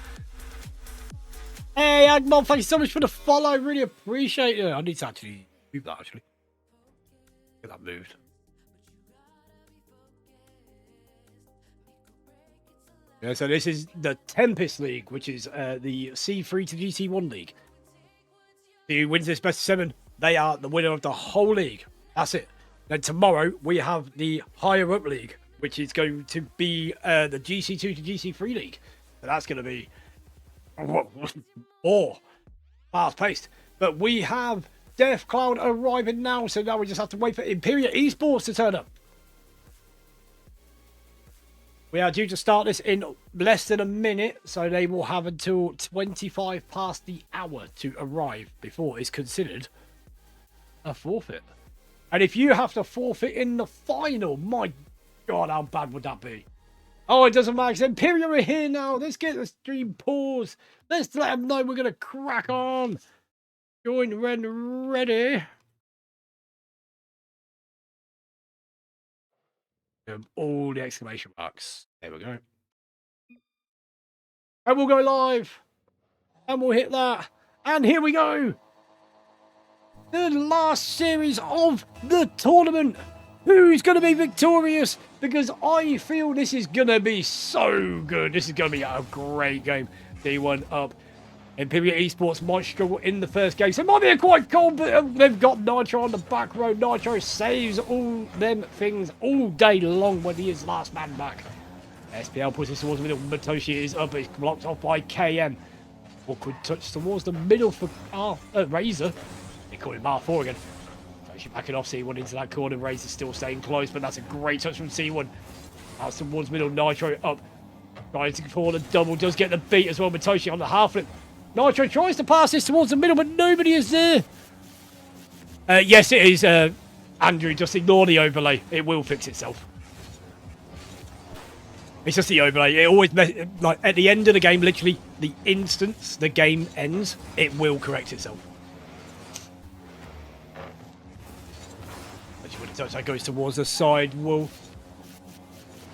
Hey, Agmon, thank you so much for the follow. I really appreciate it. I need to actually move that, actually. Get that moved. Yeah, so this is the Tempest League, which is the C3 to GT1 league. Who wins this best of 7, they are the winner of the whole league. That's it. Then tomorrow, we have the higher up league, which is going to be the GC2 to GC3 league. So that's going to be more fast-paced. But we have Death Cloud arriving now, so now we just have to wait for Imperial Esports to turn up. We are due to start this in less than a minute, so they will have until 25 past the hour to arrive before it's considered a forfeit. And if you have to forfeit in the final, my God, how bad would that be? Oh, it doesn't matter. Imperial are here now. Let's get the stream paused. Let's let them know we're going to crack on. Join when ready. All the exclamation marks. There we go. And we'll go live. And we'll hit that. And here we go. The last series of the tournament. Who's going to be victorious? Because I feel this is going to be so good. This is going to be a great game. D1 up. Imperial Esports might struggle in the first game. So it might be quite cold, but they've got Nitro on the back row. Nitro saves all them things all day long when he is last man back. SPL pushes towards the middle. Matoshi is up. It's blocked off by KM. Awkward touch towards the middle for Razor. They call him R4 again. Matoshi backing off C1 into that corner. Razor still staying close, but that's a great touch from C1. Out towards middle. Nitro up. Trying to call a double. Does get the beat as well. Matoshi on the half flip. Nitro tries to pass this towards the middle, but nobody is there. Yes, it is, Andrew. Just ignore the overlay. It will fix itself. It's just the overlay. It always, like, at the end of the game, literally, the instant the game ends, it will correct itself. Actually, when the touch that goes towards the side wall.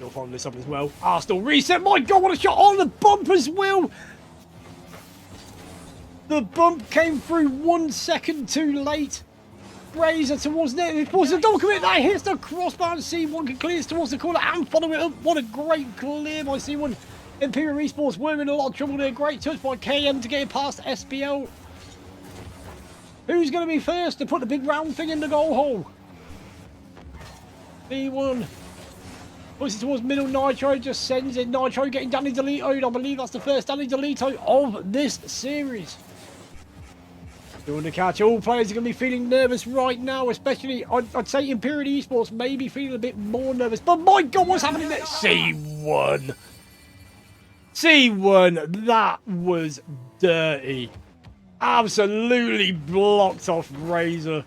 You'll follow this up as well. Arsenal reset. My God, what a shot on the bump as well. The bump came through 1 second too late. Razor towards net. It was a double commit. That hits the crossbar. C1 can clear towards the corner and follow it up. What a great clear by C1. Imperial Esports were in a lot of trouble there. Great touch by KM to get it past SBL. Who's going to be first to put the big round thing in the goal hole? C1. Puts it towards middle. Nitro just sends it. Nitro getting Danny Delito. I believe that's the first Danny Delito of this series. Doing the catch. All players are going to be feeling nervous right now, especially, I'd say Imperial Esports may be feeling a bit more nervous. But my God, what's happening there? C1. C1, that was dirty. Absolutely blocked off Razor.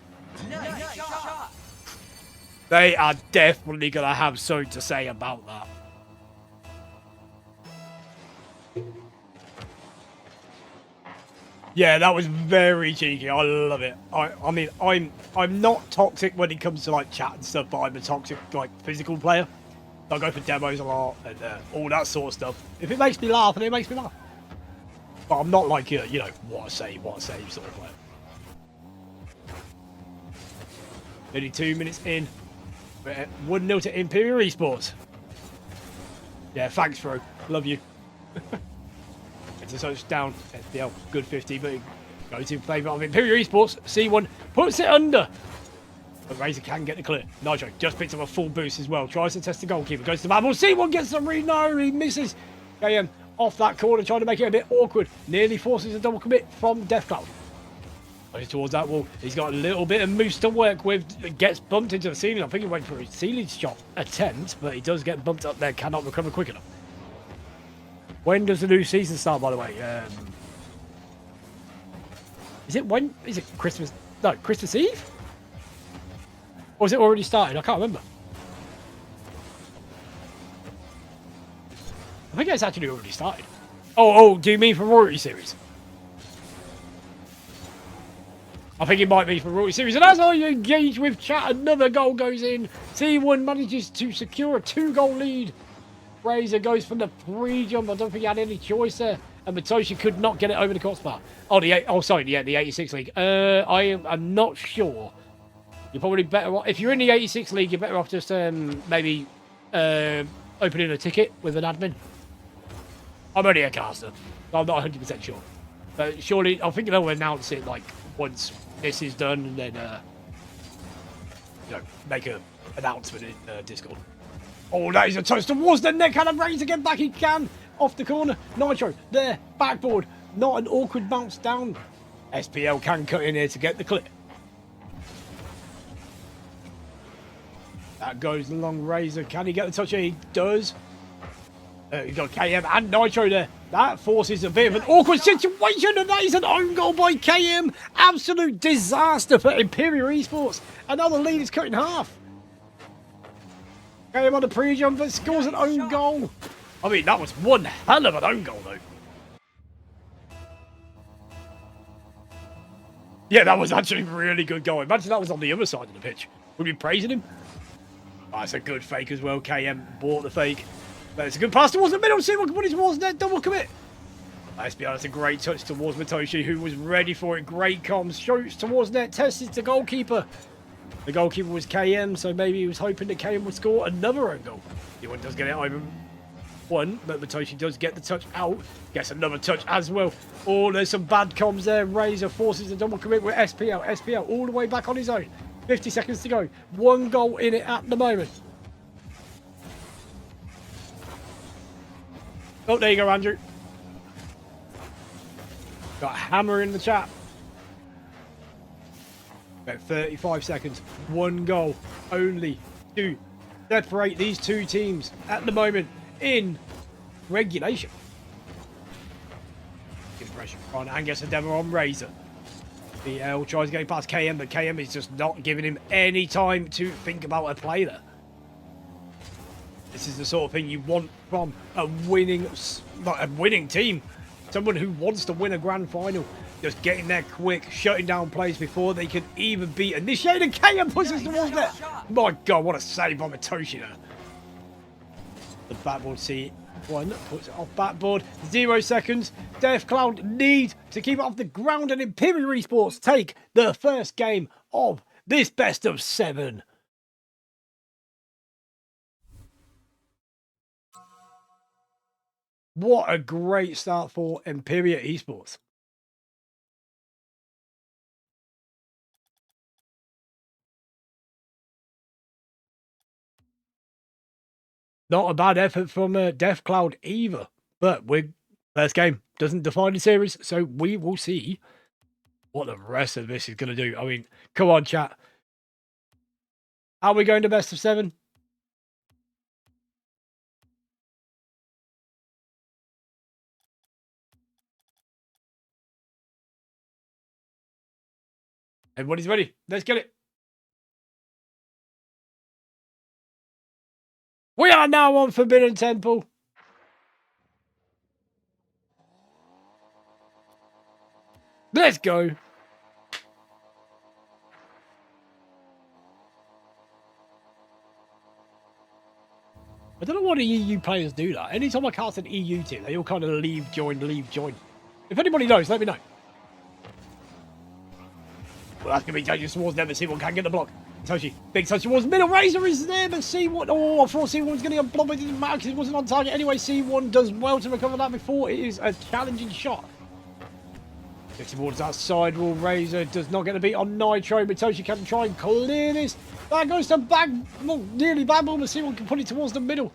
They are definitely going to have something to say about that. Yeah, that was very cheeky. I love it. I mean, I'm not toxic when it comes to like chat and stuff, but I'm a toxic like physical player. I go for demos a lot and all that sort of stuff. If it makes me laugh, then it makes me laugh. But I'm not like you know what I say sort of player. 32 minutes in. 1-0 to Imperial Esports. Yeah, thanks, bro. Love you. It's a touchdown. SPL, good 50, but goes in favour of Imperial Esports. C1 puts it under. But Razor can get the clear. Nitro just picks up a full boost as well. Tries to test the goalkeeper. Goes to the bubble. C1 gets the read. No, he misses. KM off that corner, trying to make it a bit awkward. Nearly forces a double commit from Deathcloud. Goes towards that wall. He's got a little bit of moose to work with. Gets bumped into the ceiling. I think he went for a ceiling shot attempt, but he does get bumped up there. Cannot recover quick enough. When does the new season start, by the way? Is it when? Is it Christmas? No, Christmas Eve? Or is it already started? I can't remember. I think it's actually already started. Oh, do you mean for Royalty Series? I think it might be for Royalty Series. And as I engage with chat, another goal goes in. C1 manages to secure a 2-goal lead. Razor goes for the free jump. I don't think he had any choice there. And Matoshi could not get it over the crossbar. Oh, the 86 League. I'm not sure. You're probably better off. If you're in the 86 League, you're better off just maybe opening a ticket with an admin. I'm only a caster, so I'm not 100% sure. But surely, I think they'll announce it like once this is done, and then make an announcement in Discord. Oh, that is a touch towards the neck, and Razor again back. He can off the corner. Nitro there, backboard. Not an awkward bounce down. SPL can cut in here to get the clear. That goes along Razor. Can he get the touch? He does. You've got KM and Nitro there. That forces a bit of an awkward situation, and that is an own goal by KM. Absolute disaster for Imperial Esports. Another lead is cut in half. KM on the pre-jump, but scores an own goal. I mean, that was one hell of an own goal, though. Yeah, that was actually a really good goal. Imagine that was on the other side of the pitch. Would we be praising him? Oh, that's a good fake as well. KM bought the fake. But it's a good pass towards the middle. See what can put it towards net. Double commit. Let's be honest, a great touch towards Matoshi, who was ready for it. Great comms. Shoots towards net. Tests the goalkeeper. The goalkeeper was KM, so maybe he was hoping that KM would score another own goal. He does get it over one, but Matoshi does get the touch out. Gets another touch as well. Oh, there's some bad comms there. Razor forces a double commit with SPL. SPL all the way back on his own. 50 seconds to go. 1 goal in it at the moment. Oh, there you go, Andrew. Got a hammer in the chat. About 35 seconds. 1 goal only to separate these two teams at the moment in regulation. Good pressure on Angus and Denver on Razor. BL tries getting past KM, but KM is just not giving him any time to think about a play there. This is the sort of thing you want from a winning team. Someone who wants to win a grand final. Just getting there quick, shutting down plays before they can even be initiated. KM pushes towards there. My God, what a save by Matoshi there. The backboard C1 puts it off backboard. 0 seconds. Death Cloud need to keep it off the ground, and Imperial Esports take the first game of this best of 7. What a great start for Imperial Esports. Not a bad effort from Death Cloud either. But first game doesn't define the series, so we will see what the rest of this is going to do. I mean, come on, chat. Are we going to best of 7? Everybody's ready. Let's get it. We are now on Forbidden Temple. Let's go. I don't know why the EU players do that. Anytime I cast an EU team, they all kind of leave, join, leave, join. If anybody knows, let me know. Well, that's going to be dangerous towards them, but C1 can get the block. Toshi, big touch towards middle. Razor is there, but C1... Oh, I thought C1 was going to get blocked, but it didn't matter because it wasn't on target. Anyway, C1 does well to recover that before it is a challenging shot. Gets towards that side wall. Razor does not get a beat on Nitro, but Toshi can try and clear this. That goes to back... Well, nearly backball, but C1 can put it towards the middle.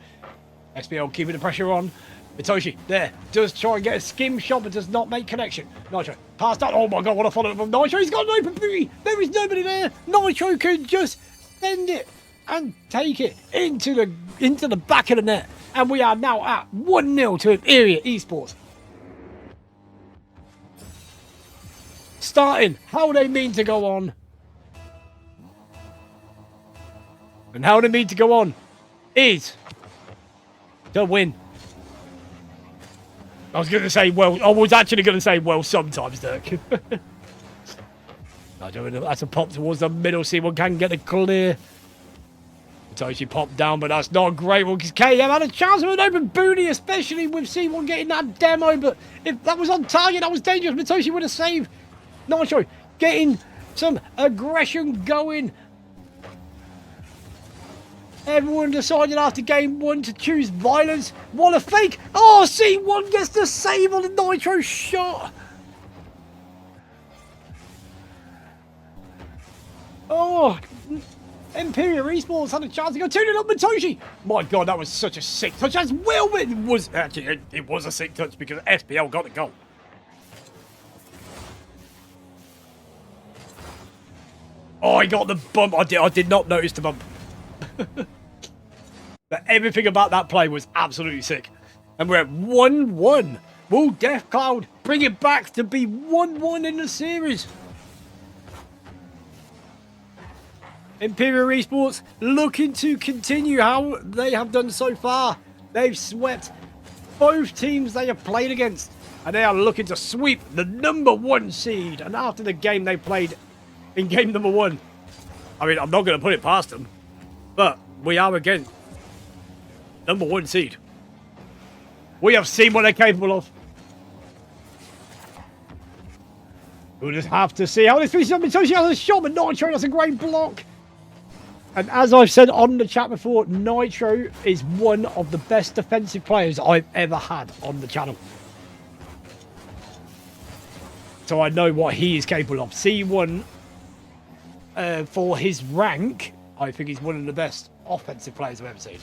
SPL keeping the pressure on. Mitoshi, there, does try and get a skim shot, but does not make connection. Nitro, pass that. Oh my god, what a follow-up from Nitro. He's got an open booty. There is nobody there. Nitro can just send it and take it into the back of the net. And we are now at 1-0 to Imperial Esports. Starting how they mean to go on. And how they mean to go on is to win. I was going to say, well, I was actually going to say, well, sometimes, Dirk. I don't know. That's a pop towards the middle. C1 can get the clear. Mitoshi popped down, but that's not a great one because KM had a chance of an open booty, especially with C1 getting that demo. But if that was on target, that was dangerous. Mitoshi would have saved. Nitro getting some aggression going. Everyone decided after game 1 to choose violence. What a fake. Oh, C1 gets the save on the Nitro shot. Oh, Imperial Esports had a chance to go 2-0 up Mitoshi. My god, that was such a sick touch as well. But it was actually, it was a sick touch because SPL got the goal. Oh, I got the bump. I did not notice the bump. But everything about that play was absolutely sick. And we're at 1-1. Will Death Cloud bring it back to be 1-1 in the series? Imperial Esports looking to continue how they have done so far. They've swept both teams they have played against. And they are looking to sweep the #1 seed. And after the game they played in game #1, I mean, I'm not going to put it past them. But we are again #1 seed. We have seen what they're capable of. We'll just have to see how this finishes up. Mitoshi has a shot, but Nitro has a great block. And as I've said on the chat before, Nitro is one of the best defensive players I've ever had on the channel. So I know what he is capable of. C1, for his rank, I think he's one of the best offensive players I've ever seen.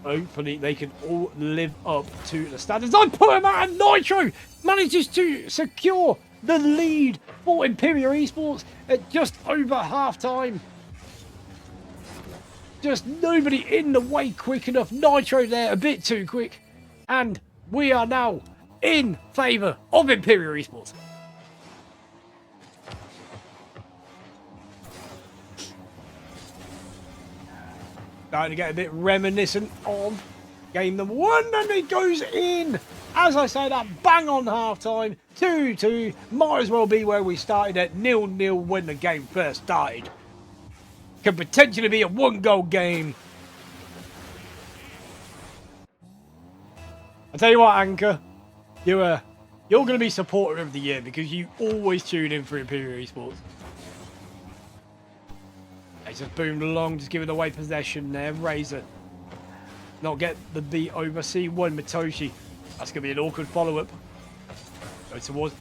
Hopefully they can all live up to the standards. I put him out, and Nitro manages to secure the lead for Imperial Esports at just over half-time. Just nobody in the way quick enough. Nitro there a bit too quick. And we are now in favour of Imperial Esports. Starting to get a bit reminiscent of game #1, and it goes in. As I say, that bang on half-time, 2-2, might as well be where we started at 0-0 when the game first started. Could potentially be a 1-goal game. I tell you what, Anchor, you're going to be supporter of the year because you always tune in for Imperial Esports. They just boomed along, just giving away possession there. Razor not get the beat over C1. Mitoshi, that's going to be an awkward follow-up. Go towards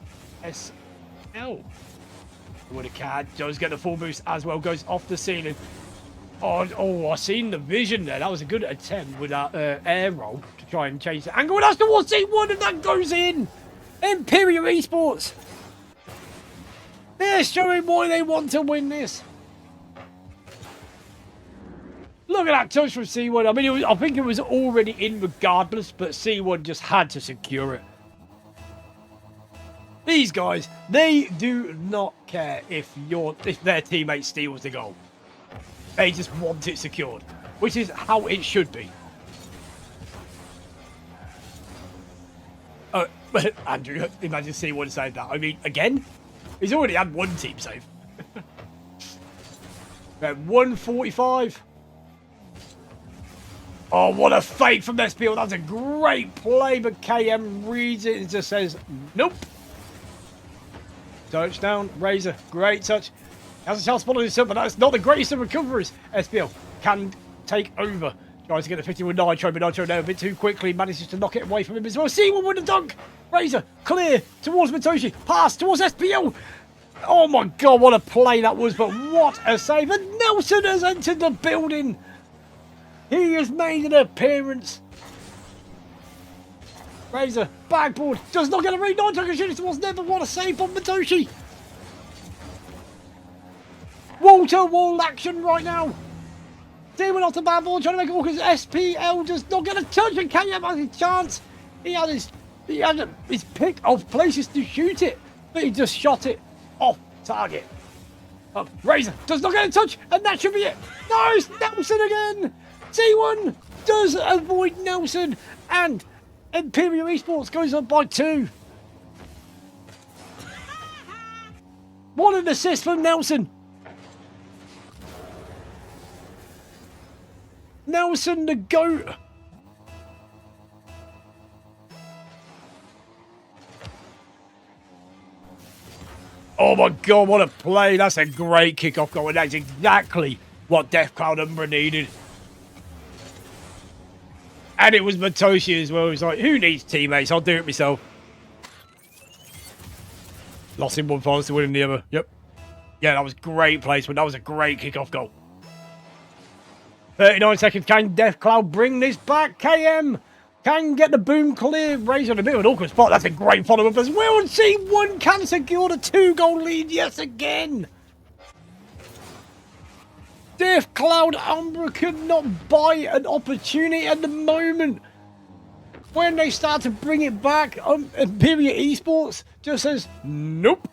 SL. With a cat, does get the full boost as well, goes off the ceiling. Oh, I seen the vision there. That was a good attempt with that air roll to try and change the angle. And that's towards C1, and that goes in. Imperial Esports. They're showing why they want to win this. Look at that touch from C1. I mean, I think it was already in regardless, but C1 just had to secure it. These guys, they do not care if their teammate steals the goal. They just want it secured, which is how it should be. But Andrew, imagine C1 saved that. I mean, again, he's already had one team save. At 145. Oh, what a fake from SPL. That's a great play, but KM reads it and just says, nope. Touchdown, Razor, great touch. Has a chance to follow this up, but that's not the greatest of recoveries. SPL can take over. Tries to get the 50 with Nitro, but Nitro now a bit too quickly. Manages to knock it away from him as well. C1 with the dunk. Razor, clear towards Mitoshi. Pass towards SPL. Oh my god, what a play that was, but what a save. And Nelson has entered the building. He has made an appearance. Razor, backboard, does not get a read. Nitro can shoot it towards never want to save on Matoshi. Wall-to-wall action right now. Demon off the bad ball, trying to make it work as SPL does not get a touch, and KM has his chance. He had his pick of places to shoot it, but he just shot it off target. Razor does not get a touch, and that should be it. No, it's Nelson again. T1 does avoid Nelson, and Imperial Esports goes up by 2. What an assist from Nelson. Nelson the GOAT. Oh my god, what a play. That's a great kickoff goal, and that's exactly what Death Cloud Umbra needed. And it was Matoshi as well. He's like, who needs teammates? I'll do it myself. Lost in one fast to win in the other. Yep. Yeah, that was great placement. That was a great kickoff goal. 39 seconds. Can Death Cloud bring this back? KM can get the boom clear. Razor in a bit of an awkward spot. That's a great follow-up as well. And C1 can secure the 2-goal lead yet again. Death Cloud Umbra could not buy an opportunity at the moment. When they start to bring it back, Imperial Esports just says, nope.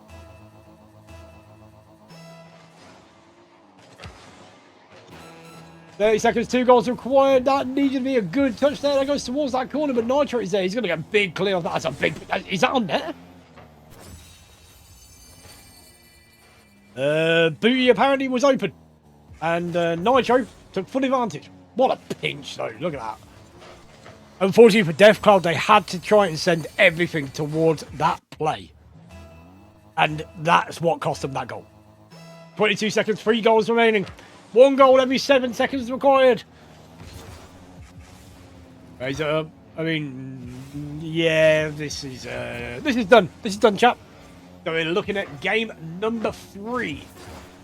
"30 seconds, 2 goals required." That needed to be a good touch there. That goes towards that corner, but Nitro is there. He's going to get a big clear off that. That's a big... Is that on there? Booty apparently was open. And Nitro took full advantage. What a pinch, though. Look at that. Unfortunately for Death Cloud, they had to try and send everything towards that play. And that's what cost them that goal. 22 seconds, 3 goals remaining. 1 goal every 7 seconds required. Razor, I mean, yeah, this is done. This is done, chap. So we're looking at game number 3.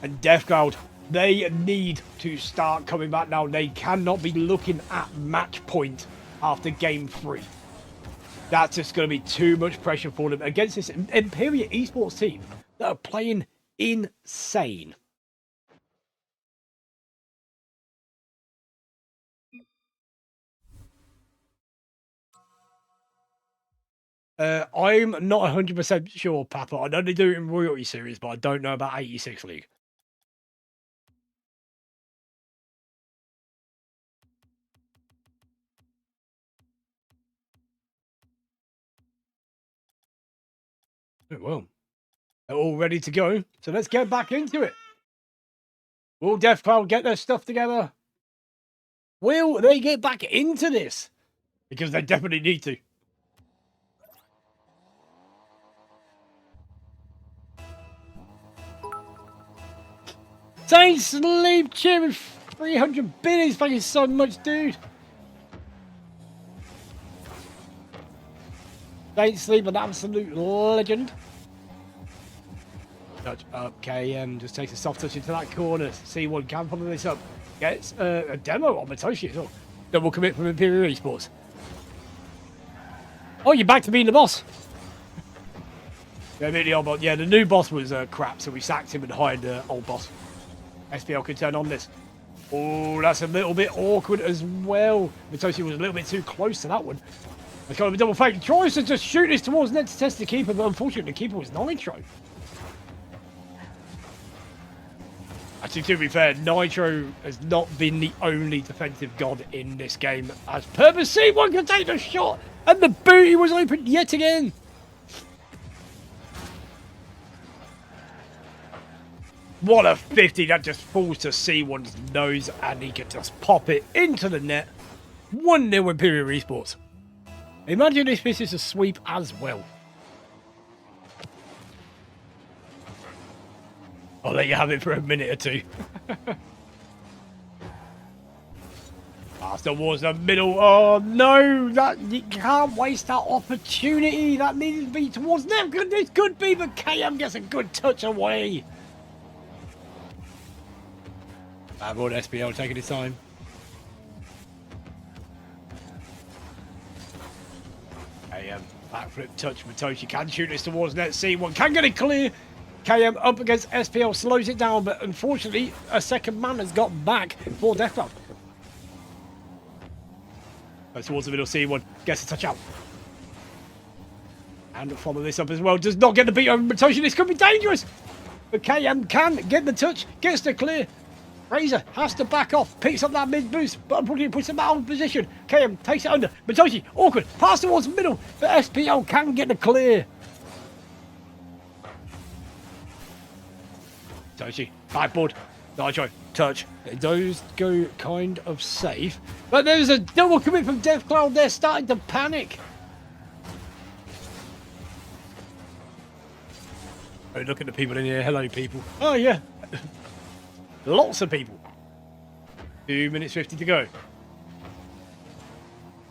And Death Cloud, they need to start coming back now. They cannot be looking at match point after game 3. That's just going to be too much pressure for them against this Imperial Esports team that are playing insane. I'm not 100% sure, Papa. I know they do it in Royalty Series, but I don't know about 86 League. Oh, well, they're all ready to go, so let's get back into it. Will Death Cloud get their stuff together? Will they get back into this? Because they definitely need to. Don't sleep, cheering 300 biddies. Thank you so much, dude. Don't sleep, an absolute legend. Touch up, KM just takes a soft touch into that corner. C1 can follow this up. Gets a demo on Matoshi as well. Double commit from Imperial Esports. Oh, you're back to being the boss. Yeah, the old boss. Yeah, the new boss was crap, so we sacked him and hired the old boss. SPL can turn on this. Oh, that's a little bit awkward as well. Matoshi was a little bit too close to that one. It's kind of a double fake. He tries to just shoot this towards net to test the keeper, but unfortunately the keeper was Nitro. Actually, to be fair, Nitro has not been the only defensive god in this game. As Purpose C1 can take the shot, and the booty was open yet again. What a 50, that just falls to C1's nose, and he can just pop it into the net. 1-0 Imperial Esports. Imagine if this is a sweep as well. I'll let you have it for a minute or two. Pass towards the middle. Oh no, you can't waste that opportunity. That needed to be towards them. This could be, but KM gets a good touch away. Bad boy SPL taking his time. KM. Backflip touch. Matoshi can shoot this towards net. C1 can get it clear. KM up against SPL, slows it down, but unfortunately, a second man has got back for Deathcloud. Goes towards the middle, C1 gets a touch out. And follow this up as well. Does not get the beat over Matoshi. This could be dangerous. But KM can get the touch, gets the clear. Razor has to back off, picks up that mid boost, but unfortunately puts him out of position. KM takes it under. Matoshi, awkward, pass towards the middle, but SPL can get the clear. Matoshi, backboard, Nitro, touch. Those go kind of safe, but there's a double commit from Deathcloud. They're starting to panic. Oh, look at the people in here. Hello, people. Oh, yeah. Lots of people. 2 minutes 50 to go.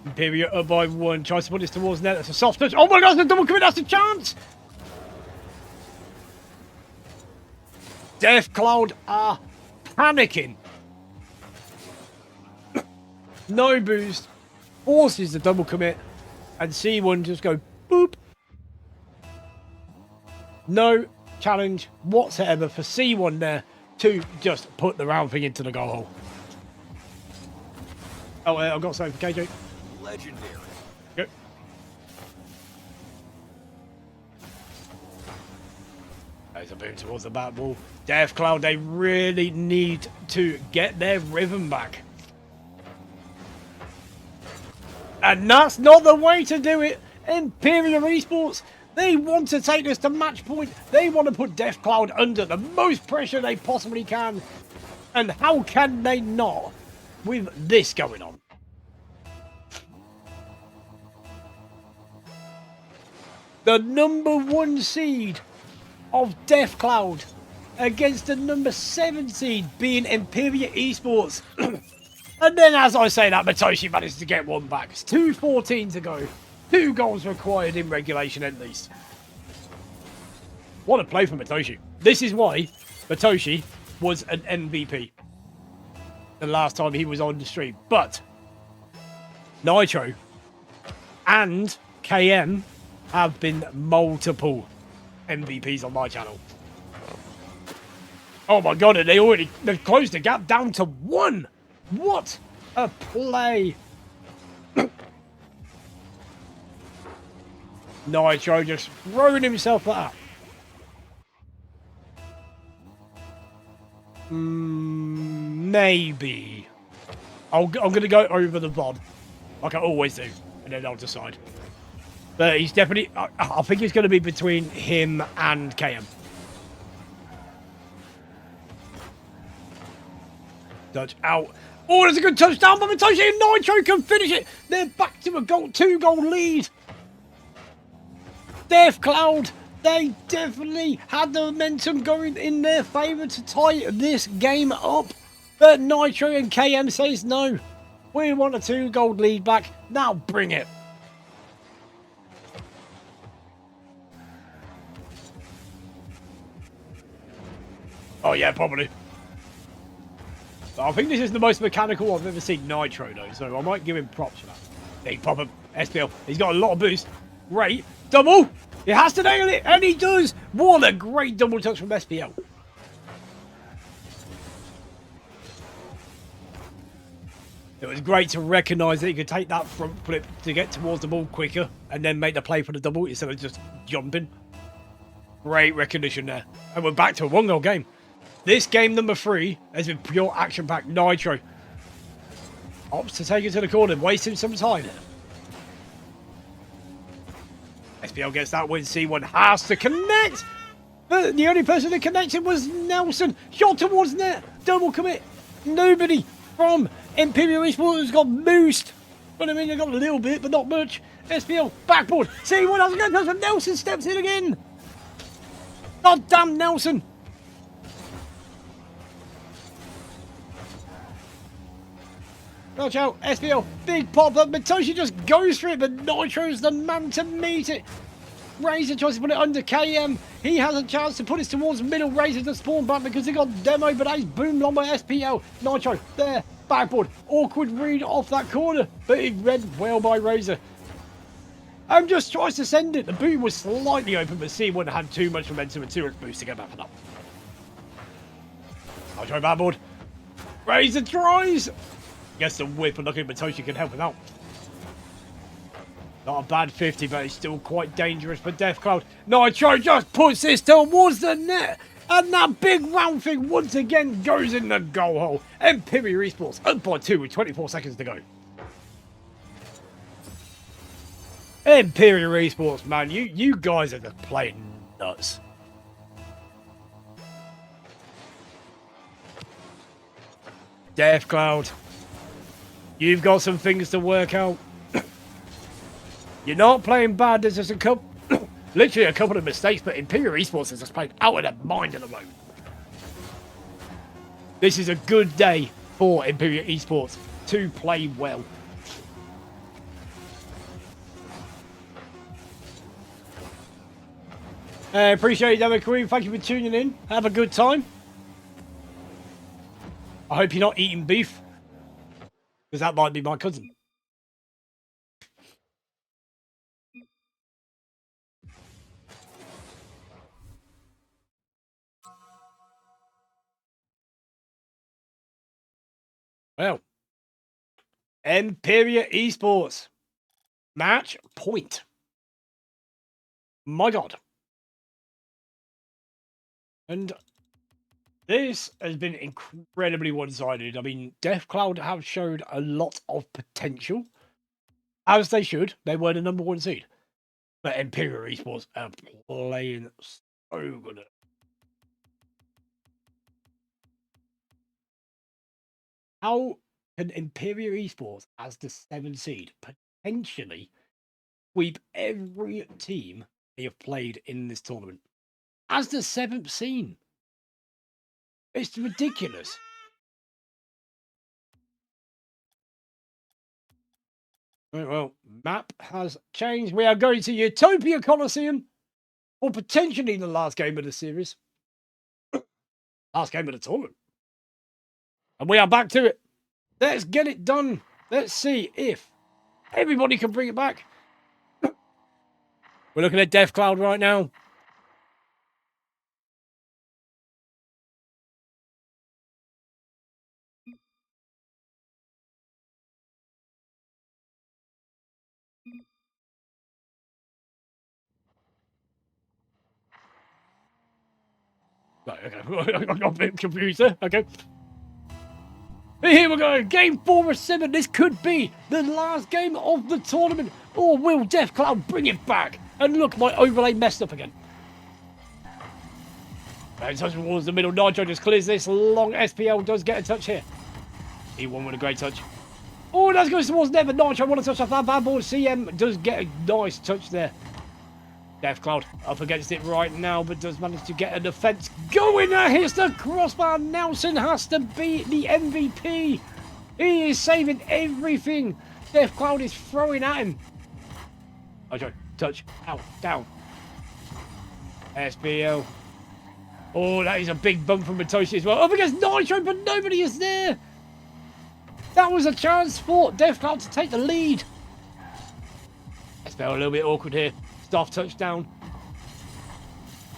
Imperial up by 1. Tries to put this towards net. That's a soft touch. Oh my gosh, the double commit. That's a chance. Deathcloud are panicking. No boost. Forces the double commit. And C1 just go boop. No challenge whatsoever for C1 there to just put the round thing into the goal hole. Oh, I've got something for KJ. Legendary. Go. There's a boom towards the back wall. Deathcloud, they really need to get their rhythm back. And that's not the way to do it. Imperial Esports, they want to take this to match point. They want to put Deathcloud under the most pressure they possibly can. And how can they not with this going on? The #1 seed of Deathcloud against the #7 seed being Imperial Esports. And then as I say that, Matoshi managed to get one back. It's 2:14 to go. 2 goals required in regulation at least. What a play from Matoshi. This is why Matoshi was an MVP the last time he was on the stream. But Nitro and KM have been multiple MVPs on my channel. Oh my god, and they've closed the gap down to 1. What a play. Nitro just throwing himself at that. Maybe. I'm going to go over the VOD, like I always do, and then I'll decide. But he's definitely... I think it's going to be between him and KM. Touch out. Oh, there's a good touchdown by Matoshi, and Nitro can finish it. They're back to a 2-goal lead. Deathcloud, they definitely had the momentum going in their favour to tie this game up. But Nitro and KM says no. We want a 2-goal lead back. Now bring it. Oh yeah, probably. But I think this is the most mechanical I've ever seen Nitro though, so I might give him props for that. Big pop up, SPL. He's got a lot of boost. Great. Double! He has to nail it, and he does! What a great double touch from SPL. It was great to recognise that he could take that front flip to get towards the ball quicker and then make the play for the double instead of just jumping. Great recognition there. And we're back to a 1-goal game. This game #3 has been pure action-packed. Nitro opts to take it to the corner, wasting some time. SPL gets that win. C1 has to connect. But the only person that connected was Nelson. Shot towards net. Double commit. Nobody from Imperial Esports has got boost. But I mean, they got a little bit, but not much. SPL backboard. C1 has a good touch, and Nelson steps in again. God damn Nelson. Watch out, SPL, big pop up, Matoshi just goes for it, but Nitro's the man to meet it. Razor tries to put it under KM. He has a chance to put it towards middle. Razor to spawn back because he got demo, but that is boomed on by SPL. Nitro, there, backboard. Awkward read off that corner, but it read well by Razor. and just tries to send it. The boom was slightly open, but C1 had too much momentum and too much boost to get back for that. I'll try bad board. Razor tries. Gets the whip, and looking at Matoshi can help him out. Not a bad 50, but it's still quite dangerous for Deathcloud. Nitro just puts this towards the net. And that big round thing once again goes in the goal hole. Imperial Esports up by 2 with 24 seconds to go. Imperial Esports, man, you guys are just playing nuts. Deathcloud, you've got some things to work out. You're not playing bad. There's just a couple, literally a couple of mistakes, but Imperial Esports is just playing out of their mind at the moment. This is a good day for Imperial Esports to play well. Appreciate it, Demo Queen. Thank you for tuning in. Have a good time. I hope you're not eating beef, because that might be my cousin. Well, Imperial Esports match point. My God. And this has been incredibly one-sided. I mean, Deathcloud have showed a lot of potential, as they should. They were the number 1 seed. But Imperial Esports are playing so good. How can Imperial Esports, as the 7th seed, potentially sweep every team they have played in this tournament? As the 7th seed. It's ridiculous. Right, well, map has changed. We are going to Utopia Coliseum for potentially the last game of the series. Last game of the tournament. And we are back to it. Let's get it done. Let's see if everybody can bring it back. We're looking at Deathcloud right now. Right, okay. I got a bit confused there. Okay. Here we go. Game 4 of 7. This could be the last game of the tournament. Or will Deathcloud bring it back? And look, my overlay messed up again. And touch towards the middle. Nitro just clears this. Long SPL does get a touch here. E1 with a great touch. Oh, that goes towards Never. Nitro want to touch off that bad ball. CM does get a nice touch there. Deathcloud up against it right now, but does manage to get a defense going. Hits the crossbar. Nelson has to beat the MVP. He is saving everything. Deathcloud is throwing at him. Okay, touch. Out. Down. SBL. Oh, that is a big bump from Matoshi as well. Up against Nitro, but nobody is there. That was a chance for Deathcloud to take the lead. SBL a little bit awkward here. Staff touchdown.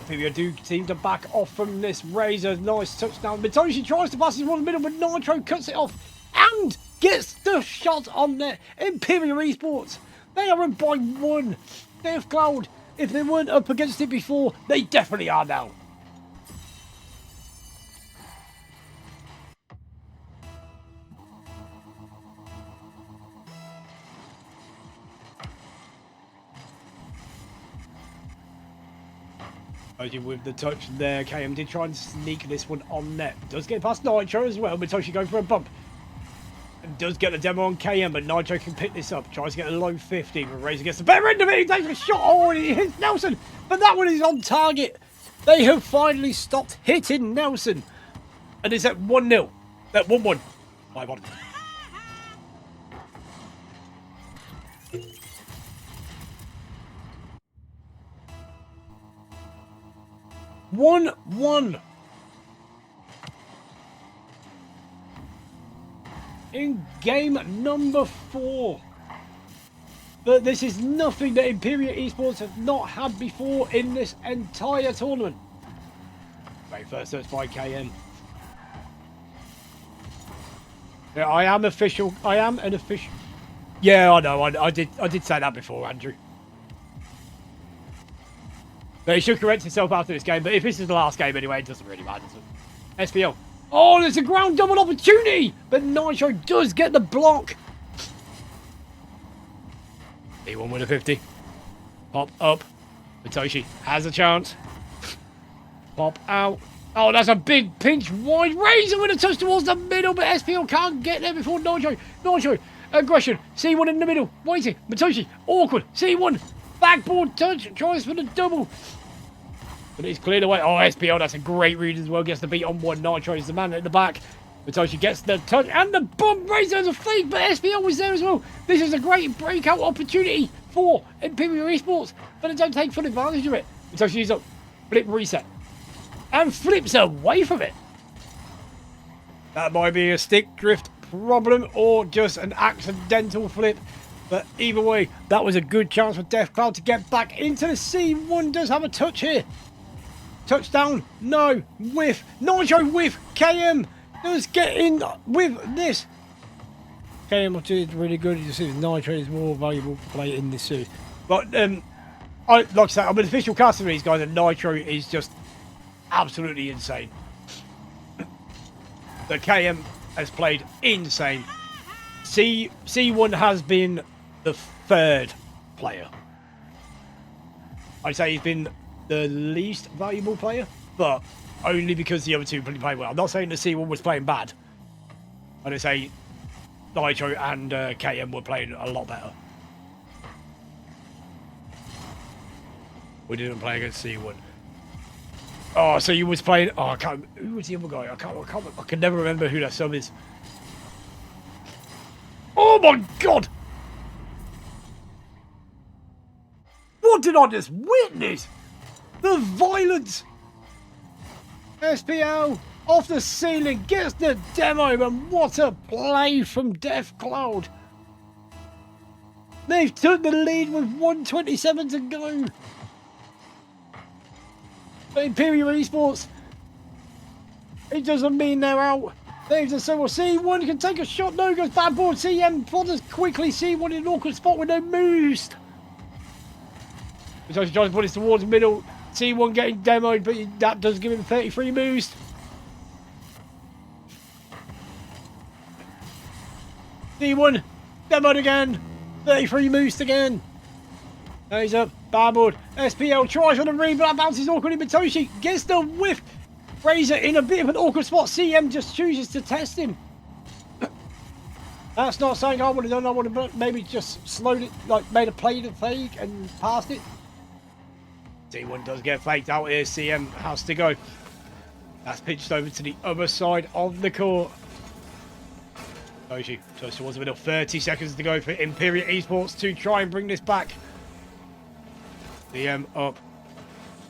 Imperial do seem to back off from this. Razor, nice touchdown. Matoshi tries to pass it one in the middle, but Nitro cuts it off and gets the shot on there. Imperial Esports, they are up by 1. Deathcloud, if they weren't up against it before, they definitely are now. With the touch there, KM did try and sneak this one on net. Does get past Nitro as well. Matoshi going for a bump. And does get the demo on KM, but Nitro can pick this up. Tries to get a low 50, but Razor gets the better end of it. He takes a shot. Oh, and he hits Nelson. But that one is on target. They have finally stopped hitting Nelson. And it's at 1-0. At 1-1. My God. One. In game number 4. But this is nothing that Imperial Esports have not had before in this entire tournament. Right, first search by KM. Yeah, I am official. I am an official. Yeah, I know. I did say that before, Andrew. But he should correct himself after this game. But if this is the last game anyway, it doesn't really matter. SPL. Oh, there's a ground double opportunity. But Nitro does get the block. E1 with a 50. Pop up. Matoshi has a chance. Pop out. Oh, that's a big pinch wide. Razor with a touch towards the middle, but SPL can't get there before Nitro. Nitro. Aggression. C1 in the middle. Waiting. Matoshi. Awkward. C1. Backboard touch. Tries for the double. But it's cleared away. Oh, SPL. That's a great read as well. Gets the beat on one. Nitro is the man at the back. Matoshi gets the touch and the bump. Razor is a fake, but SPL was there as well. This is a great breakout opportunity for Imperial Esports, but they don't take full advantage of it. Matoshi is up. Flip reset. And flips away from it. That might be a stick drift problem or just an accidental flip. But either way, that was a good chance for DeathCloud to get back into the C1. Does have a touch here. Touchdown. No. Whiff. Nitro whiff. KM does get in with this. KM did really good. You see, Nitro is more valuable player in this series. But like I said, I'm an official customer of these guys, and Nitro is just absolutely insane. The KM has played insane. C1 has been the third player. I'd say he's been the least valuable player, but only because the other two played well. I'm not saying the C1 was playing bad. I'd say Nitro and KM were playing a lot better. We didn't play against C1. Oh, so you was playing. Oh, I can't. Who was the other guy? I can never remember who that sub is. Oh my god! What did I just witness? The violence! SPL off the ceiling gets the demo, and what a play from DeathCloud! They've took the lead with 1:27 to go. Imperial Esports, it doesn't mean they're out. They've just said, well, C1 can take a shot. No, goes bad board. CM plotters quickly. C1 in an awkward spot with no moves. So he's trying to put this towards the middle. C1 getting demoed, but that does give him 33 moves. C1 demoed again. 33 moves again. Now he's up. Barboard. SPL tries for the read, but that bounces awkwardly. Matoshi gets the whiff. Razor in a bit of an awkward spot. CM just chooses to test him. That's not something I would have done. I would have maybe just slowed it, like made a play to fake and passed it. C1 does get faked out here. CM has to go. That's pitched over to the other side of the court. Matoshi just towards the middle. 30 seconds to go for Imperial Esports to try and bring this back. CM up.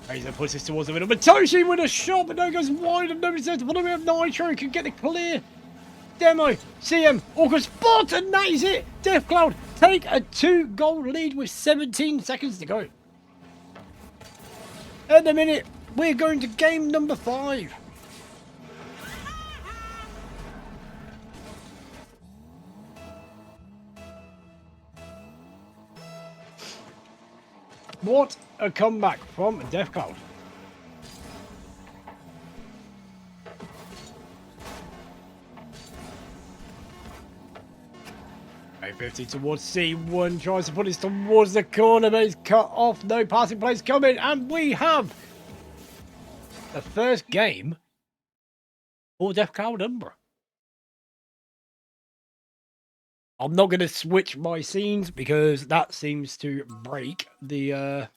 Razor puts this towards the middle. Matoshi with a shot, but no goes wide, and nobody's there to follow him. Nitro can get the clear. Demo. CM. Awkward spot, and that is it. DeathCloud take a 2-goal lead with 17 seconds to go. At the minute, we're going to game number 5. What a comeback from DeathCloud. A50 towards C1, tries to put this towards the corner, but it's cut off. No passing plays coming, and we have the first game for DeathCloud Umbra. I'm not going to switch my scenes because that seems to break the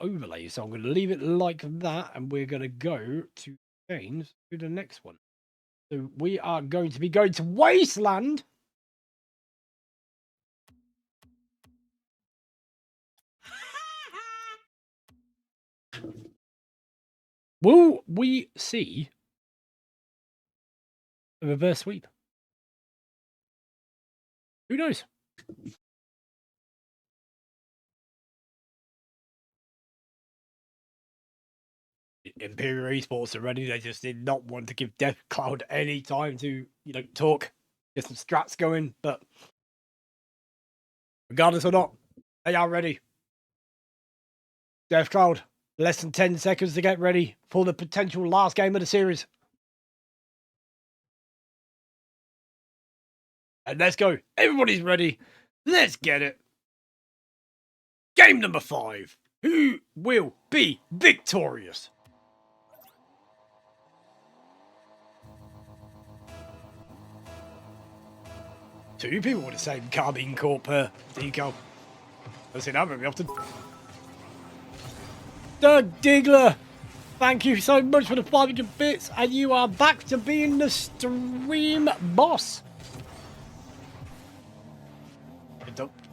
overlay. So I'm going to leave it like that, and we're going to go to change to the next one. So we are going to be going to Wasteland. Will we see a reverse sweep? Who knows? Imperial Esports are ready. They just did not want to give Death Cloud any time to, talk, get some strats going. But regardless or not, they are ready. Death Cloud, less than 10 seconds to get ready for the potential last game of the series. And let's go. Everybody's ready. Let's get it. Game number 5. Who will be victorious? Two people with the same Carbine Corp decal. I've seen that very often. Doug Diggler, thank you so much for the 500 bits, and you are back to being the stream boss.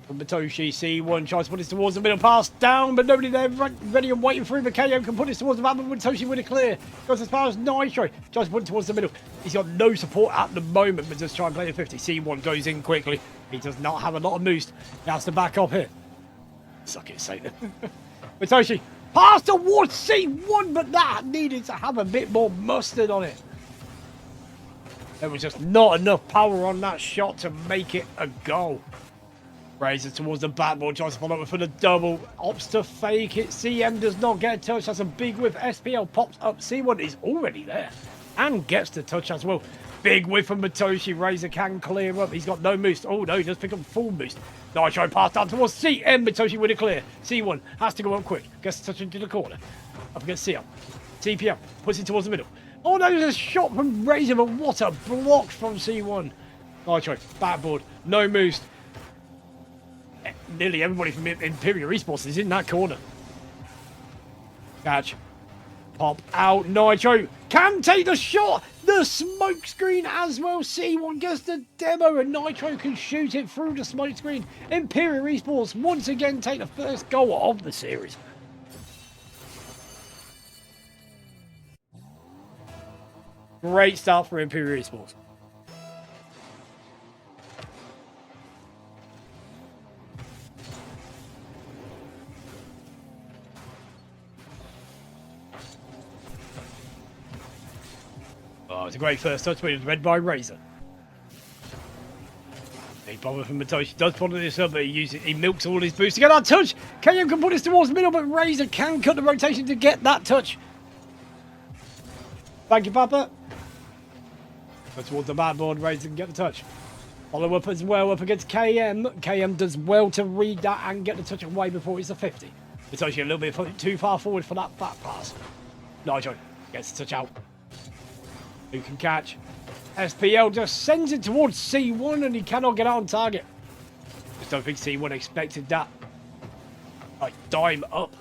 From Matoshi, C1 tries to put this towards the middle, pass down, but nobody there ready and waiting for him. KO can put this towards the map, but Matoshi with a clear. Goes as far as Nitro, tries to put it towards the middle. He's got no support at the moment, but just try and play the 50. C1 goes in quickly. He does not have a lot of boost. He has to back up here. Suck it, Satan. Matoshi, pass towards C1, but that needed to have a bit more mustard on it. There was just not enough power on that shot to make it a goal. Raises towards the backboard, tries to follow up for the double. Opts to fake it. CM does not get a touch. That's a big whiff. SPL pops up. C1 is already there and gets the touch as well. Big whiff from Matoshi. Razor can clear up. He's got no boost. Oh no, he does pick up full boost. Nitro pass down towards CM. Matoshi with a clear. C1 has to go up quick. Gets the touch into the corner. Up against CM. CPM puts it towards the middle. Oh no, there's a shot from Razor, but what a block from C1. Nitro, backboard, no boost. Nearly everybody from Imperial Esports is in that corner. Catch. Pop out. Nitro can take the shot. The smoke screen as well. C1 gets the demo and Nitro can shoot it through the smoke screen. Imperial Esports once again take the first goal of the series. Great start for Imperial Esports. Oh, it's a great first touch, but it was read by Razor. Big bomber from Matoshi does follow this up, but he milks all his boosts to get that touch. KM can put this towards the middle, but Razor can cut the rotation to get that touch. Thank you, Papa. Go towards the backboard, Razor can get the touch. Follow up as well, up against KM. KM does well to read that and get the touch away before it's a 50. Matoshi a little bit too far forward for that fat pass. Nitro gets the touch out. Who can catch? SPL just sends it towards C1 and he cannot get out on target. Just don't think C1 expected that. Like, dime up.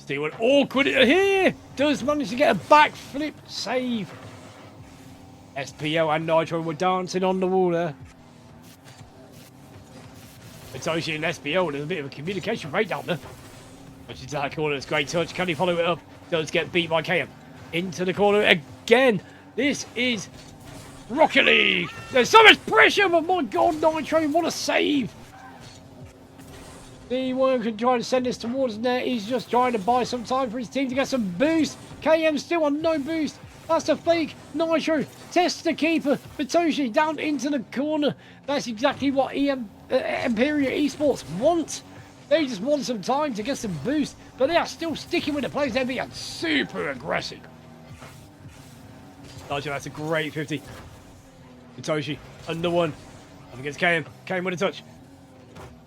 C1 awkward here. Does manage to get a backflip save. SPL and Nitro were dancing on the wall there. Matoshi and SPL, there's a bit of a communication breakdown there. Which is that corner, it's a great touch. Can he follow it up? Does get beat by KM. Into the corner again. This is Rocket League. There's so much pressure, but my God, Nitro, what a save. C1 can try to send this towards net. He's just trying to buy some time for his team to get some boost. KM still on no boost. That's a fake. Nitro tests the keeper. Matoshi down into the corner. That's exactly what Imperial Esports want. They just want some time to get some boost, but they are still sticking with the plays. They're being super aggressive. Nitro, that's a great 50. Matoshi, under one. Up against KM. KM with a touch.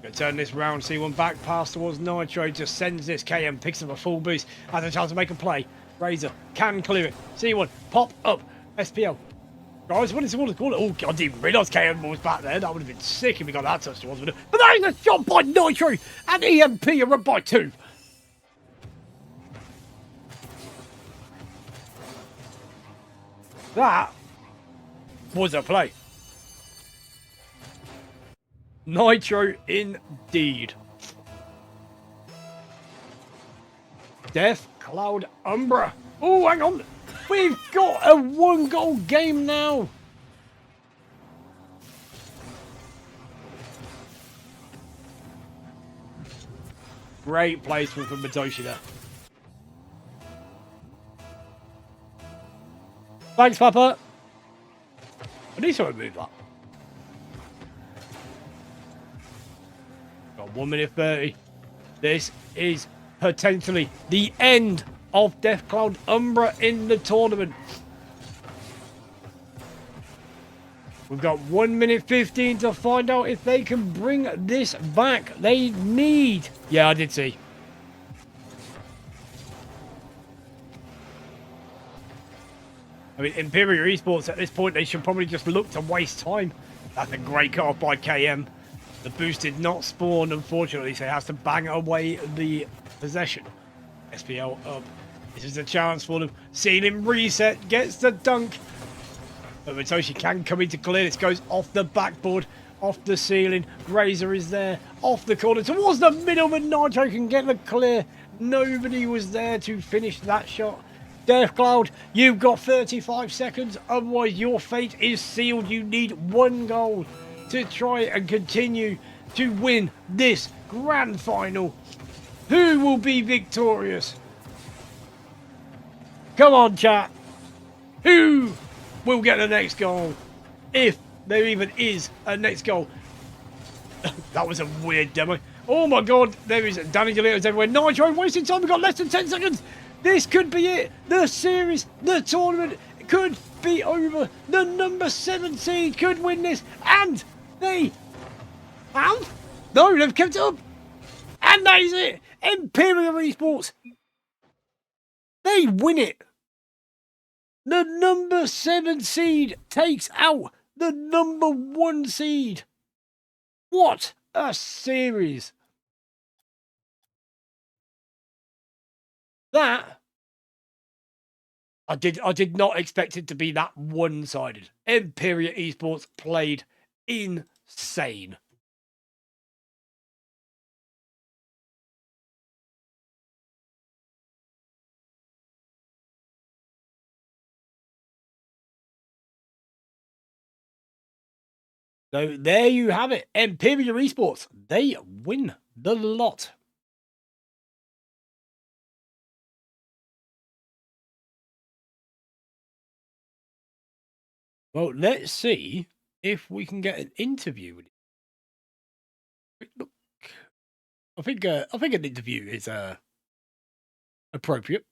Gonna turn this round. C1 back pass towards Nitro. Just sends this. KM picks up a full boost. Has a chance to make a play. Razor can clear it. C1 pop up. SPL. Guys, what is towards the corner? Oh, God, I didn't even realise KM was back there. That would have been sick if we got that touch towards the. But that is a shot by Nitro. And EMP are up by 2. That was a play. Nitro indeed. Death Cloud Umbra. Oh, hang on. We've got a 1-goal game now. Great placement from Matoshi there. Thanks, Papa. I need to remove that. Got 1 minute 30. This is potentially the end of Deathcloud Umbra in the tournament. We've got 1 minute 15 to find out if they can bring this back. They need... Yeah, I did see. I mean, Imperial Esports at this point, they should probably just look to waste time. That's a great cut off by KM. The boost did not spawn, unfortunately, so he has to bang away the possession. SPL up. This is a chance for them. Ceiling reset, gets the dunk. But Matoshi can come in to clear. This goes off the backboard, off the ceiling. Razor is there, off the corner, towards the middle, but Nitro can get the clear. Nobody was there to finish that shot. Deathcloud, you've got 35 seconds, otherwise your fate is sealed. You need 1 goal to try and continue to win this grand final. Who will be victorious? Come on, chat. Who will get the next goal? If there even is a next goal. That was a weird demo. Oh my god, there is Danny Delito's everywhere. Nitro wasting time, we've got less than 10 seconds. This could be it. The series, the tournament could be over. The number 7 seed could win this. And they have? No, they've kept it up. And that is it. Imperial Esports. They win it. The number 7 seed takes out the number 1 seed. What a series. That I did not expect it to be that one-sided. Imperial Esports played insane. So there you have it. Imperial Esports, they win the lot. Well, let's see if we can get an interview with him. Look, I think an interview is appropriate.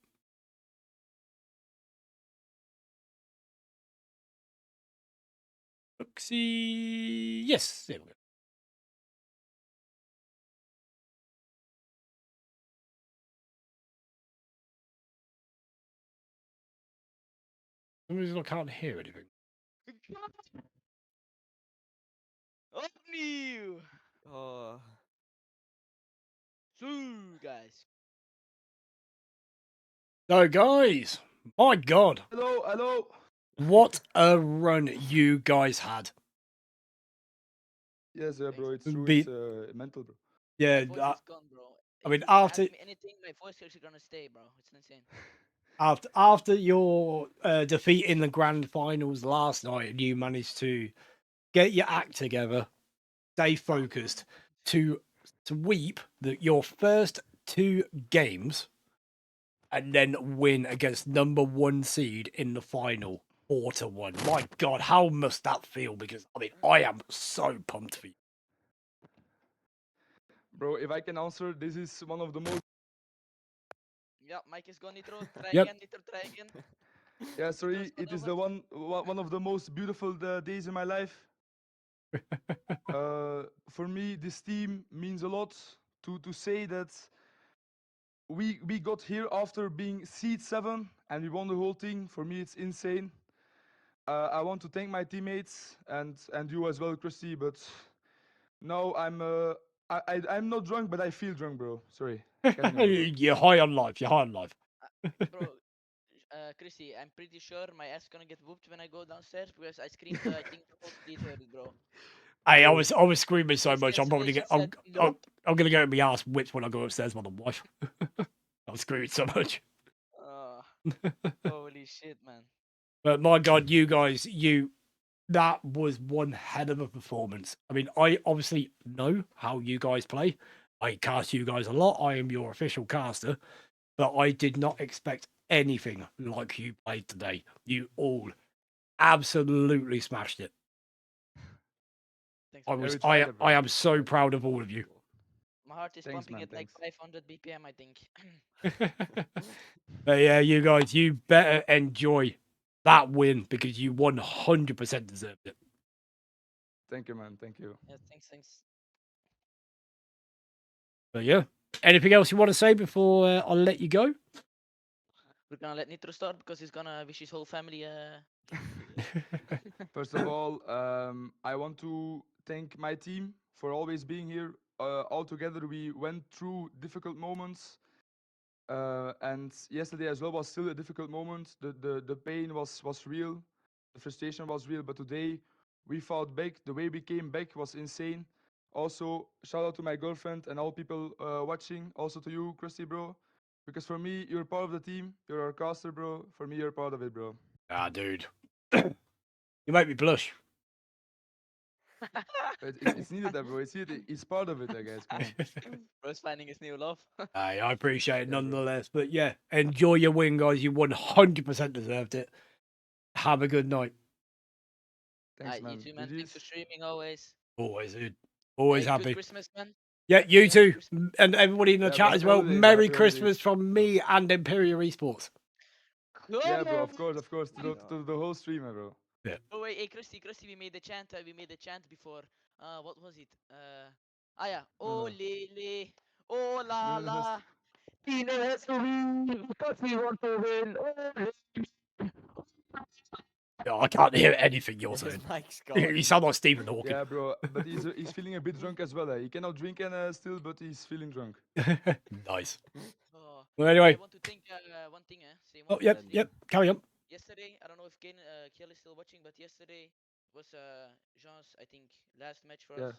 Look, see, yes, there we go. For some reason I can't hear anything. Oh, new. Oh. So, guys. So, guys, my God. Hello, hello. What a run you guys had. Yes, bro, it's true. Be- It's mental, bro. Yeah, My voice is gone, bro. I mean, If you ask after me anything, my voice is gonna stay, bro. It's insane. after your defeat in the grand finals last night, you managed to get your act together, stay focused, to sweep your first 2 games, and then win against number 1 seed in the final 4-1. My God, how must that feel? Because I mean, I am so pumped for you. Bro, if I can answer, this is one of the most. Yeah, Mike is gone, Nitro. Try Yep. again, Nitro, try again. Yeah, sorry, Nitro's it is gone the over. one of the most beautiful days in my life. For me, this team means a lot. To say that we got here after being seed 7 and we won the whole thing. For me, it's insane. I want to thank my teammates and you as well, Christy. But now I'm not drunk, but I feel drunk, bro. Sorry. You're high on life. You're high on life. Bro, Chrissy, I'm pretty sure my ass gonna get whooped when I go downstairs because I screamed, I think, the whole street heard it, bro. Hey, I was screaming so His much. I'm probably translation get, said, "Nope." I'm gonna get my ass whipped when I go upstairs with my wife. I was screaming so much. Holy shit, man. But my God, you guys, that was one hell of a performance. I mean, I obviously know how you guys play. I cast you guys a lot. I am your official caster, but I did not expect anything like you played today. You all absolutely smashed it. Thanks, I man. was, we tried it, I bro. am so proud of all of you. My heart is Thanks, pumping man, at like thanks. 500 BPM, I think. But yeah, you guys, you better enjoy that win because you 100% deserved it. Thank you, man. Thank you. Yeah, thanks. But yeah, anything else you want to say before I'll let you go? We're gonna let Nitro start because he's gonna wish his whole family First of all, I want to thank my team for always being here. All together, we went through difficult moments, and yesterday as well was still a difficult moment. The pain was real, the frustration was real. But today, we fought back. The way we came back was insane. Also, shout out to my girlfriend and all people watching. Also to you, Krusty, bro. Because for me, you're part of the team. You're our caster, bro. For me, you're part of it, bro. Ah, dude. You make me blush. It's needed, that, bro. It's part of it, I guess. Come on. Bro's finding his new love. Hey, I appreciate it Yeah, bro. nonetheless. But yeah, enjoy your win, guys. You 100% deserved it. Have a good night. Thanks, You man. too, man. Thanks for GG's. streaming always. Always, dude. Always Good happy. Christmas, man. Yeah, you Happy too. Christmas. And everybody in the Yeah, chat bro. as Happy well. holidays. Merry Happy holidays. Christmas from Bro. me and Imperial Esports. Yeah, bro. Come Of course. To the whole streamer, bro. Yeah. Oh wait, hey, Krusty, we made the chant. We made the chant before. What was it? Yeah. Oh No. lele, oh la No. la. Tino has to win because we want to win. Yeah, I can't hear anything you're His saying. mic's You gone. sound like Stephen Hawking. Yeah, bro. But he's feeling a bit drunk as well. He cannot drink and still, but he's feeling drunk. Nice. Oh, Well, I anyway. want to think one thing. Say Oh, one thing. yep. Carry on. Yesterday, I don't know if Kiel is still watching, but yesterday was Jean's, I think, last match for Yeah. us.